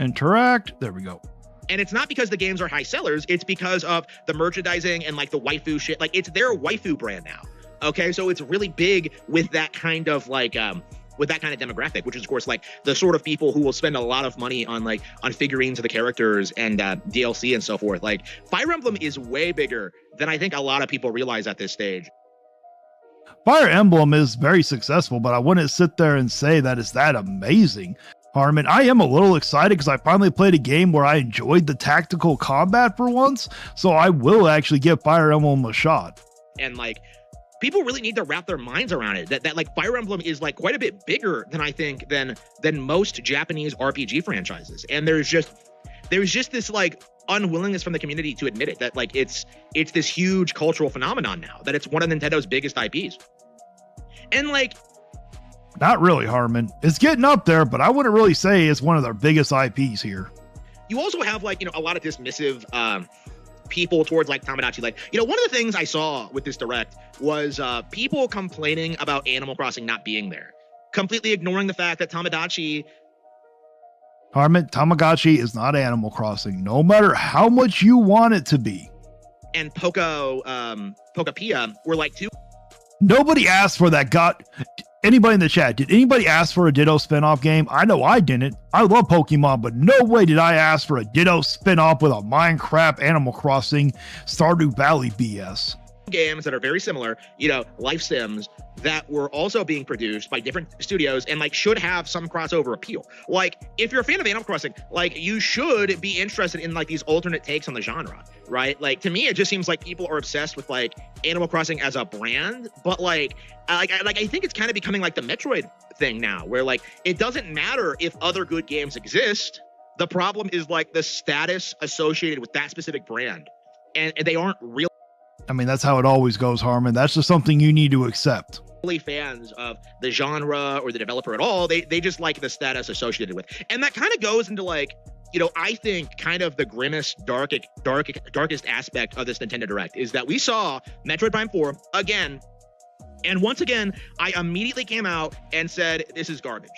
Interact. There we go. And it's not because the games are high sellers, it's because of the merchandising and like the waifu shit. Like it's their waifu brand now. Okay, so it's really big with that kind of like with that kind of demographic, which is of course like the sort of people who will spend a lot of money on like on figurines of the characters and DLC and so forth. Like Fire Emblem is way bigger than I think a lot of people realize at this stage. Fire Emblem is very successful, but I wouldn't sit there and say that it's that amazing. Harmon, I am a little excited because I finally played a game where I enjoyed the tactical combat for once, so I will actually give Fire Emblem a shot. And like people really need to wrap their minds around it. That like Fire Emblem is like quite a bit bigger than I think than most Japanese RPG franchises. And there's just this like unwillingness from the community to admit it, that like it's this huge cultural phenomenon now, that it's one of Nintendo's biggest IPs. And like not really, Harmon. It's getting up there, but I wouldn't really say it's one of their biggest IPs here. You also have like, you know, a lot of dismissive people towards like Tamagotchi. Like, you know, one of the things I saw with this direct was people complaining about Animal Crossing not being there, completely ignoring the fact that Tamagotchi. Harmon, Tamagotchi is not Animal Crossing, no matter how much you want it to be. And Pokapia were like two. Nobody asked for that. Anybody in the chat, did anybody ask for a Ditto spinoff game? I know I didn't. I love Pokemon, but no way did I ask for a Ditto spinoff with a Minecraft, Animal Crossing, Stardew Valley BS. Games that are very similar, you know, life sims that were also being produced by different studios and like should have some crossover appeal. Like if you're a fan of Animal Crossing, like you should be interested in like these alternate takes on the genre, right? Like to me, it just seems like people are obsessed with like Animal Crossing as a brand, but like I think it's kind of becoming like the Metroid thing now, where like it doesn't matter if other good games exist. The problem is like the status associated with that specific brand, and they aren't real. I mean, that's how it always goes, Harmon. That's just something you need to accept. Fans of the genre or the developer at all, they just like the status associated with. And that kind of goes into like, you know, I think kind of the grimmest, darkest aspect of this Nintendo Direct is that we saw Metroid Prime 4 again. And once again, I immediately came out and said, this is garbage.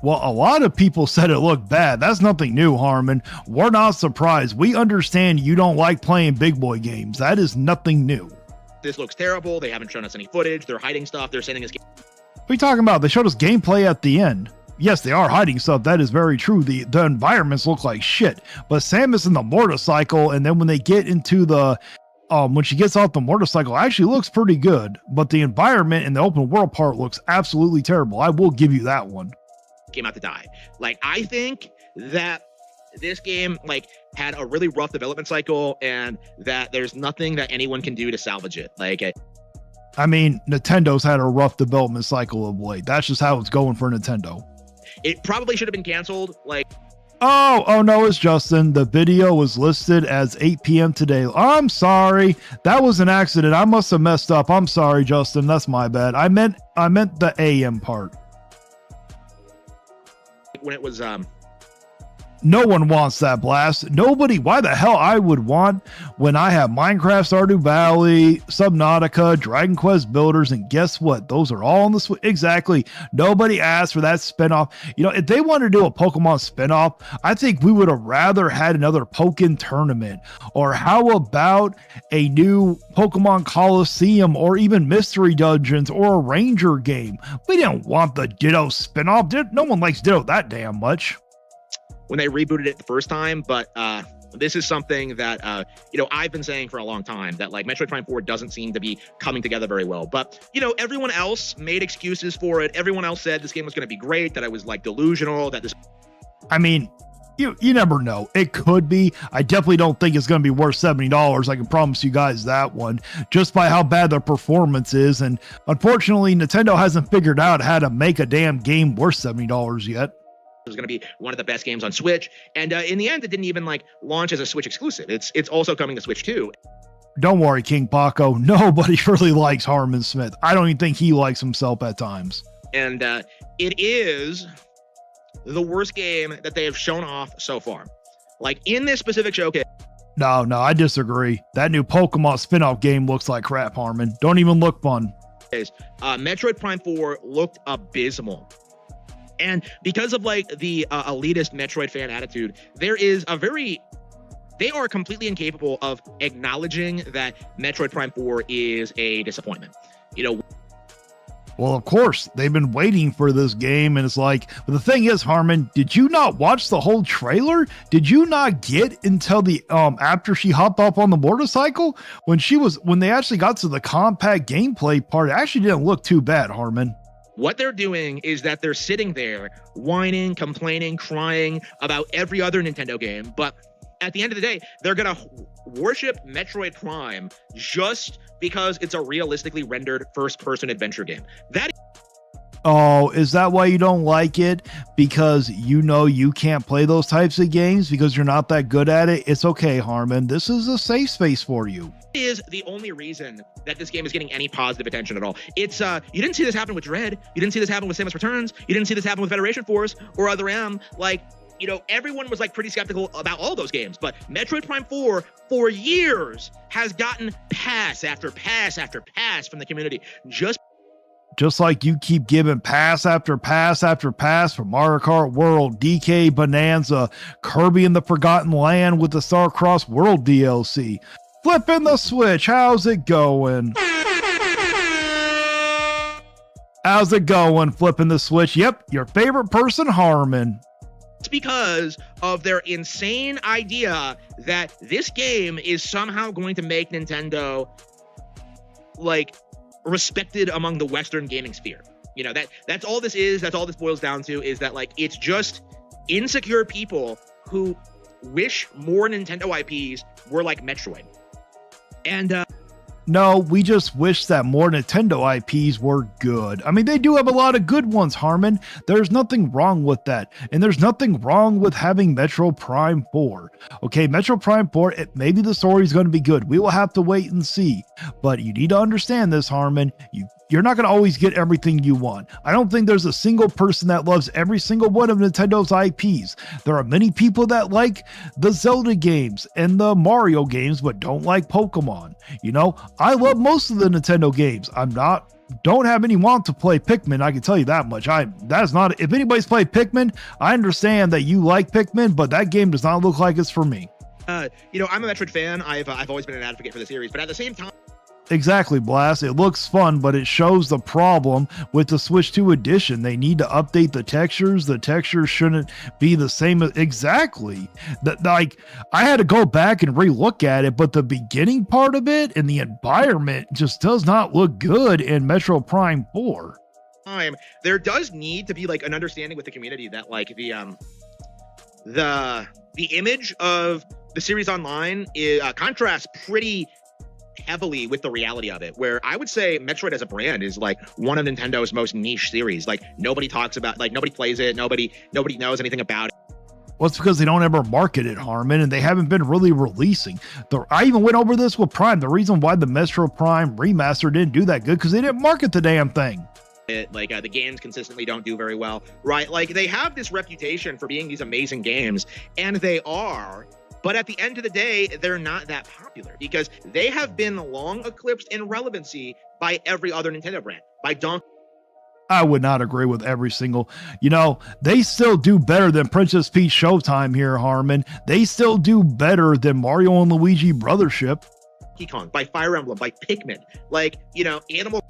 Well, a lot of people said it looked bad. That's nothing new, Harmon. We're not surprised. We understand you don't like playing big boy games. That is nothing new. This looks terrible. They haven't shown us any footage. They're hiding stuff. They're sending us. What are you talking about? They showed us gameplay at the end. Yes, they are hiding stuff. That is very true. The environments look like shit. But Samus in the motorcycle, and then when they get into the when she gets off the motorcycle, actually looks pretty good. But the environment and the open world part looks absolutely terrible. I will give you that one. Came out to die. Like I think that this game like had a really rough development cycle, and that there's nothing that anyone can do to salvage it. Like, I mean, Nintendo's had a rough development cycle of late. That's just how it's going for Nintendo. it probably should have been canceled. Like, Oh no, it's Justin. The video was listed as 8 p.m. today. I'm sorry. That was an accident. I must have messed up. I'm sorry, Justin. That's my bad. I meant the AM part. when it was No one wants that, Blast. Nobody. Why the hell I would want when I have Minecraft Stardew Valley, Subnautica, Dragon Quest Builders, and guess what? Those are all on the Switch. Exactly. Nobody asked for that spinoff. You know, if they wanted to do a Pokemon spinoff, I think we would have rather had another Pokken tournament. Or how about a new Pokemon Coliseum, or even Mystery Dungeons, or a Ranger game? We didn't want the Ditto spinoff. No one likes Ditto that damn much. when they rebooted it the first time, but this is something that I've been saying for a long time, that like Metroid Prime 4 doesn't seem to be coming together very well. But everyone else made excuses for it. Everyone else said this game was going to be great, that I was like delusional, that this. I mean, you never know. It could be. I definitely don't think it's going to be worth $70. I can promise you guys that one, just by how bad their performance is. And unfortunately, Nintendo hasn't figured out how to make a damn game worth $70 yet. It was going to be one of the best games on Switch, and in the end, it didn't even like launch as a Switch exclusive. It's also coming to Switch too. Don't worry, King Paco. Nobody really likes Harmon Smith. I don't even think he likes himself at times. And it is the worst game that they have shown off so far. Like in this specific showcase. No, I disagree. That new Pokemon spin-off game looks like crap, Harmon. Don't even look fun. Metroid Prime 4 looked abysmal. And because of like the elitist Metroid fan attitude, they are completely incapable of acknowledging that Metroid Prime 4 is a disappointment. Well, of course, they've been waiting for this game, and it's like, but the thing is, Harmon, did you not watch the whole trailer? Did you not get until the after she hopped up on the motorcycle? When they actually got to the compact gameplay part, it actually didn't look too bad, Harmon. What they're doing is that they're sitting there whining, complaining, crying about every other Nintendo game. But at the end of the day, they're going to worship Metroid Prime just because it's a realistically rendered first-person adventure game. Oh, is that why you don't like it? Because you can't play those types of games because you're not that good at it? It's okay, Harmon. This is a safe space for you. Is the only reason that this game is getting any positive attention at all. It's you didn't see this happen with Dread. You didn't see this happen with Samus Returns. You didn't see this happen with Federation Force or Other M. Like, everyone was like pretty skeptical about all those games, but Metroid Prime 4 for years has gotten pass after pass after pass from the community. Just like you keep giving pass after pass after pass for Mario Kart World, DK Bonanza, Kirby and the Forgotten Land with the Starcross World DLC. Flipping the Switch, how's it going? How's it going, flipping the Switch? Yep, your favorite person, Harmon. It's because of their insane idea that this game is somehow going to make Nintendo like respected among the Western gaming sphere. That's all this is. That's all this boils down to, is that like it's just insecure people who wish more Nintendo IPs were like Metroid. And no, we just wish that more Nintendo IPs were good. I mean, they do have a lot of good ones, Harmon. There's nothing wrong with that. And there's nothing wrong with having Metroid Prime 4. Okay, Metroid Prime 4, maybe the story is going to be good. We will have to wait and see. But you need to understand this, Harmon. You're not going to always get everything you want. I don't think there's a single person that loves every single one of Nintendo's IPs. There are many people that like the Zelda games and the Mario games, but don't like Pokemon. I love most of the Nintendo games. Don't have any want to play Pikmin. I can tell you that much. If anybody's played Pikmin, I understand that you like Pikmin, but that game does not look like it's for me. I'm a Metroid fan. I've always been an advocate for the series, but at the same time. Exactly, Blast. It looks fun, but it shows the problem with the Switch 2 edition. They need to update the textures. The textures shouldn't be the same. Exactly. I had to go back and relook at it, but the beginning part of it and the environment just does not look good in Metroid Prime 4. There does need to be like an understanding with the community that like the image of the series online contrasts pretty heavily with the reality of it, where I would say Metroid as a brand is like one of Nintendo's most niche series. Like nobody talks about, like nobody plays it, nobody knows anything about it. Well, it's because they don't ever market it, Harmon, and they haven't been really releasing. I even went over this with Prime. The reason why the Metroid Prime remaster didn't do that good because they didn't market the damn thing. The games consistently don't do very well, right? Like they have this reputation for being these amazing games, and they are. But at the end of the day, they're not that popular because they have been long eclipsed in relevancy by every other Nintendo brand, by Donkey. I would not agree with every single, they still do better than Princess Peach Showtime here, Harmon. They still do better than Mario and Luigi Brothership. Donkey Kong, by Fire Emblem, by Pikmin, Animal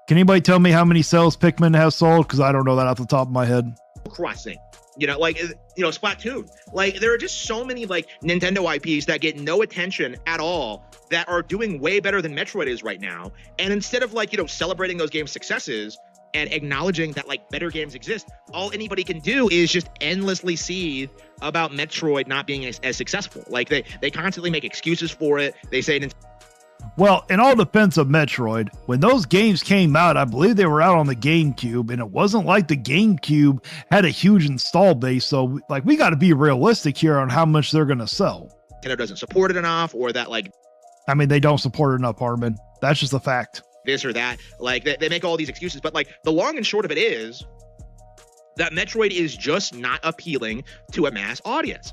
Can anybody tell me how many sales Pikmin has sold? Because I don't know that off the top of my head. Crossing, Splatoon. Like there are just so many Nintendo IPs that get no attention at all that are doing way better than Metroid is right now. And instead of celebrating those games' successes and acknowledging that better games exist, all anybody can do is just endlessly seethe about Metroid not being as successful. Like they constantly make excuses for it. They say well, in all defense of Metroid, when those games came out, I believe they were out on the GameCube, and it wasn't like the GameCube had a huge install base. So we got to be realistic here on how much they're going to sell. Nintendo doesn't support it enough, or that they don't support it enough, Harmon. That's just a fact. This or that, they make all these excuses, but the long and short of it is that Metroid is just not appealing to a mass audience.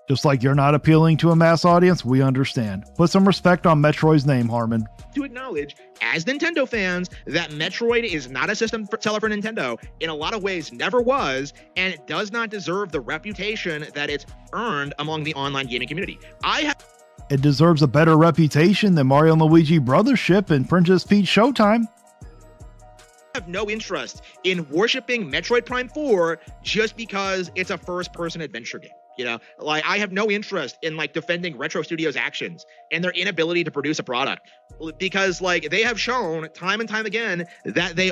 Just like you're not appealing to a mass audience, we understand. Put some respect on Metroid's name, Harmon. To acknowledge, as Nintendo fans, that Metroid is not a system seller for Nintendo, in a lot of ways never was, and it does not deserve the reputation that it's earned among the online gaming community. It deserves a better reputation than Mario and Luigi Brothership and Princess Peach Showtime. Have no interest in worshiping Metroid Prime 4 just because it's a first-person adventure game. I have no interest in defending Retro Studios' actions and their inability to produce a product because they have shown time and time again that they.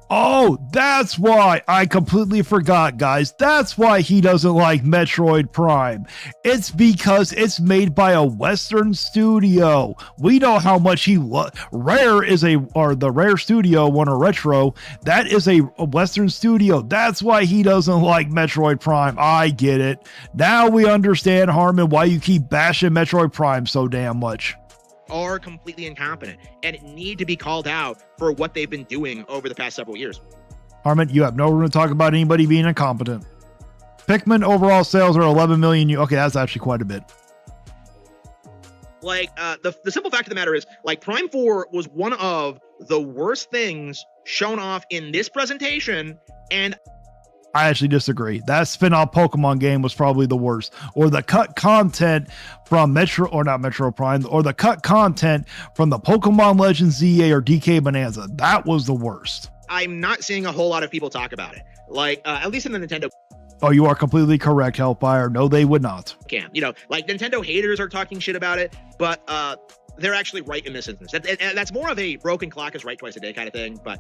Oh, that's why I completely forgot, guys. That's why he doesn't like Metroid Prime. It's because it's made by a Western studio. We know how much the Rare Studio one or Retro, that is a Western studio. That's why he doesn't like Metroid Prime. I get it. Now we understand, Harmon, why you keep bashing Metroid Prime so damn much. Are completely incompetent and need to be called out for what they've been doing over the past several years. Harmon, you have no room to talk about anybody being incompetent. Pikmin overall sales are 11 million. Okay, that's actually quite a bit. The simple fact of the matter is, Prime 4 was one of the worst things shown off in this presentation, and I actually disagree. That spin-off Pokemon game was probably the worst. Or the cut content from Metro Prime, or the cut content from the Pokemon Legends ZA or DK Bonanza. That was the worst. I'm not seeing a whole lot of people talk about it. At least in the Nintendo. Oh, you are completely correct, Hellfire. No, they would not. Nintendo haters are talking shit about it, but they're actually right in this instance. That's more of a broken clock is right twice a day kind of thing, but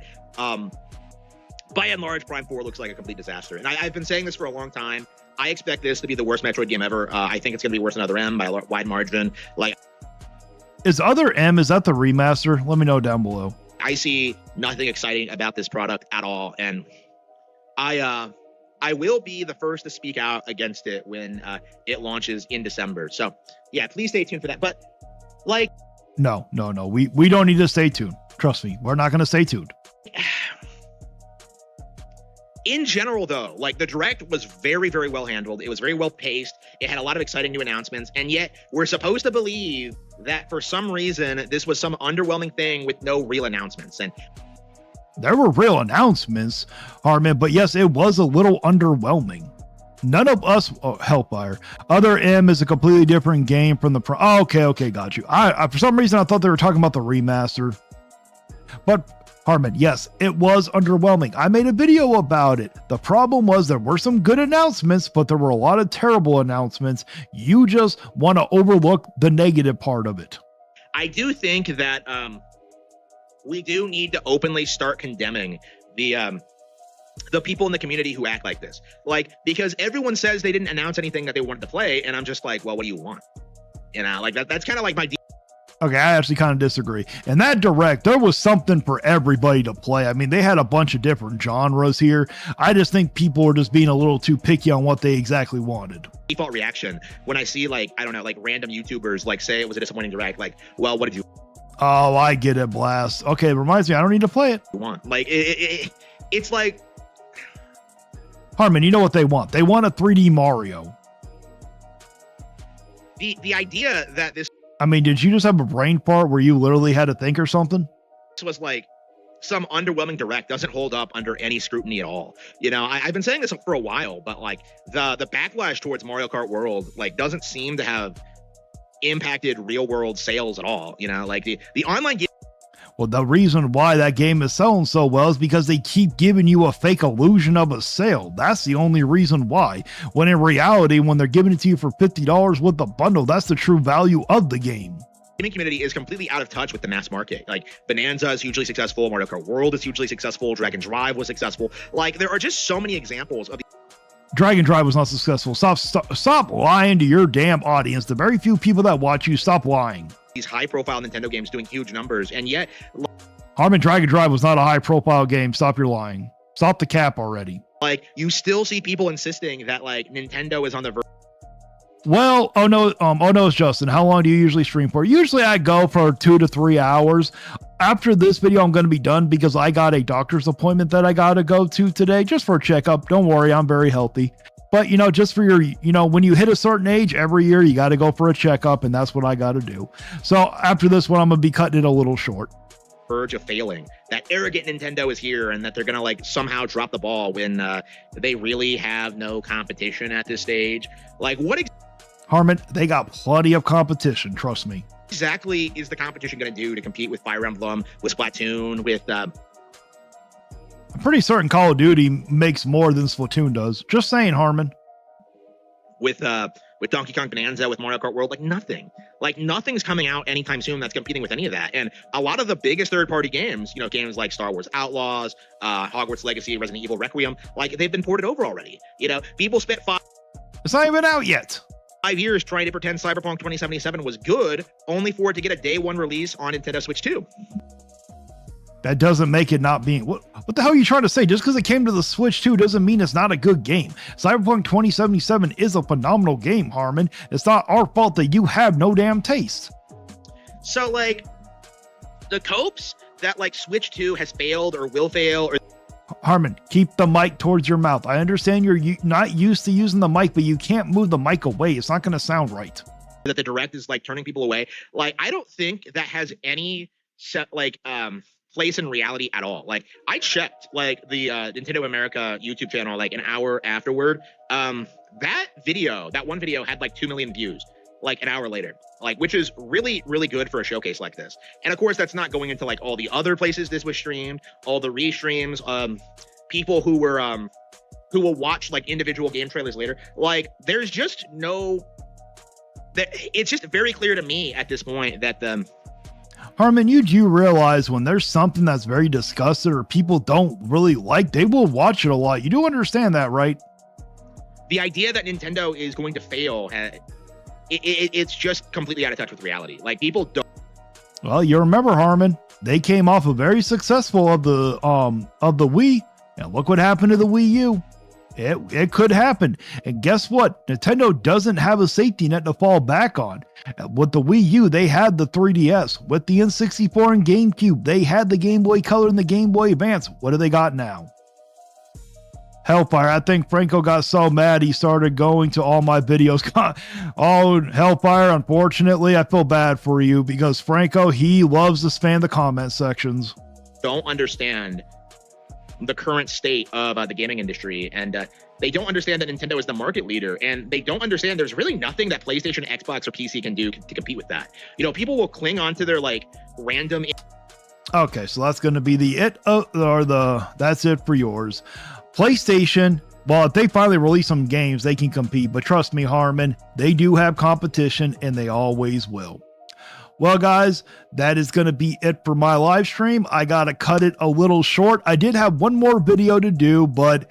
by and large, Prime 4 looks like a complete disaster. And I've been saying this for a long time. I expect this to be the worst Metroid game ever. I think it's going to be worse than Other M by a wide margin. Is Other M, is that the remaster? Let me know down below. I see nothing exciting about this product at all. And I will be the first to speak out against it when it launches in December. So, yeah, please stay tuned for that. But, No. We don't need to stay tuned. Trust me, we're not going to stay tuned. In general, though, the Direct was very, very well handled. It was very well paced. It had a lot of exciting new announcements. And yet we're supposed to believe that for some reason, this was some underwhelming thing with no real announcements. And there were real announcements, Harmon, but yes, it was a little underwhelming. None of us, Hellfire. Other M is a completely different game from the okay, got you. I for some reason, I thought they were talking about the remaster. But Harmon, yes, it was underwhelming. I made a video about it. The problem was there were some good announcements, but there were a lot of terrible announcements. You just want to overlook the negative part of it. I do think that we do need to openly start condemning the the people in the community who act like this. Like, because everyone says they didn't announce anything that they wanted to play, and I'm just like, well, what do you want? You know, like that's kind of like my Okay, I actually kind of disagree. In that direct, there was something for everybody to play. I mean, they had a bunch of different genres here. I just think people were just being a little too picky on what they exactly wanted. default reaction when I see, like, I don't know, like random YouTubers like say it was a disappointing direct. Like, well, what did you Oh, I get it, Blast. Okay, it reminds me, I don't need to play it. want? Like, it's like, Harmon, you know what they want. They want a 3D Mario. the idea that this I mean, did you just have a brain fart where you literally had to think or something? was like some underwhelming direct doesn't hold up under any scrutiny at all. You know, I've been saying this for a while, but like the backlash towards Mario Kart World like doesn't seem to have impacted real world sales at all. You know, like the online game. Well, the reason why that game is selling so well is because they keep giving you a fake illusion of a sale. That's the only reason why. When in reality, when they're giving it to you for $50 with the bundle, that's the true value of the game. Gaming community is completely out of touch with the mass market. Like Bonanza is hugely successful, Mario Kart World is hugely successful, Dragon Drive was successful. Like there are just so many examples of Dragon Drive was not successful. Stop lying to your damn audience. The very few people that watch you, stop lying. these high-profile Nintendo games doing huge numbers, and yet Harmon, Dragon Drive was not a high-profile game. Stop your lying. Stop the cap already. like you still see people insisting that like Nintendo is on the verge. Well, oh no, it's Justin. How long do you usually stream for? Usually I go for 2 to 3 hours. After this video, I'm going to be done because I got a doctor's appointment that I got to go to today just for a checkup. Don't worry, I'm very healthy. But, you know, just for your, you know, when you hit a certain age, every year you got to go for a checkup, and that's what I got to do. So after this one, I'm going to be cutting it a little short. Verge of failing, that arrogant Nintendo is here and that they're gonna like somehow drop the ball when they really have no competition at this stage. Like what Harmon, they got plenty of competition, trust me. exactly is the competition going to do to compete with Fire Emblem, with Splatoon, with I'm pretty certain Call of Duty makes more than Splatoon does. Just saying, Harmon. with Donkey Kong Bonanza, with Mario Kart World? Like nothing. Like nothing's coming out anytime soon that's competing with any of that. And a lot of the biggest third-party games, you know, games like Star Wars Outlaws, Hogwarts Legacy, Resident Evil Requiem, like they've been ported over already. You know, people spent It's not even out yet. 5 years trying to pretend Cyberpunk 2077 was good, only for it to get a day one release on Nintendo Switch 2. That doesn't make it not being... What the hell are you trying to say? Just because it came to the Switch 2 doesn't mean it's not a good game. Cyberpunk 2077 is a phenomenal game, Harmon. It's not our fault that you have no damn taste. So like the copes that like Switch 2 has failed or will fail, or Harmon, keep the mic towards your mouth. I understand you're not used to using the mic, but you can't move the mic away. It's not going to sound right. that the direct is like turning people away. Like I don't think that has any set like place in reality at all. Like I checked like the Nintendo America YouTube channel like an hour afterward. That one video had like 2 million views like an hour later, like which is really good for a showcase like this. And of course that's not going into like all the other places this was streamed, all the restreams, people who will watch like individual game trailers later. Like there's just no that it's just very clear to me at this point that Harmon, you do realize when there's something that's very disgusting or people don't really like, they will watch it a lot. You do understand that, right? the idea that Nintendo is going to fail, it's just completely out of touch with reality. Like people don't. Well, you remember, Harmon, they came off a very successful of the Wii, and look what happened to the Wii U. It could happen. And guess what? Nintendo doesn't have a safety net to fall back on. With the Wii U, they had the 3DS. With the N64 and GameCube, they had the Game Boy Color and the Game Boy Advance. What do they got now? Hellfire. I think Franco got so mad he started going to all my videos. Oh, Hellfire, unfortunately, I feel bad for you because Franco, he loves to spam the comment sections. Don't understand the current state of the gaming industry, and they don't understand that Nintendo is the market leader, and they don't understand there's really nothing that PlayStation, Xbox, or PC can do to compete with that. You know, people will cling on to their like random. Okay, so that's going to be that's it for yours. PlayStation, well, if they finally release some games, they can compete, but trust me, Harmon, they do have competition, and they always will. Well, guys, that is going to be it for my live stream. I got to cut it a little short. I did have one more video to do, but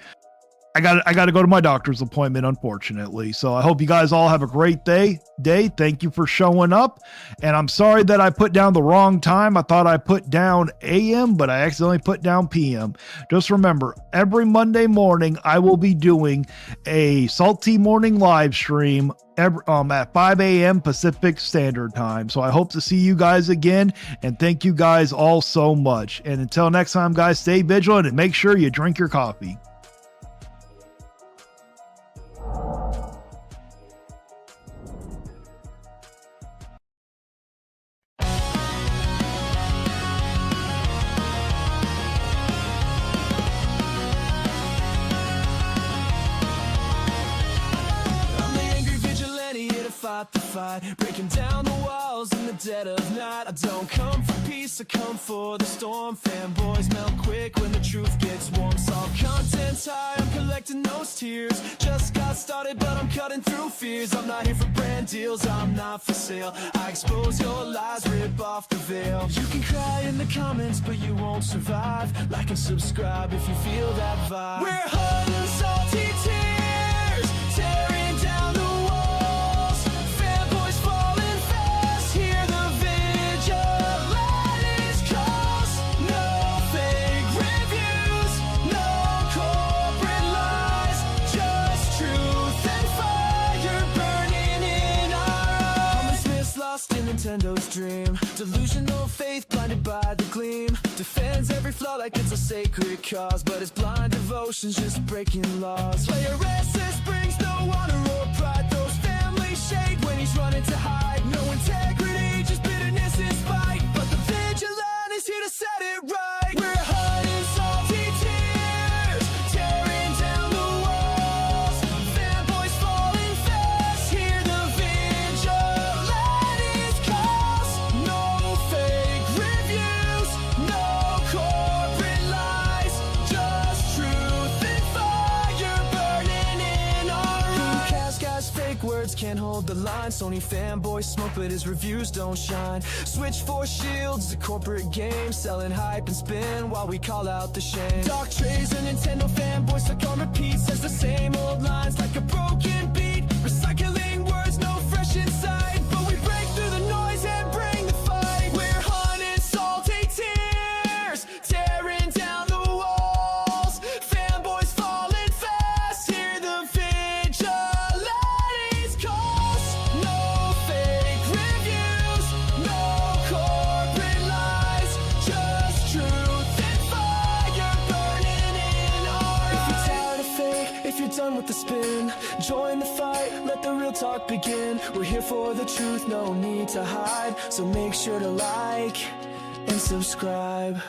I got to go to my doctor's appointment, unfortunately. So I hope you guys all have a great day. Thank you for showing up. And I'm sorry that I put down the wrong time. I thought I put down AM, but I accidentally put down PM. Just remember, every Monday morning, I will be doing a Salty Morning live stream at 5 a.m. Pacific Standard Time. So I hope to see you guys again. And thank you guys all so much. And until next time, guys, stay vigilant and make sure you drink your coffee. The fight, breaking down the walls in the dead of night. I don't come for peace, I come for the storm. Fanboys melt quick when the truth gets warm. Solve content's high, I'm collecting those tears. Just got started, but I'm cutting through fears. I'm not here for brand deals, I'm not for sale. I expose your lies, rip off the veil. You can cry in the comments, but you won't survive. Like and subscribe if you feel that vibe. We're hot and salty tears, tearing down the walls. Fanboys falling fast, hear the vigilantes calls. No fake reviews, no corporate lies, just truth and fire burning in our eyes. Common Smiths lost in Nintendo's dream, delusional faith blinded by the gleam. Defends every flaw like it's a sacred cause, but his blind devotion's just breaking laws. Player SS brings no honor or pride, throws family shade when he's running to hide. No integrity, just bitterness and spite, but the vigilante's here to set it right. We're hot and salty tears, tearing down the walls. Fanboys falling fast, hear the vigilante's calls. No fake reviews, no corporate lies, just truth and fire burning in our eyes. Cast guys, fake words can't hold the line. Sony fanboys smoke, but his reviews don't shine. Switch for shields, a corporate game, selling hype and spin while we call out the shame. Dark trays and Nintendo fanboys stuck on repeat, says the same old lines like a broken beat. Recycling words, no fresh insight, but we break through the noise and bring the fight. We're hot and salty tears, tearing down the walls. Fanboys falling fast, hear the vigilante's calls. No fake reviews, no corporate lies, just truth and fire burning in our eyes. If you're tired of fake, if you're done with the spin, join the fight, let the real talk begin. We're here for the truth, no need to hide, so make sure to like and subscribe.